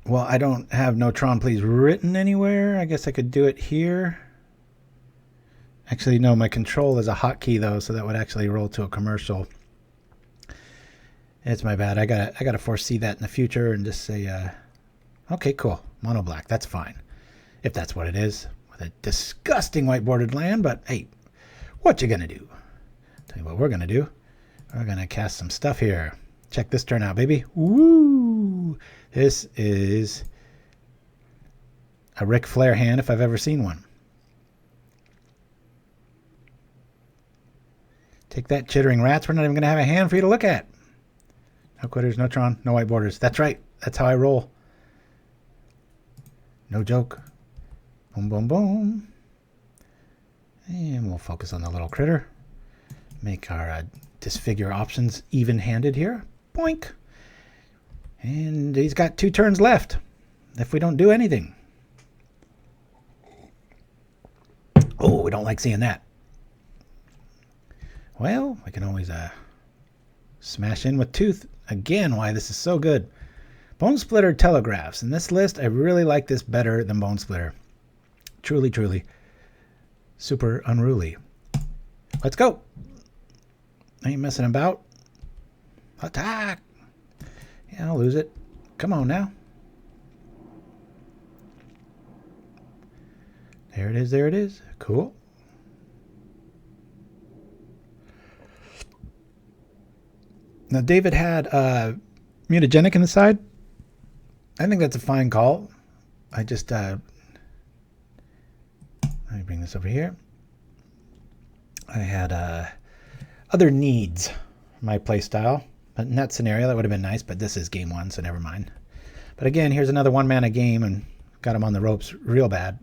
Well, I don't have no Tron Please written anywhere. I guess I could do it here. Actually, no, my control is a hotkey though, so that would actually roll to a commercial. It's my bad. I gotta foresee that in the future and just say, okay, cool, mono black. That's fine, if that's what it is. With a disgusting white bordered land, but hey, what you gonna do? Tell you what we're gonna do. We're gonna cast some stuff here. Check this turn out, baby. Woo! This is a Ric Flair hand if I've ever seen one. Take that, chittering rats. We're not even gonna have a hand for you to look at. No quitters, no Tron, no white borders. That's right. That's how I roll. No joke. Boom, boom, boom. And we'll focus on the little critter. Make our disfigure options even-handed here. Boink. And he's got 2 turns left if we don't do anything. Oh, we don't like seeing that. Well, we can always smash in with Tooth. Again, why this is so good. Bone Splitter Telegraphs. In this list, I really like this better than Bone Splitter. Truly, truly. Super unruly. Let's go. Ain't messing about. Attack. Yeah, I'll lose it. Come on now. There it is, there it is. Cool. Now, David had mutagenic in the side. I think that's a fine call. I just, let me bring this over here. I had other needs for my playstyle. But in that scenario, that would have been nice, but this is game 1, so never mind. But again, here's another 1-mana game, and got him on the ropes real bad.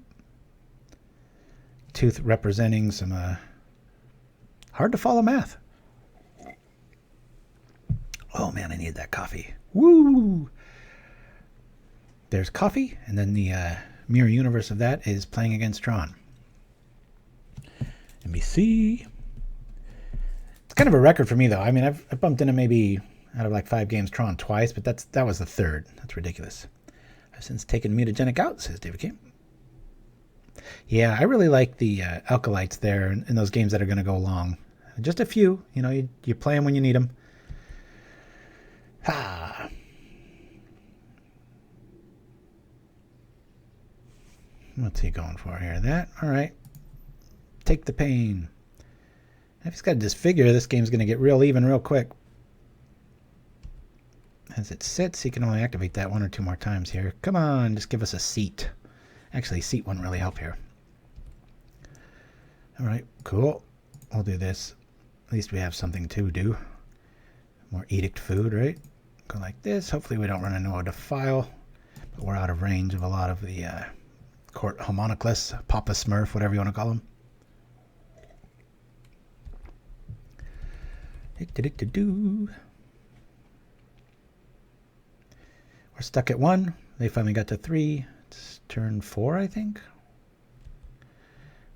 Tooth representing some hard-to-follow math. Oh, man, I need that coffee. Woo! There's coffee, and then the mirror universe of that is playing against Tron. NBC. It's kind of a record for me, though. I mean, I've bumped into maybe out of like 5 games Tron twice, but that was the 3rd. That's ridiculous. I've since taken mutagenic out, says David K. Yeah, I really like the Acolytes there in those games that are going to go long. Just a few. You know, you play them when you need them. Ah. What's he going for here? That? All right. Take the pain. If he's got to disfigure, this game's going to get real even real quick. As it sits, he can only activate that 1 or 2 more times here. Come on, just give us a seat. Actually, seat wouldn't really help here. All right, cool. We'll do this. At least we have something to do. More edict food, right? Go like this. Hopefully we don't run into a defile. But we're out of range of a lot of the Court Homunculus, Papa Smurf, whatever you want to call them. We're stuck at 1. They finally got to 3. It's turn 4, I think.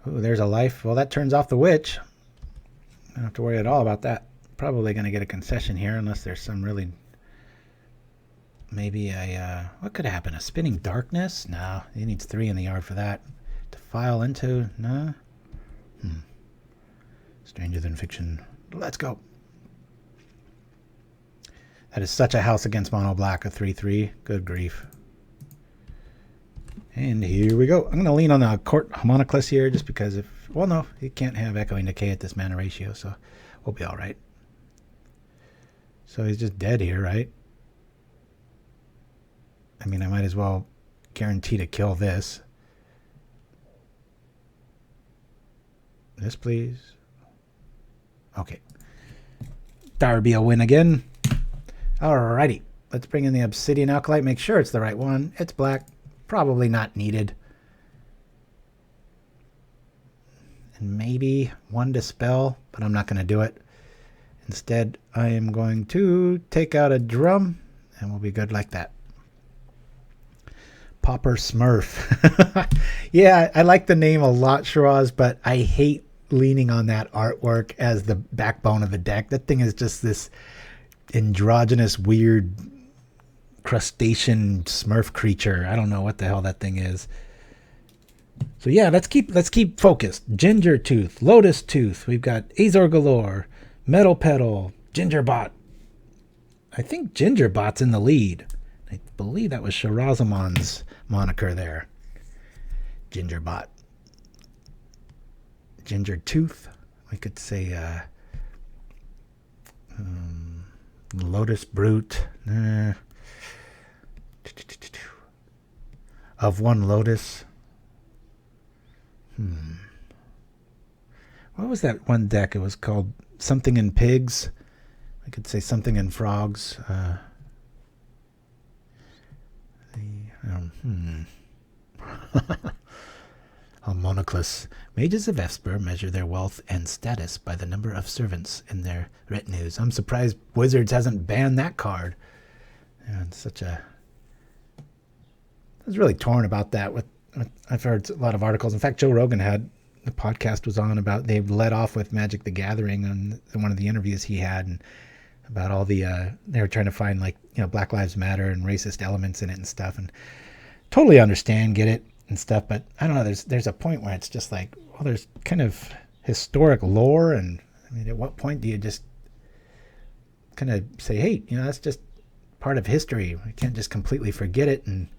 Ooh, there's a life. Well, that turns off the witch. I don't have to worry at all about that. Probably going to get a concession here unless there's some really... Maybe a... what could happen? A spinning darkness? No, he needs 3 in the yard for that. To file into... No? Stranger than fiction. Let's go. That is such a house against mono black, a 3/3. Good grief. And here we go. I'm going to lean on the Court Homunculus here just because if... Well, no, he can't have Echoing Decay at this mana ratio, so we'll be all right. So he's just dead here, right? I mean, I might as well guarantee to kill this. This, please. Okay. Darby a win again. Alrighty. Let's bring in the Obsidian Acolyte. Make sure it's the right one. It's black. Probably not needed. And maybe one Dispel, but I'm not going to do it. Instead, I am going to take out a drum, and we'll be good like that. Pauper Smurf. Yeah, I like the name a lot, Shiraz, but I hate leaning on that artwork as the backbone of the deck. That thing is just this androgynous, weird crustacean Smurf creature. I don't know what the hell that thing is. So yeah, let's keep focused. Ginger Tooth, Lotus Tooth. We've got Azor Galore, Metal Petal, Gingerbot. I think Gingerbot's in the lead. I believe that was Shirazamon's moniker there. Gingerbot. Ginger Tooth. We could say Lotus Brute. Of one Lotus. What was that one deck? It was called something in pigs. I could say something in frogs. Homunculus. Mages of Esper measure their wealth and status by the number of servants in their retinues. I'm surprised Wizards hasn't banned that card. And such a... I was really torn about that. I've heard a lot of articles. In fact, Joe Rogan had the podcast was on about, they led off with Magic the Gathering on one of the interviews he had, and about all the they were trying to find, like, you know, Black Lives Matter and racist elements in it and stuff, and totally understand, get it and stuff, but I don't know, there's a point where it's just like, well, there's kind of historic lore, and I mean, at what point do you just kind of say, hey, you know, that's just part of history. We can't just completely forget it and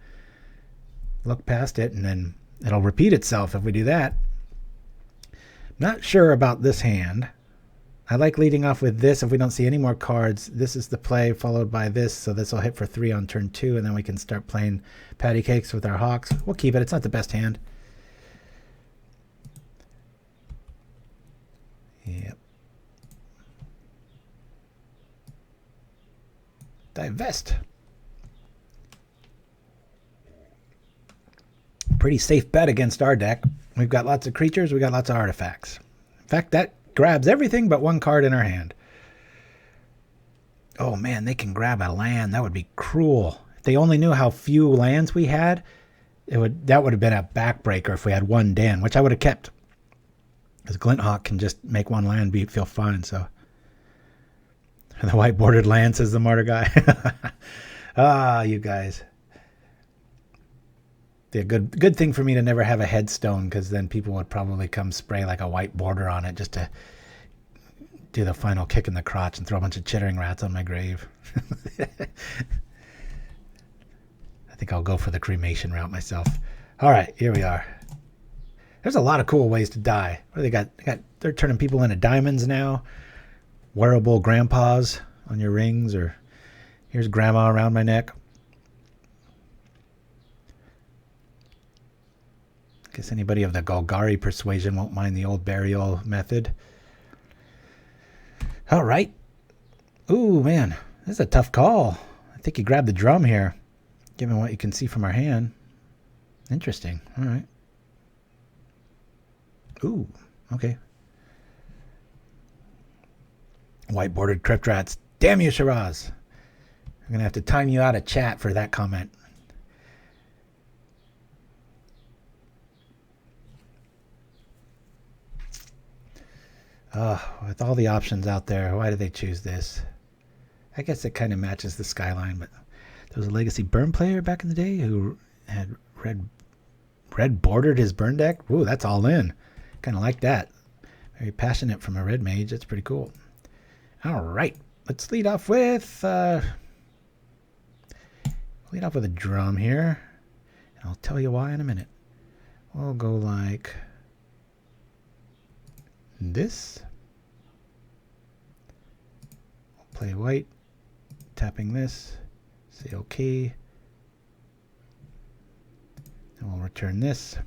look past it, and then it'll repeat itself if we do that. Not sure about this hand. I like leading off with this. If we don't see any more cards, this is the play followed by this, so this will hit for 3 on turn 2, and then we can start playing patty cakes with our hawks. We'll keep it. It's not the best hand. Yep. Divest. Pretty safe bet against our deck. We've got lots of creatures. We got lots of artifacts. In fact, that grabs everything but one card in our hand. Oh man, they can grab a land. That would be cruel. If they only knew how few lands we had, that would have been a backbreaker if we had one Den, which I would have kept. Because Glint Hawk can just make one land feel fine. So the white bordered land, says the martyr guy. Ah, you guys. The good thing for me to never have a headstone, because then people would probably come spray like a white border on it just to do the final kick in the crotch and throw a bunch of chittering rats on my grave. I think I'll go for the cremation route myself. All right, here we are. There's a lot of cool ways to die. What do they got? They're turning people into diamonds now. Wearable grandpas on your rings, or here's grandma around my neck. Guess anybody of the Golgari persuasion won't mind the old burial method. All right. Ooh, man. This is a tough call. I think you grabbed the drum here, given what you can see from our hand. Interesting. All right. Ooh, okay. White-bordered Crypt Rats. Damn you, Shiraz. I'm going to have to time you out of chat for that comment. With all the options out there, why did they choose this? I guess it kind of matches the skyline, but there was a Legacy Burn player back in the day who had red bordered his burn deck. Ooh, that's all in. Kind of like that. Very passionate from a red mage. That's pretty cool. All right. Let's lead off with Lead off with a drum here. And I'll tell you why in a minute. We'll go like this. We'll play white. Tapping this. Say OK. And we'll return this.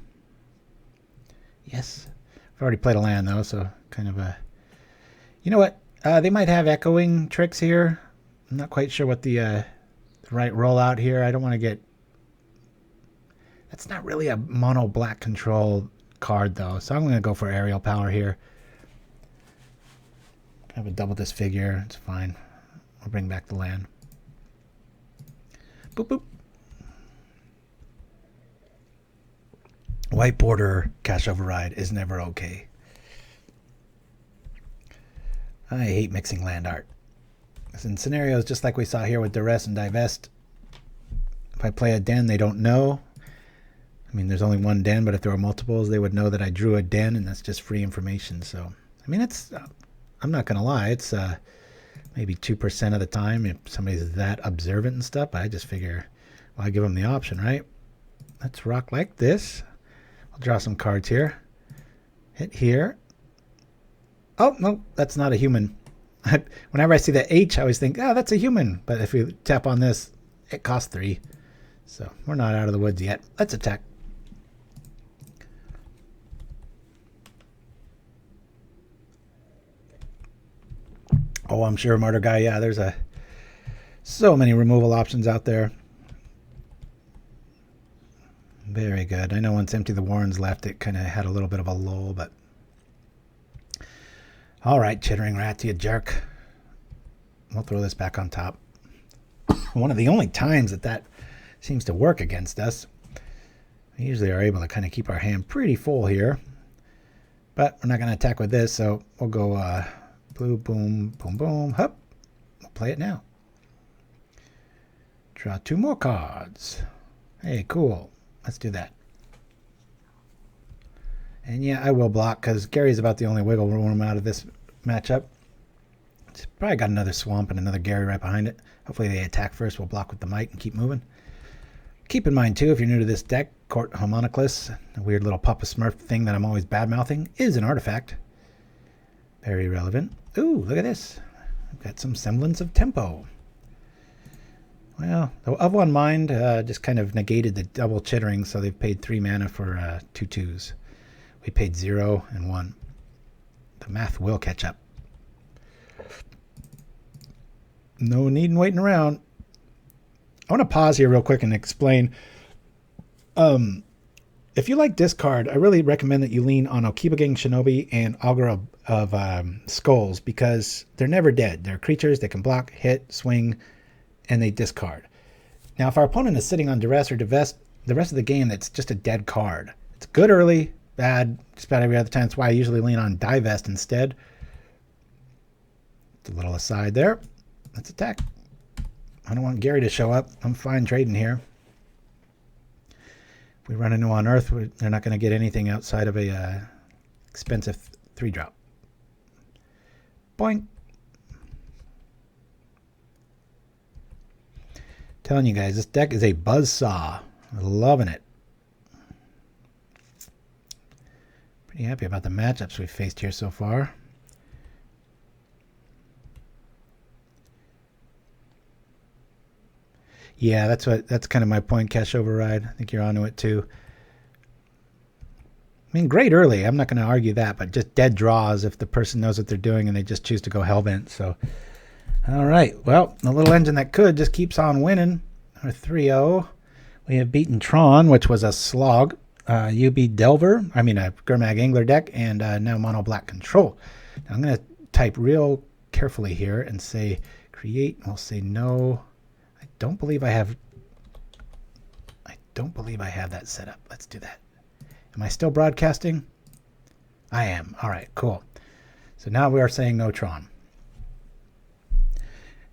Yes. I've already played a land though, so kind of a... You know what? They might have echoing tricks here. I'm not quite sure what the right rollout here. I don't want to get... That's not really a mono black control card though, so I'm going to go for aerial power here. Have a double disfigure. It's fine. We'll bring back the land. Boop boop. White border cash override is never okay. I hate mixing land art. In scenarios just like we saw here with Duress and Divest, if I play a den they don't know. I mean, there's only one den, but if there were multiples, they would know that I drew a den, and that's just free information. So, I mean, it's, I'm not going to lie, it's maybe 2% of the time if somebody's that observant and stuff, but I just figure, well, I give them the option, right? Let's rock like this. I'll draw some cards here. Hit here. Oh, no, that's not a human. Whenever I see the H, I always think, oh, that's a human. But if we tap on this, it costs 3. So we're not out of the woods yet. Let's attack. Oh, I'm sure, Martyr Guy. Yeah, there's so many removal options out there. Very good. I know once Empty the Warrens left, it kind of had a little bit of a lull, but... All right, Chittering Rat, you jerk. We'll throw this back on top. One of the only times that seems to work against us. We usually are able to kind of keep our hand pretty full here. But we're not going to attack with this, so we'll go blue, boom, boom, boom, hup. We'll play it now. Draw 2 more cards. Hey, cool. Let's do that. And yeah, I will block because Gary's about the only wiggle room out of this matchup. It's probably got another Swamp and another Gary right behind it. Hopefully they attack first. We'll block with the Might and keep moving. Keep in mind, too, if you're new to this deck, Court Homunculus, a weird little Papa Smurf thing that I'm always bad-mouthing, is an artifact. Very relevant. Ooh, look at this. I've got some semblance of tempo. Well, the Of One Mind just kind of negated the double chittering, so they've paid 3 mana for 2 2s. We paid 0 and 1. The math will catch up. No need in waiting around. I want to pause here real quick and explain. If you like discard, I really recommend that you lean on Okibagang Shinobi and Augur of Skulls because they're never dead. They're creatures that can block, hit, swing, and they discard. Now, if our opponent is sitting on Duress or Divest, the rest of the game, that's just a dead card. It's good early, bad just about every other time. That's why I usually lean on Divest instead. It's a little aside there. Let's attack. I don't want Gary to show up. I'm fine trading here. If we run into Unearth, they're not going to get anything outside of a expensive 3-drop. Boing. Telling you guys, this deck is a buzzsaw. I'm loving it. Pretty happy about the matchups we've faced here so far. Yeah, that's kind of my point, Cash Override. I think you're onto it too. I mean, great early. I'm not going to argue that, but just dead draws if the person knows what they're doing and they just choose to go Hellbent. So, all right. Well, the little engine that could just keeps on winning. Our 3-0. We have beaten Tron, which was a slog. You beat Delver. I mean, a Gurmag Angler deck, and now Mono Black Control. Now, I'm going to type real carefully here and say create. I'll say no. I don't believe I have that set up. Let's do that. Am I still broadcasting? I am. All right, cool. So now we are saying no Tron.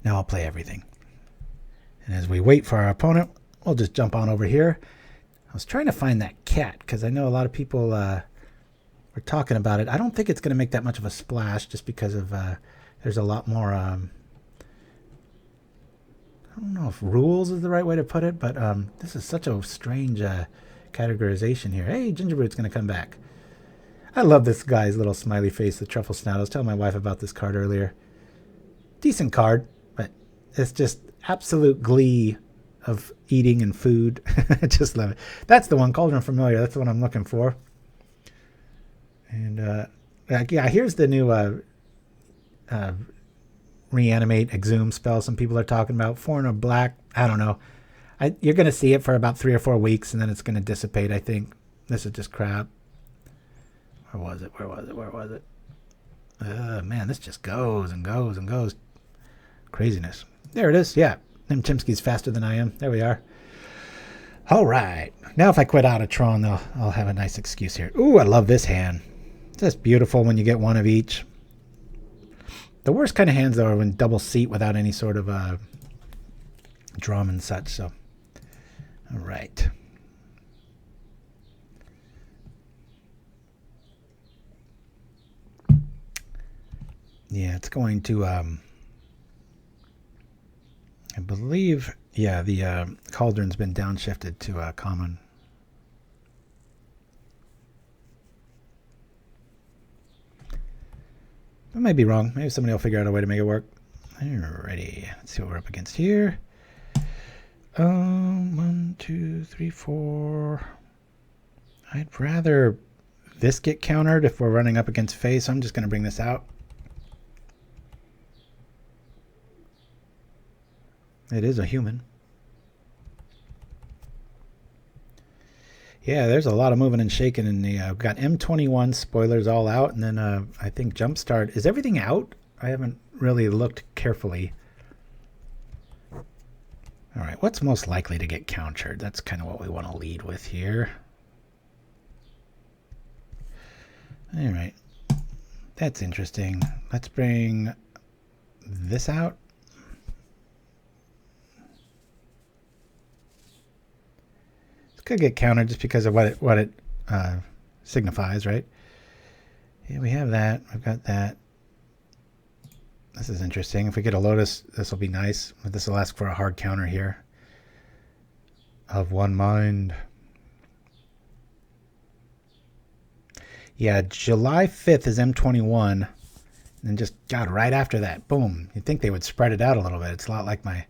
Now I'll play everything. And as we wait for our opponent, we'll just jump on over here. I was trying to find that cat because I know a lot of people were talking about it. I don't think it's going to make that much of a splash just because of there's a lot more... I don't know if rules is the right way to put it, but this is such a strange categorization here. Hey, Gingerbrute's going to come back. I love this guy's little smiley face, the truffle snout. I was telling my wife about this card earlier. Decent card, but it's just absolute glee of eating and food. I just love it. That's the one, Cauldron Familiar. That's the one I'm looking for. And yeah, here's the new reanimate, exhume spell some people are talking about. 4 and a black. I don't know. You're going to see it for about 3 or 4 weeks, and then it's going to dissipate, I think. This is just crap. Where was it? Where was it? Where was it? Man, this just goes and goes and goes. Craziness. There it is. Yeah. Them Chimsky's faster than I am. There we are. All right. Now if I quit out of Tron, I'll have a nice excuse here. Ooh, I love this hand. It's just beautiful when you get one of each. The worst kind of hands, though, are when double seat without any sort of drum and such. So, all right. Yeah, it's going to, I believe, yeah, the Cauldron's been downshifted to common. I might be wrong. Maybe somebody will figure out a way to make it work. Alrighty, let's see what we're up against here. 1, 2, 3, 4. I'd rather this get countered if we're running up against Fae, so I'm just going to bring this out. It is a human. Yeah, there's a lot of moving and shaking in the... We've got M21 spoilers all out, and then I think Jumpstart... Is everything out? I haven't really looked carefully. All right, what's most likely to get countered? That's kind of what we want to lead with here. All right. That's interesting. Let's bring this out. Could get countered just because of what it signifies, right? Yeah, we have that. We've got that. This is interesting. If we get a Lotus, this will be nice. But this will ask for a hard counter here. Of one mind. Yeah, July 5th is M21. And then just, God, right after that, boom. You'd think they would spread it out a little bit. It's a lot like my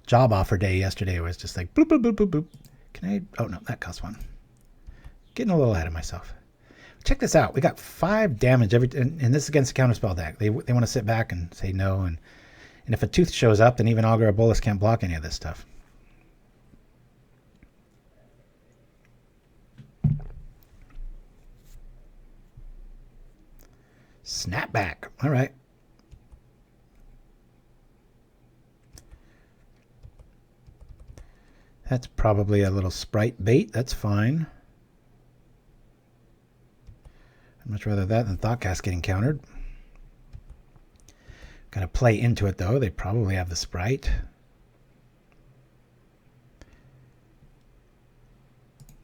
job offer day yesterday. It was just like, boop, boop, boop, boop, boop. Can I? Oh, no, that costs 1. Getting a little ahead of myself. Check this out. We got 5 damage and this is against the counterspell deck. They want to sit back and say no. And if a Tooth shows up, then even Augur or Bolus can't block any of this stuff. Snapback. All right. That's probably a little sprite bait. That's fine. I'd much rather that than Thoughtcast getting countered. Got to play into it, though. They probably have the sprite.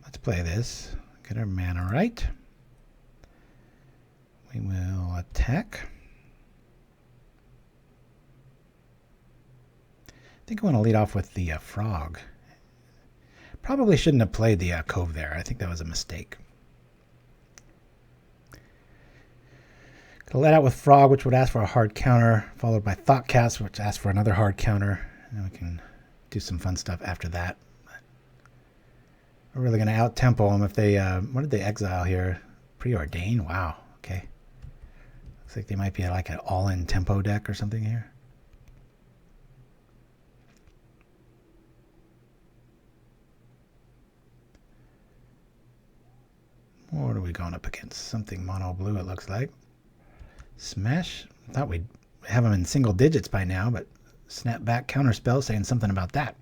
Let's play this. Get our mana right. We will attack. I think I want to lead off with the frog. Probably shouldn't have played the Cove there. I think that was a mistake. Gonna let out with Frog, which would ask for a hard counter, followed by Thoughtcast, which asks for another hard counter. And then we can do some fun stuff after that. We're really going to out-tempo them if they... what did they exile here? Preordain? Wow. Okay. Looks like they might be like an all-in tempo deck or something here. What are we going up against? Something mono blue, it looks like. Smash? Thought we'd have them in single digits by now, but snapback counterspell saying something about that.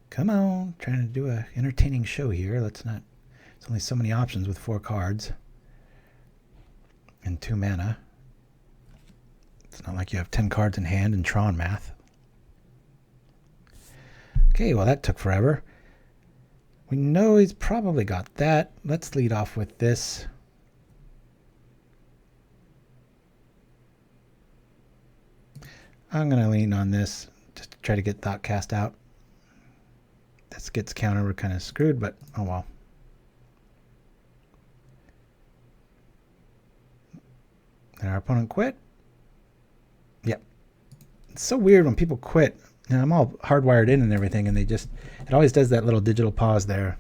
Come on, trying to do an entertaining show here. Let's not. There's only so many options with 4 cards and 2 mana. It's not like you have 10 cards in hand in Tron math. Okay, well that took forever. We know he's probably got that. Let's lead off with this. I'm going to lean on this just to try to get Thoughtcast out. This gets counter, we're kind of screwed, but oh well. Did our opponent quit? Yep. It's so weird when people quit. You know, I'm all hardwired in and everything, and it always does that little digital pause there.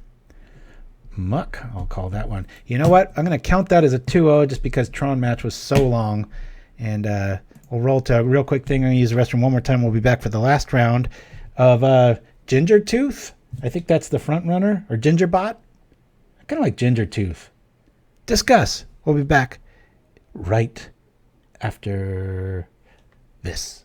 Muck, I'll call that one. You know what? I'm going to count that as a 2-0 just because Tron match was so long. And we'll roll to a real quick thing. I'm going to use the restroom one more time. We'll be back for the last round of Gingertooth. I think that's the front runner. Or Gingerbot. I kind of like Gingertooth. Discuss. We'll be back right after this.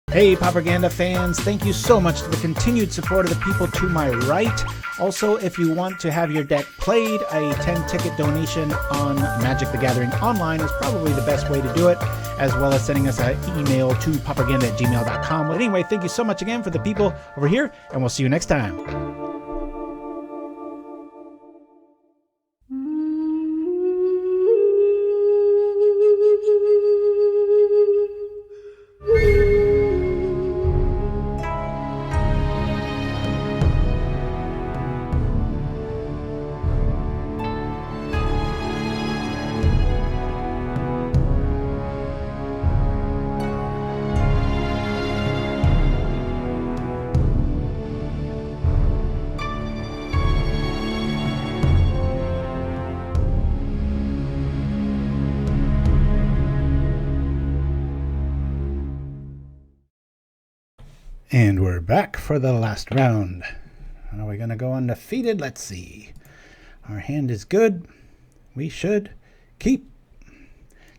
Hey, Pauperganda fans, thank you so much for the continued support of the people to my right. Also, if you want to have your deck played, a 10-ticket donation on Magic the Gathering Online is probably the best way to do it, as well as sending us an email to pauperganda@gmail.com. But anyway, thank you so much again for the people over here, and we'll see you next time. And we're back for the last round. Are we going to go undefeated? Let's see. Our hand is good. We should keep.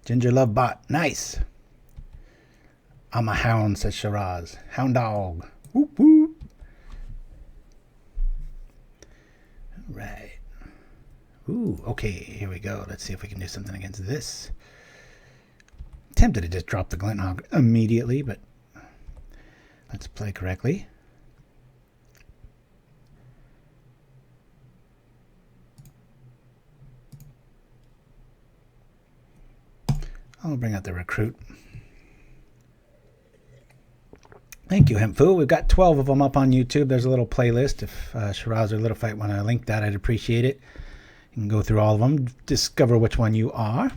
Ginger Love Bot. Nice. I'm a hound, says Shiraz. Hound dog. Whoop whoop. All right. Ooh, okay. Here we go. Let's see if we can do something against this. Tempted to just drop the Glint Hawk immediately, but let's play correctly. I'll bring out the recruit. Thank you, Hempfu. We've got 12 of them up on YouTube. There's a little playlist. If Shiraz or Little Fight want to link that, I'd appreciate it. You can go through all of them, discover which one you are.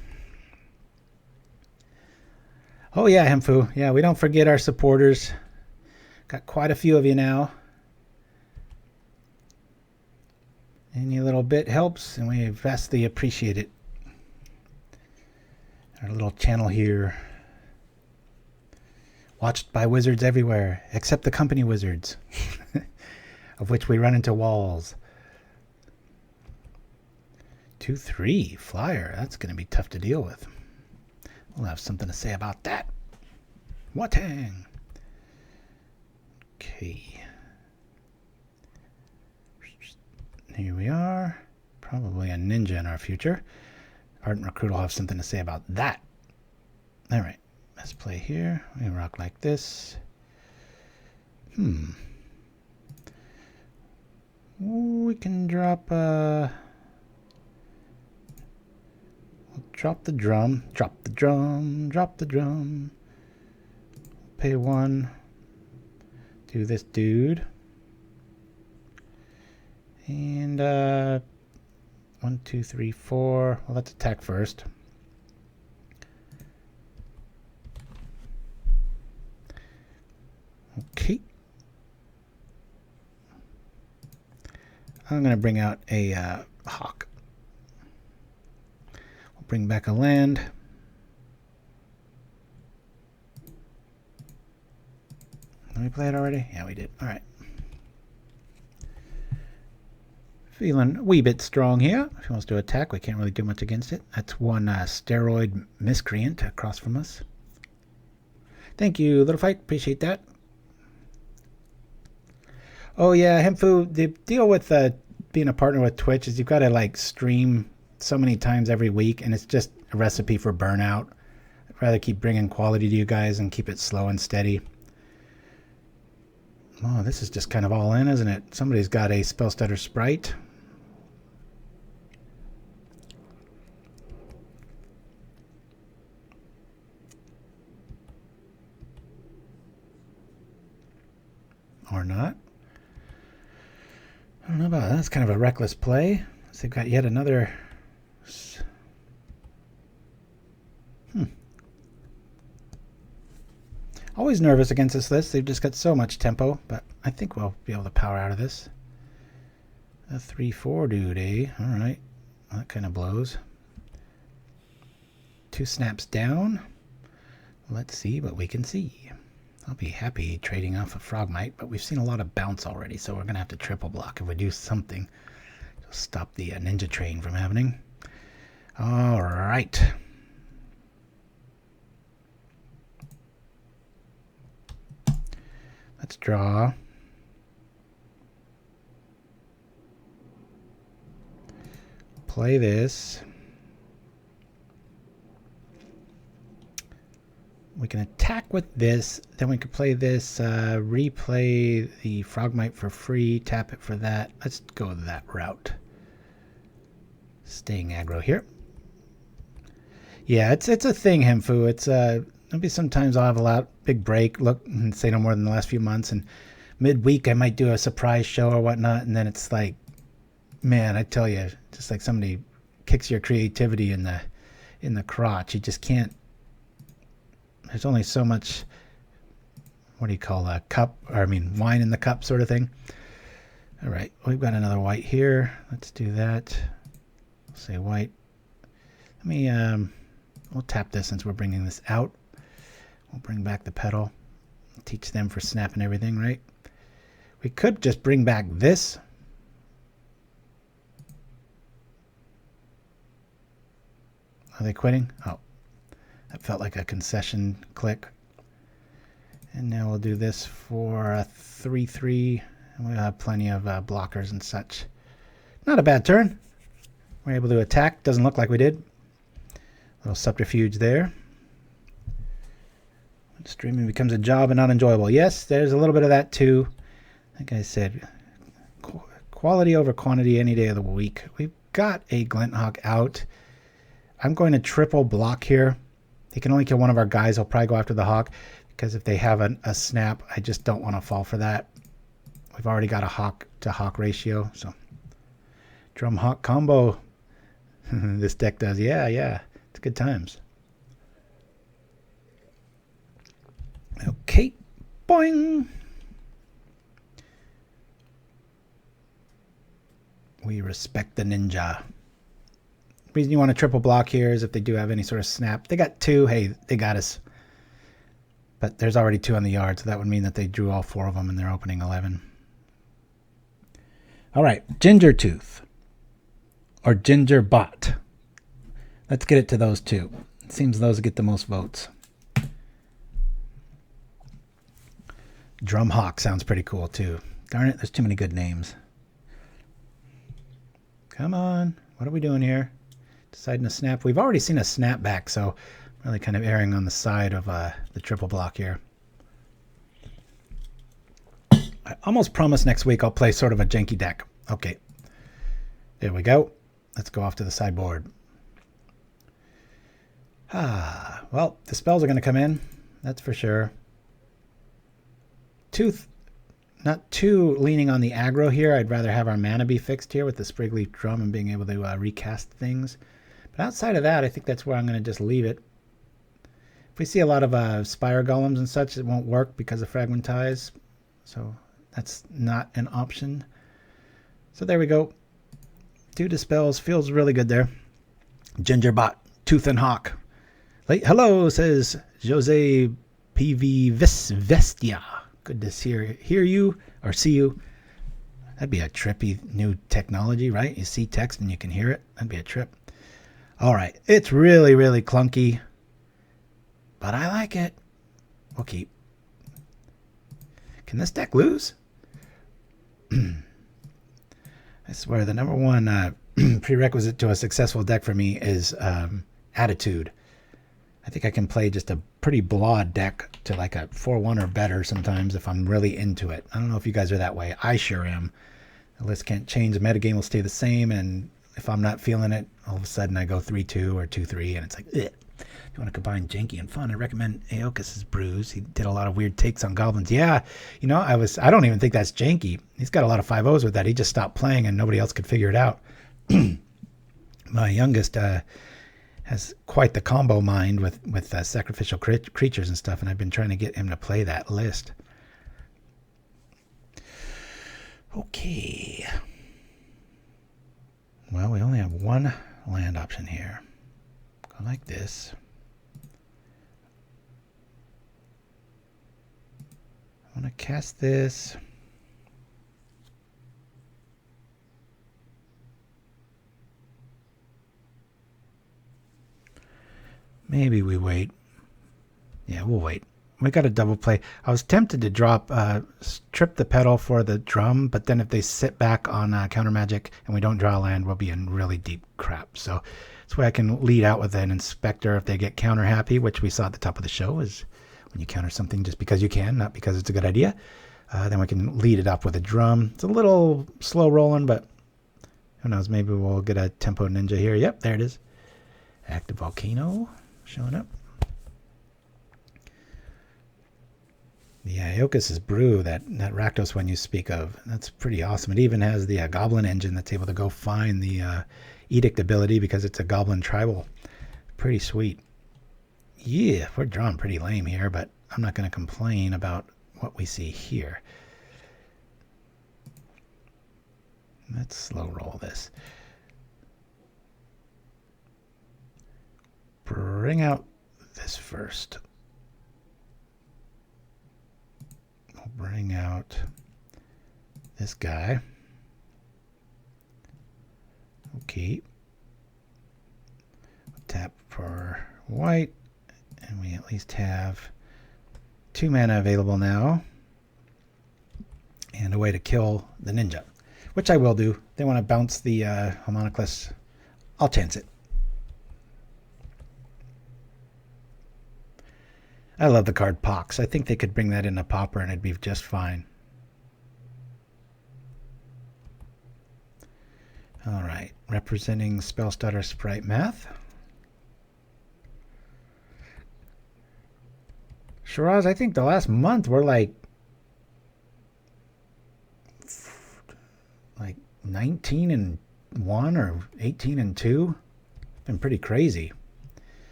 Oh yeah, Hempfu. Yeah, we don't forget our supporters. Got quite a few of you now. Any little bit helps, and we vastly appreciate it. Our little channel here. Watched by wizards everywhere, except the company wizards, of which we run into walls. 2/3 flyer. That's going to be tough to deal with. We'll have something to say about that. Watang. Okay. Here we are. Probably a ninja in our future. Ardent Recruit will have something to say about that. All right. Let's play here. We rock like this. We can drop we'll drop the drum. Drop the drum. Drop the drum. Pay 1. Do this dude. And 1, 2, 3, 4. Well, let's attack first. Okay. I'm going to bring out a Hawk. We'll bring back a land. Did we play it already? Yeah, we did. All right. Feeling a wee bit strong here. If he wants to attack, we can't really do much against it. That's one steroid miscreant across from us. Thank you, Little Fight. Appreciate that. Oh yeah, Hemfu, the deal with being a partner with Twitch is you've got to like stream so many times every week, and it's just a recipe for burnout. I'd rather keep bringing quality to you guys and keep it slow and steady. Oh, this is just kind of all in, isn't it? Somebody's got a Spellstutter Sprite. Or not. I don't know about that. That's kind of a reckless play. So they've got yet another... Always nervous against this list. They've just got so much tempo, but I think we'll be able to power out of this. A 3/4 dude, eh? Alright. That kind of blows. 2 snaps down. Let's see what we can see. I'll be happy trading off a Frogmite, but we've seen a lot of bounce already, so we're going to have to triple block if we do something to stop the ninja train from happening. Alright. Let's draw. Play this. We can attack with this, then we can play this, replay the Frogmite for free, tap it for that. Let's go that route. Staying aggro here. Yeah, it's a thing, Hemfu. It's maybe sometimes I'll have a big break, look and say no more than the last few months, and midweek I might do a surprise show or whatnot, and then it's like, man, I tell you, just like somebody kicks your creativity in the crotch. You just can't. There's only so much, what do you call a cup, or I mean wine in the cup sort of thing. All right, we've got another white here. Let's do that. Say white. Let me, we'll tap this since we're bringing this out. We'll bring back the petal. Teach them for snap and everything, right? We could just bring back this. Are they quitting? Oh. That felt like a concession click. And now we'll do this for a 3/3. And we'll have plenty of blockers and such. Not a bad turn. We're able to attack. Doesn't look like we did. Little subterfuge there. Streaming becomes a job and not enjoyable. Yes, there's a little bit of that too. Like I said, quality over quantity any day of the week. We've got a Glint Hawk out. I'm going to triple block here. They can only kill one of our guys. I'll probably go after the Hawk because if they have a snap, I just don't want to fall for that. We've already got a Hawk to Hawk ratio. So Drum Hawk combo. This deck does. Yeah. It's good times. Okay. Boing. We respect the ninja. Reason you want to triple block here is if they do have any sort of snap. They got 2. Hey, they got us. But there's already 2 on the yard, so that would mean that they drew all 4 of them in their opening 11. All right, Ginger Tooth or Ginger Bot. Let's get it to those 2. It seems those get the most votes. Drum Hawk sounds pretty cool too. Darn it, there's too many good names. Come on, what are we doing here? Deciding to snap. We've already seen a snap back, so really kind of erring on the side of the triple block here. I almost promise next week I'll play sort of a janky deck. Okay. There we go. Let's go off to the sideboard. Well, the spells are going to come in. That's for sure. Tooth, not too leaning on the aggro here. I'd rather have our mana be fixed here with the Springleaf Drum and being able to recast things. But outside of that, I think that's where I'm going to just leave it. If we see a lot of Spire Golems and such, it won't work because of Fragmentize. So that's not an option. So there we go. 2 dispels. Feels really good there. Gingerbot, Tooth and Hawk. Hello, says Jose PV Vestia. Good to hear you or see you. That'd be a trippy new technology, right? You see text and you can hear it. That'd be a trip. All right. It's really, really clunky, but I like it. We'll keep. Can this deck lose? I swear the number one prerequisite to a successful deck for me is attitude. I think I can play just a pretty blah deck to like a 4-1 or better sometimes if I'm really into it. I don't know if you guys are that way. I sure am. The list can't change. The metagame will stay the same, and if I'm not feeling it, all of a sudden I go 3-2 or 2-3, and it's like, ugh. If you want to combine janky and fun, I recommend Auriok's Brews. He did a lot of weird takes on goblins. Yeah, you know, I don't even think that's janky. He's got a lot of 5-0s with that. He just stopped playing and nobody else could figure it out. My youngest has quite the combo mind with sacrificial creatures and stuff, and I've been trying to get him to play that list. Okay. Well, we only have one land option here. Go like this. I want to cast this. Maybe we wait. Yeah, we'll wait. We got a double play. I was tempted to drop Trip the Petal for the drum, but then if they sit back on counter magic and we don't draw a land, we'll be in really deep crap. So that's why I can lead out with an Inspector if they get counter happy, which we saw at the top of the show is when you counter something just because you can, not because it's a good idea. Then we can lead it up with a drum. It's a little slow rolling, but who knows? Maybe we'll get a Tempo Ninja here. Yep, there it is. Active Volcano showing up. Yeah, Auriok's Brew, that Rakdos one you speak of, that's pretty awesome. It even has the Goblin engine that's able to go find the Edict ability because it's a Goblin tribal. Pretty sweet. Yeah, we're drawing pretty lame here, but I'm not going to complain about what we see here. Let's slow roll this. Bring out this first. We'll bring out this guy. Okay. We'll tap for white, and we at least have 2 mana available now, and a way to kill the ninja, which I will do. They want to bounce the Homunculus. I'll chance it. I love the card Pox. I think they could bring that into Pauper and it'd be just fine. All right, representing Spellstutter Sprite Math. Shiraz, I think the last month we're like 19-1 or 18-2. Been pretty crazy.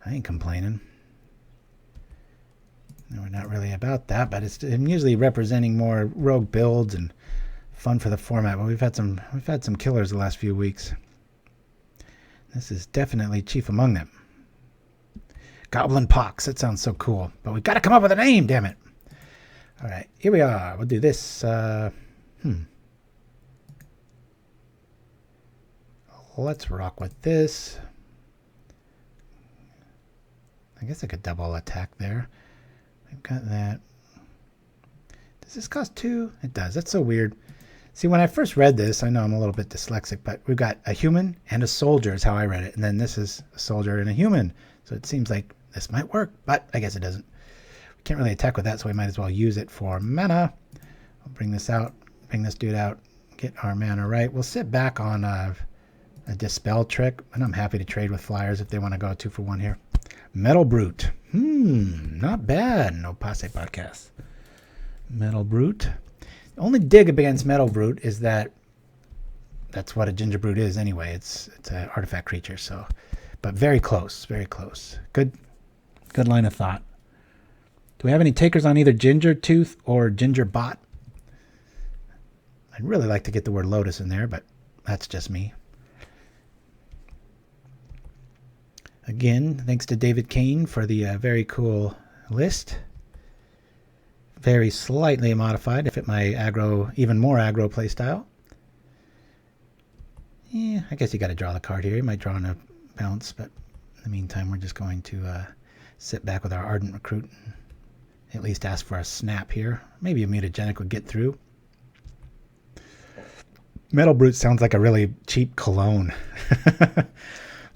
I ain't complaining. No, we're not really about that, but I'm usually representing more rogue builds and fun for the format. But we've had some killers the last few weeks. This is definitely chief among them. Goblin Pox. That sounds so cool. But we've got to come up with a name, damn it. All right, here we are. We'll do this. Let's rock with this. I guess I could double attack there. We've got that. Does this cost 2? It does. That's so weird. See, when I first read this, I know I'm a little bit dyslexic, but we've got a human and a soldier is how I read it. And then this is a soldier and a human. So it seems like this might work, but I guess it doesn't. We can't really attack with that, so we might as well use it for mana. I'll bring this out, bring this dude out, get our mana right. We'll sit back on a Dispel trick, and I'm happy to trade with flyers if they want to go 2 for 1 here. Metal Brute. Not bad. No passe podcast. Metal Brute. The only dig against Metal Brute is that that's what a Gingerbrute is anyway. It's an artifact creature, so but very close, very close. Good line of thought. Do we have any takers on either Ginger Tooth or Gingerbot? I I'd really like to get the word Lotus in there, but that's just me. Again, thanks to davidkain for the very cool list. Very slightly modified to fit my aggro, even more aggro playstyle. Yeah, I guess you got to draw the card here. You might draw on a bounce, but in the meantime, we're just going to sit back with our Ardent Recruit and at least ask for a snap here. Maybe a mutagenic would get through. Metal Brute sounds like a really cheap cologne.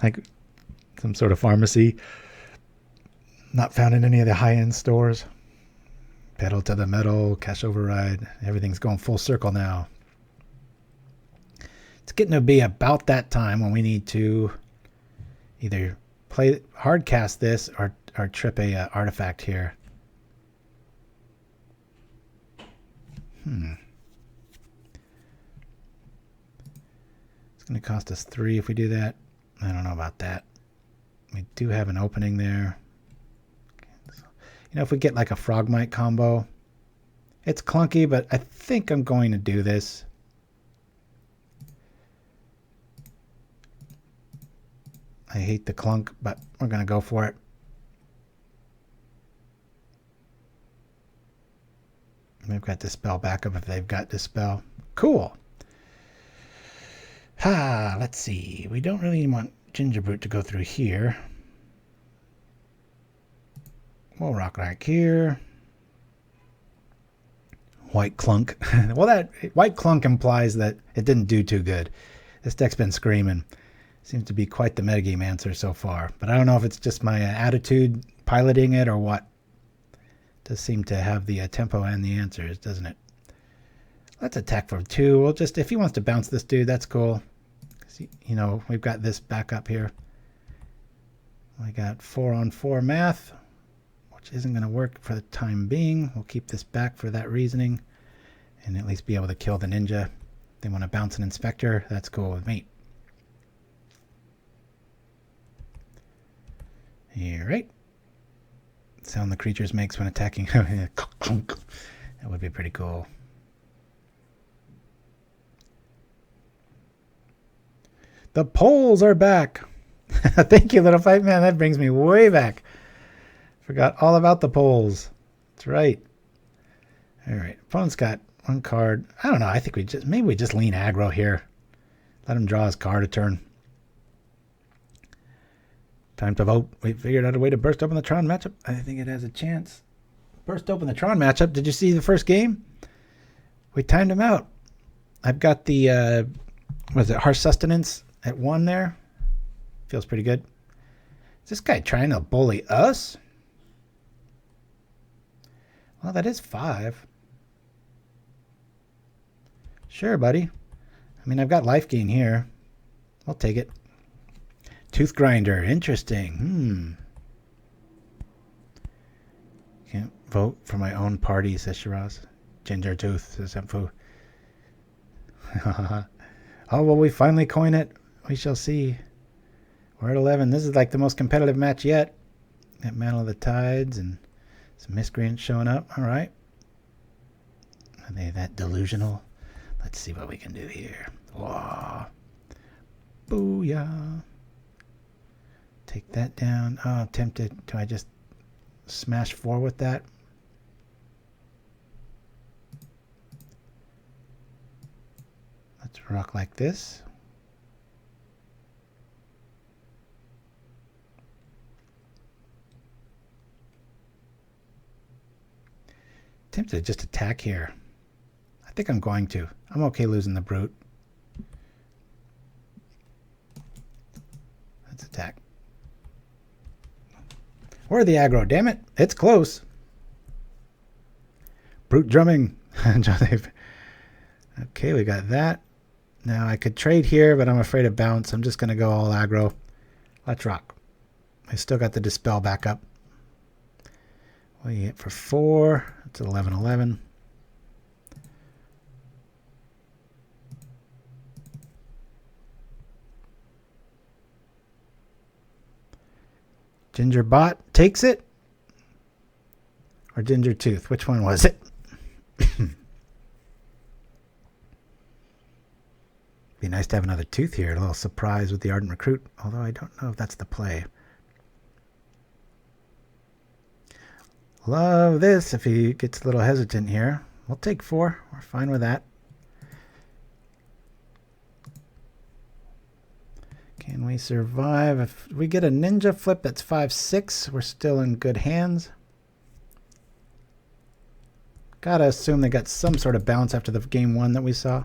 Like some sort of pharmacy. Not found in any of the high-end stores. Pedal to the metal, cash override. Everything's going full circle now. It's getting to be about that time when we need to either play hard cast this or trip a artifact here. It's going to cost us 3 if we do that. I don't know about that. We do have an opening there. You know, if we get like a Frogmite combo, it's clunky, but I think I'm going to do this. I hate the clunk, but we're going to go for it. We've got Dispel backup if they've got Dispel. Cool. Let's see. We don't really want Gingerbrute to go through here. We'll rock right here. White clunk. Well, that white clunk implies that it didn't do too good. This deck's been screaming. Seems to be quite the metagame answer so far. But I don't know if it's just my attitude piloting it or what. Does seem to have the tempo and the answers, doesn't it? Let's attack for 2. We'll just, if he wants to bounce this dude, that's cool. You know, we've got this back up here. I got 4-on-4 math, which isn't going to work for the time being. We'll keep this back for that reasoning and at least be able to kill the ninja. They want to bounce an inspector. That's cool with me. All right. Sound the creatures makes when attacking. That would be pretty cool. The polls are back. Thank you, Little Fight Man. That brings me way back. Forgot all about the polls. That's right. All right. Opponent's got 1 card. I don't know. I think maybe we just lean aggro here. Let him draw his card a turn. Time to vote. We figured out a way to burst open the Tron matchup. I think it has a chance. Burst open the Tron matchup. Did you see the first game? We timed him out. I've got the, was it Harsh Sustenance at 1 there? Feels pretty good. Is this guy trying to bully us? Well, that is 5. Sure, buddy. I mean, I've got life gain here. I'll take it. Tooth grinder. Interesting. Can't vote for my own party, says Shiraz. Ginger Tooth, says Empfu. Oh, will we finally coin it? We shall see. We're at 11. This is like the most competitive match yet. Got Mantle of the Tides and some miscreants showing up. All right. Are they that delusional? Let's see what we can do here. Whoa. Booyah. Take that down. Oh, I'm tempted. Do I just smash 4 with that? Let's rock like this. Tempted to just attack here. I think I'm going to. I'm okay losing the brute. Let's attack. Or the aggro. Damn it. It's close. Brute drumming. Okay, we got that. Now I could trade here, but I'm afraid of bounce. I'm just going to go all aggro. Let's rock. I still got the Dispel back up. What do you get for 4? It's 11-11. Gingerbot takes it? Or Ginger Tooth? Which one was it? Be nice to have another Tooth here. A little surprise with the Ardent Recruit, although I don't know if that's the play. Love this if he gets a little hesitant here. We'll take 4. We're fine with that. Can we survive? If we get a ninja flip that's 5/6, we're still in good hands. Gotta assume they got some sort of bounce after the game 1 that we saw.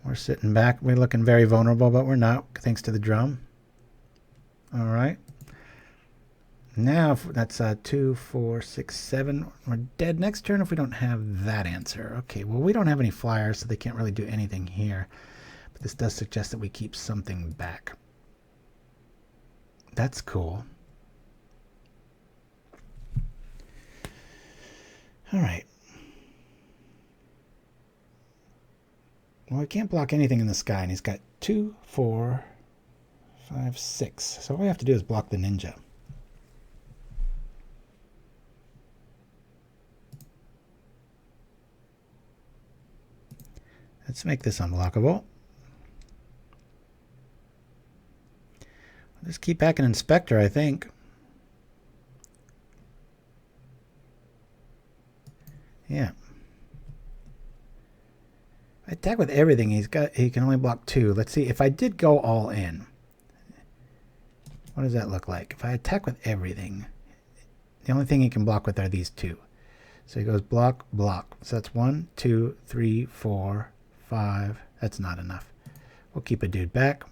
We're sitting back. We're looking very vulnerable, but we're not, thanks to the drum. All right. Now, that's 2, 4, 6, 7. We're dead next turn if we don't have that answer. Okay, well, we don't have any flyers, so they can't really do anything here. But this does suggest that we keep something back. That's cool. All right. Well, we can't block anything in the sky, and he's got 2, 4, 5, 6. So all we have to do is block the ninja. Let's make this unblockable. I'll just keep back an Inspector, I think. Yeah. I attack with everything. He can only block 2. Let's see if I did go all in. What does that look like? If I attack with everything, the only thing he can block with are these 2. So he goes block, block. So that's 1, 2, 3, 4, 5. That's not enough. We'll keep a dude back.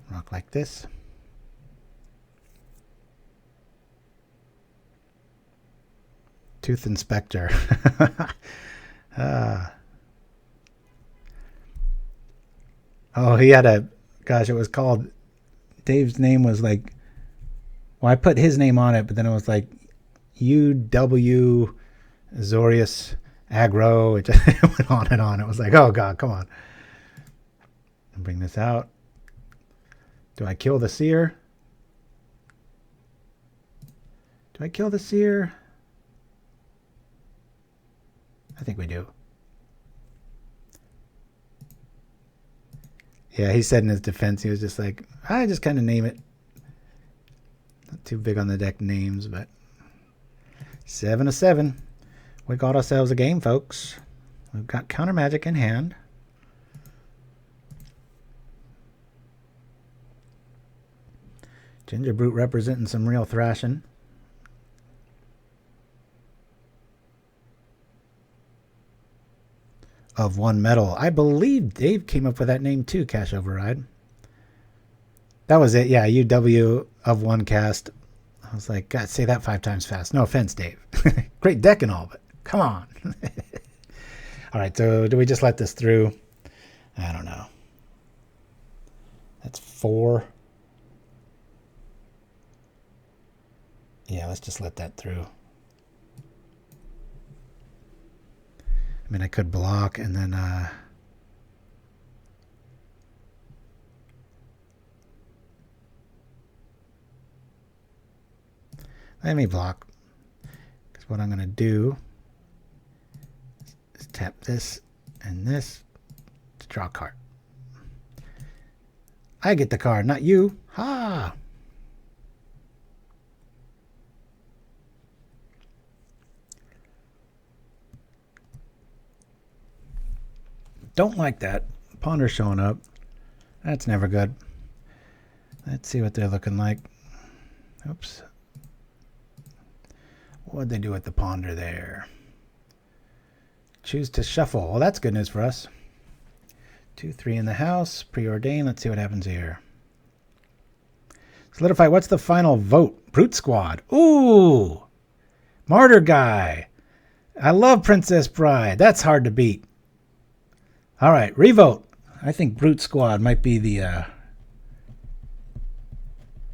Rock like this. Tooth Inspector. Oh, he had a... Gosh, it was called... Dave's name was like... Well, I put his name on it, but then it was like... UW Zorius Aggro. It just went on and on. It was like, oh, God, come on. And bring this out. Do I kill the Seer? Do I kill the Seer? I think we do. Yeah, he said in his defense, he was just like, I just kind of name it. Not too big on the deck names, but 7 of 7. We got ourselves a game, folks. We've got counter magic in hand. Gingerbrute representing some real thrashing. Of 1 metal. I believe Dave came up with that name too, Cash Override. That was it. Yeah, UW of 1 cast. I was like, God, say that 5 times fast. No offense, Dave. Great deck and all, but come on. All right, so do we just let this through? I don't know. That's 4. Yeah, let's just let that through. I mean, I could block and then let me block, because what I'm going to do is tap this and this to draw a card. I get the card, not you. Ha! Don't like that. Ponder showing up. That's never good. Let's see what they're looking like. Oops. What'd they do with the Ponder there? Choose to shuffle. Well, that's good news for us. 2, 3 in the house. Preordain. Let's see what happens here. Solidify. What's the final vote? Brute Squad. Ooh! Martyr Guy. I love Princess Bride. That's hard to beat. All right, revote. I think Brute Squad might be the...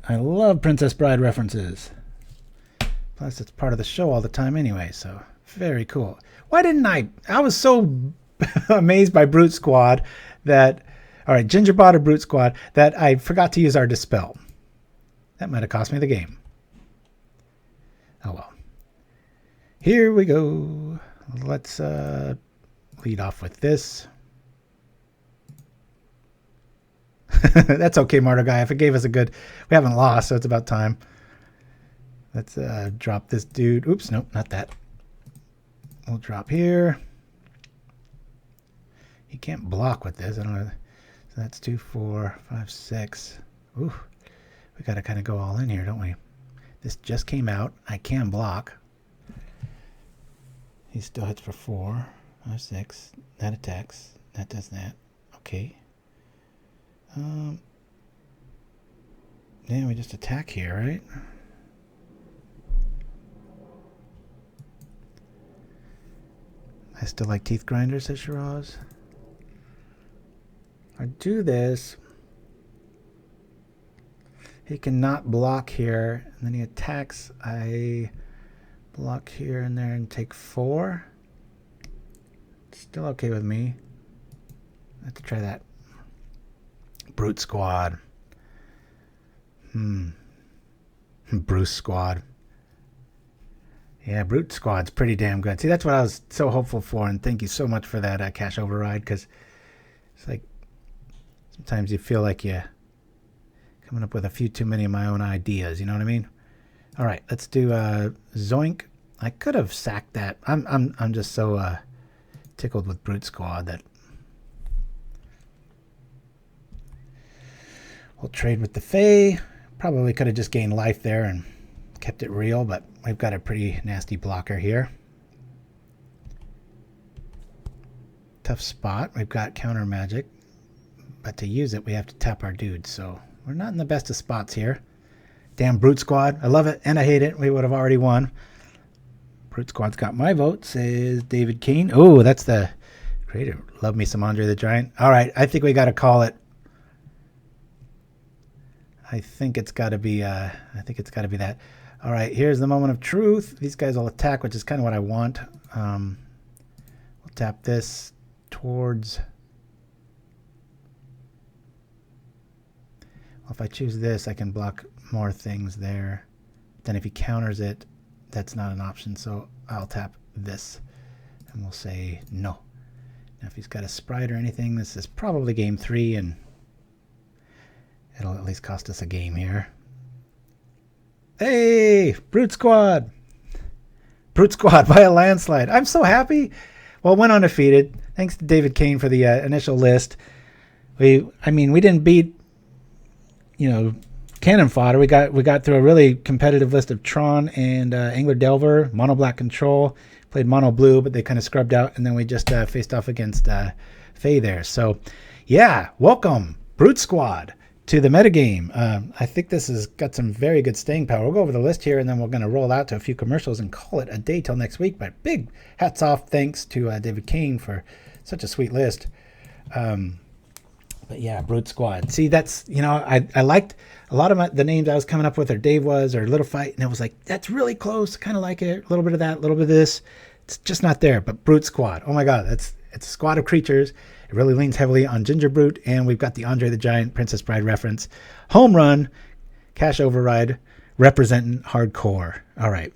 I love Princess Bride references. Plus, it's part of the show all the time anyway, so very cool. Why didn't I was so amazed by Brute Squad that... All right, Gingerbrute or Brute Squad, that I forgot to use our Dispel. That might have cost me the game. Oh, well. Here we go. Let's lead off with this. That's okay, Martyr Guy. If it gave us a good... We haven't lost, so it's about time. Let's drop this dude. Oops, nope, not that. We'll drop here. He can't block with this. I don't know. So that's 2, 4, 5, 6. Ooh, we got to kind of go all in here, don't we? This just came out. I can block. He still hits for 4, 5, 6. That attacks. That does that. Okay. Yeah, we just attack here, right? I still like teeth grinders, says Shiraz. I do this. He cannot block here, and then he attacks. I block here and there and take 4. Still okay with me. Let's try that. Brute Squad. Bruce Squad. Yeah, Brute Squad's pretty damn good. See, that's what I was so hopeful for, and thank you so much for that cash override, because it's like sometimes you feel like you're coming up with a few too many of my own ideas, you know what I mean? All right, let's do Zoink. I could have sacked that. I'm just so tickled with Brute Squad that we'll trade with the Fae. Probably could have just gained life there and kept it real, but we've got a pretty nasty blocker here. Tough spot. We've got counter magic, but to use it we have to tap our dude, so we're not in the best of spots here. Damn Brute Squad. I love it and I hate it. We would have already won. Brute Squad's got my vote, says davidkain. Oh, that's the creator. Love me some Andre the Giant. All right, I think we got to call it. I think it's got to be that. All right, here's the moment of truth. These guys will attack, which is kind of what I want. We'll tap this towards... Well, if I choose this, I can block more things there. Then if he counters it, that's not an option, so I'll tap this. And we'll say no. Now, if he's got a Sprite or anything, this is probably game 3, and it'll at least cost us a game here. Hey, Brute Squad. Brute Squad by a landslide. I'm so happy. Well, went undefeated. Thanks to davidkain for the initial list. We didn't beat, cannon fodder. We got through a really competitive list of Tron and Angler Delver, mono black control. Played mono blue, but they kind of scrubbed out, and then we just faced off against Faye there. So, yeah, welcome, Brute Squad, to the metagame. I think this has got some very good staying power. We'll go over the list here, and then we're going to roll out to a few commercials and call it a day till next week. But big hats off, thanks to davidkain for such a sweet list. But yeah, Brute Squad. See, that's, I liked a lot of the names I was coming up with, or Dave was, or Little Fight, and it was like, that's really close, kind of like it, a little bit of that, a little bit of this. It's just not there. But Brute Squad, oh my God, it's a squad of creatures. It really leans heavily on Gingerbrute, and we've got the Andre the Giant, Princess Bride reference. Home run, cash override, representing hardcore. All right.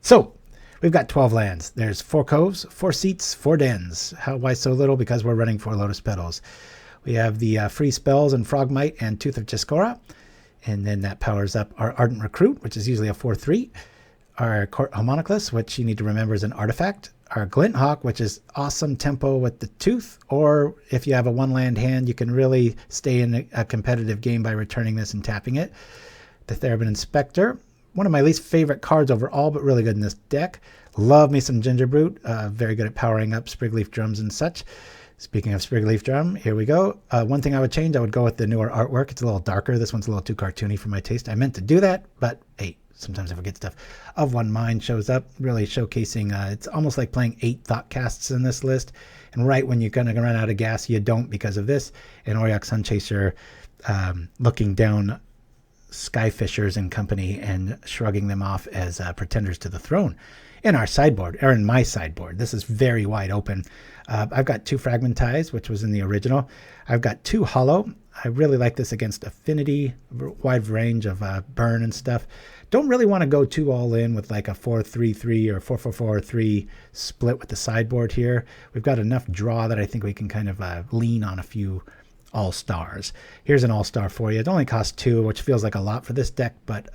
So we've got 12 lands. There's 4 coves, 4 seats, 4 dens. Why so little? Because we're running 4 Lotus Petals. We have the free spells and Frogmite and Tooth of Chiss-Goria, and then that powers up our Ardent Recruit, which is usually a 4/3. Our Court Homunculus, which you need to remember is an artifact. Our Glint Hawk, which is awesome tempo with the Tooth, or if you have a 1-land hand, you can really stay in a competitive game by returning this and tapping it. The Thraben Inspector, one of my least favorite cards overall, but really good in this deck. Love me some Gingerbrute, very good at powering up Springleaf Drums and such. Speaking of Springleaf Drum, here we go. One thing I would change, I would go with the newer artwork. It's a little darker. This one's a little too cartoony for my taste. I meant to do that, but hey, sometimes I forget stuff. Of One Mind shows up, really showcasing, it's almost like playing 8 Thoughtcasts in this list. And right when you're going to run out of gas, you don't because of this. And Auriok Sunchaser looking down Skyfishers and company and shrugging them off as pretenders to the throne. In our sideboard, or in my sideboard, this is very wide open. I've got 2 Fragmentize, which was in the original. I've got 2 Hallow. I really like this against affinity, wide range of burn and stuff. Don't really want to go too all in with like a 4-3-3 or 4-4-4-3 split with the sideboard here. We've got enough draw that I think we can kind of lean on a few all-stars. Here's an all-star for you. It only costs 2, which feels like a lot for this deck, but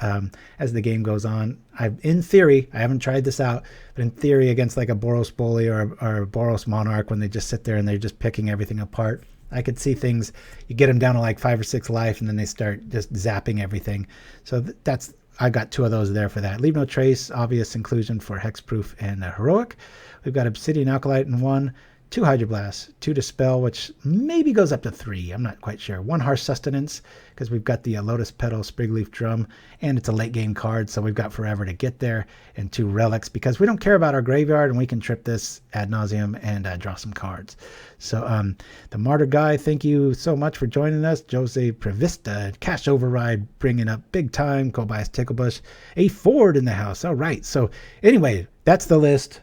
as the game goes on, in theory, I haven't tried this out, but in theory against like a Boros Bully or a Boros Monarch, when they just sit there and they're just picking everything apart, I could see things, you get them down to like 5 or 6 life and then they start just zapping everything. So that's, I got 2 of those there for that. Leave No Trace, obvious inclusion for Hexproof and Heroic. We've got Obsidian Acolyte in 1, 2 Hydroblast, 2 Dispel, which maybe goes up to 3. I'm not quite sure. 1 Harsh Sustenance, because we've got the Lotus Petal, Springleaf Drum, and it's a late game card, so we've got forever to get there. And 2 Relics, because we don't care about our graveyard, and we can trip this ad nauseum and draw some cards. So the Martyr Guy, thank you so much for joining us. Jose Prevista, Cash Override, bringing up big time. Kobayas Ticklebush, a Ford in the house. All right, so anyway, that's the list.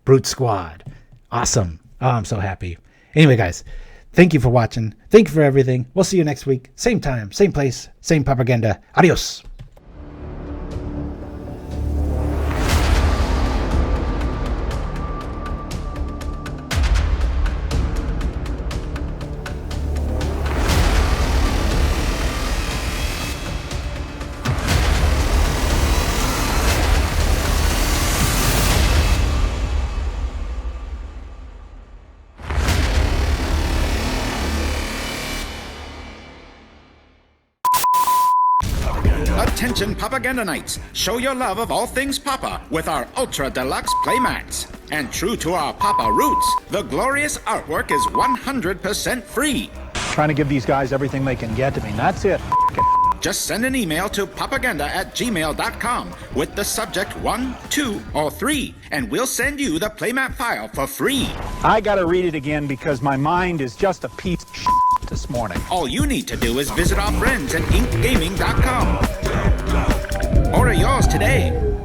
Brute Squad. Awesome. Oh, I'm so happy. Anyway, guys, thank you for watching. Thank you for everything. We'll see you next week. Same time, same place, same Pauperganda. Adios. Attention Pauperganda Knights, show your love of all things Pauper with our Ultra Deluxe Playmats. And true to our Pauper roots, the glorious artwork is 100% free. Trying to give these guys everything they can get. I mean, that's it. Just send an email to pauperganda@gmail.com with the subject 1, 2, or 3, and we'll send you the playmat file for free. I gotta read it again because my mind is just a piece of shit this morning. All you need to do is visit our friends at inkgaming.com. Order yours today.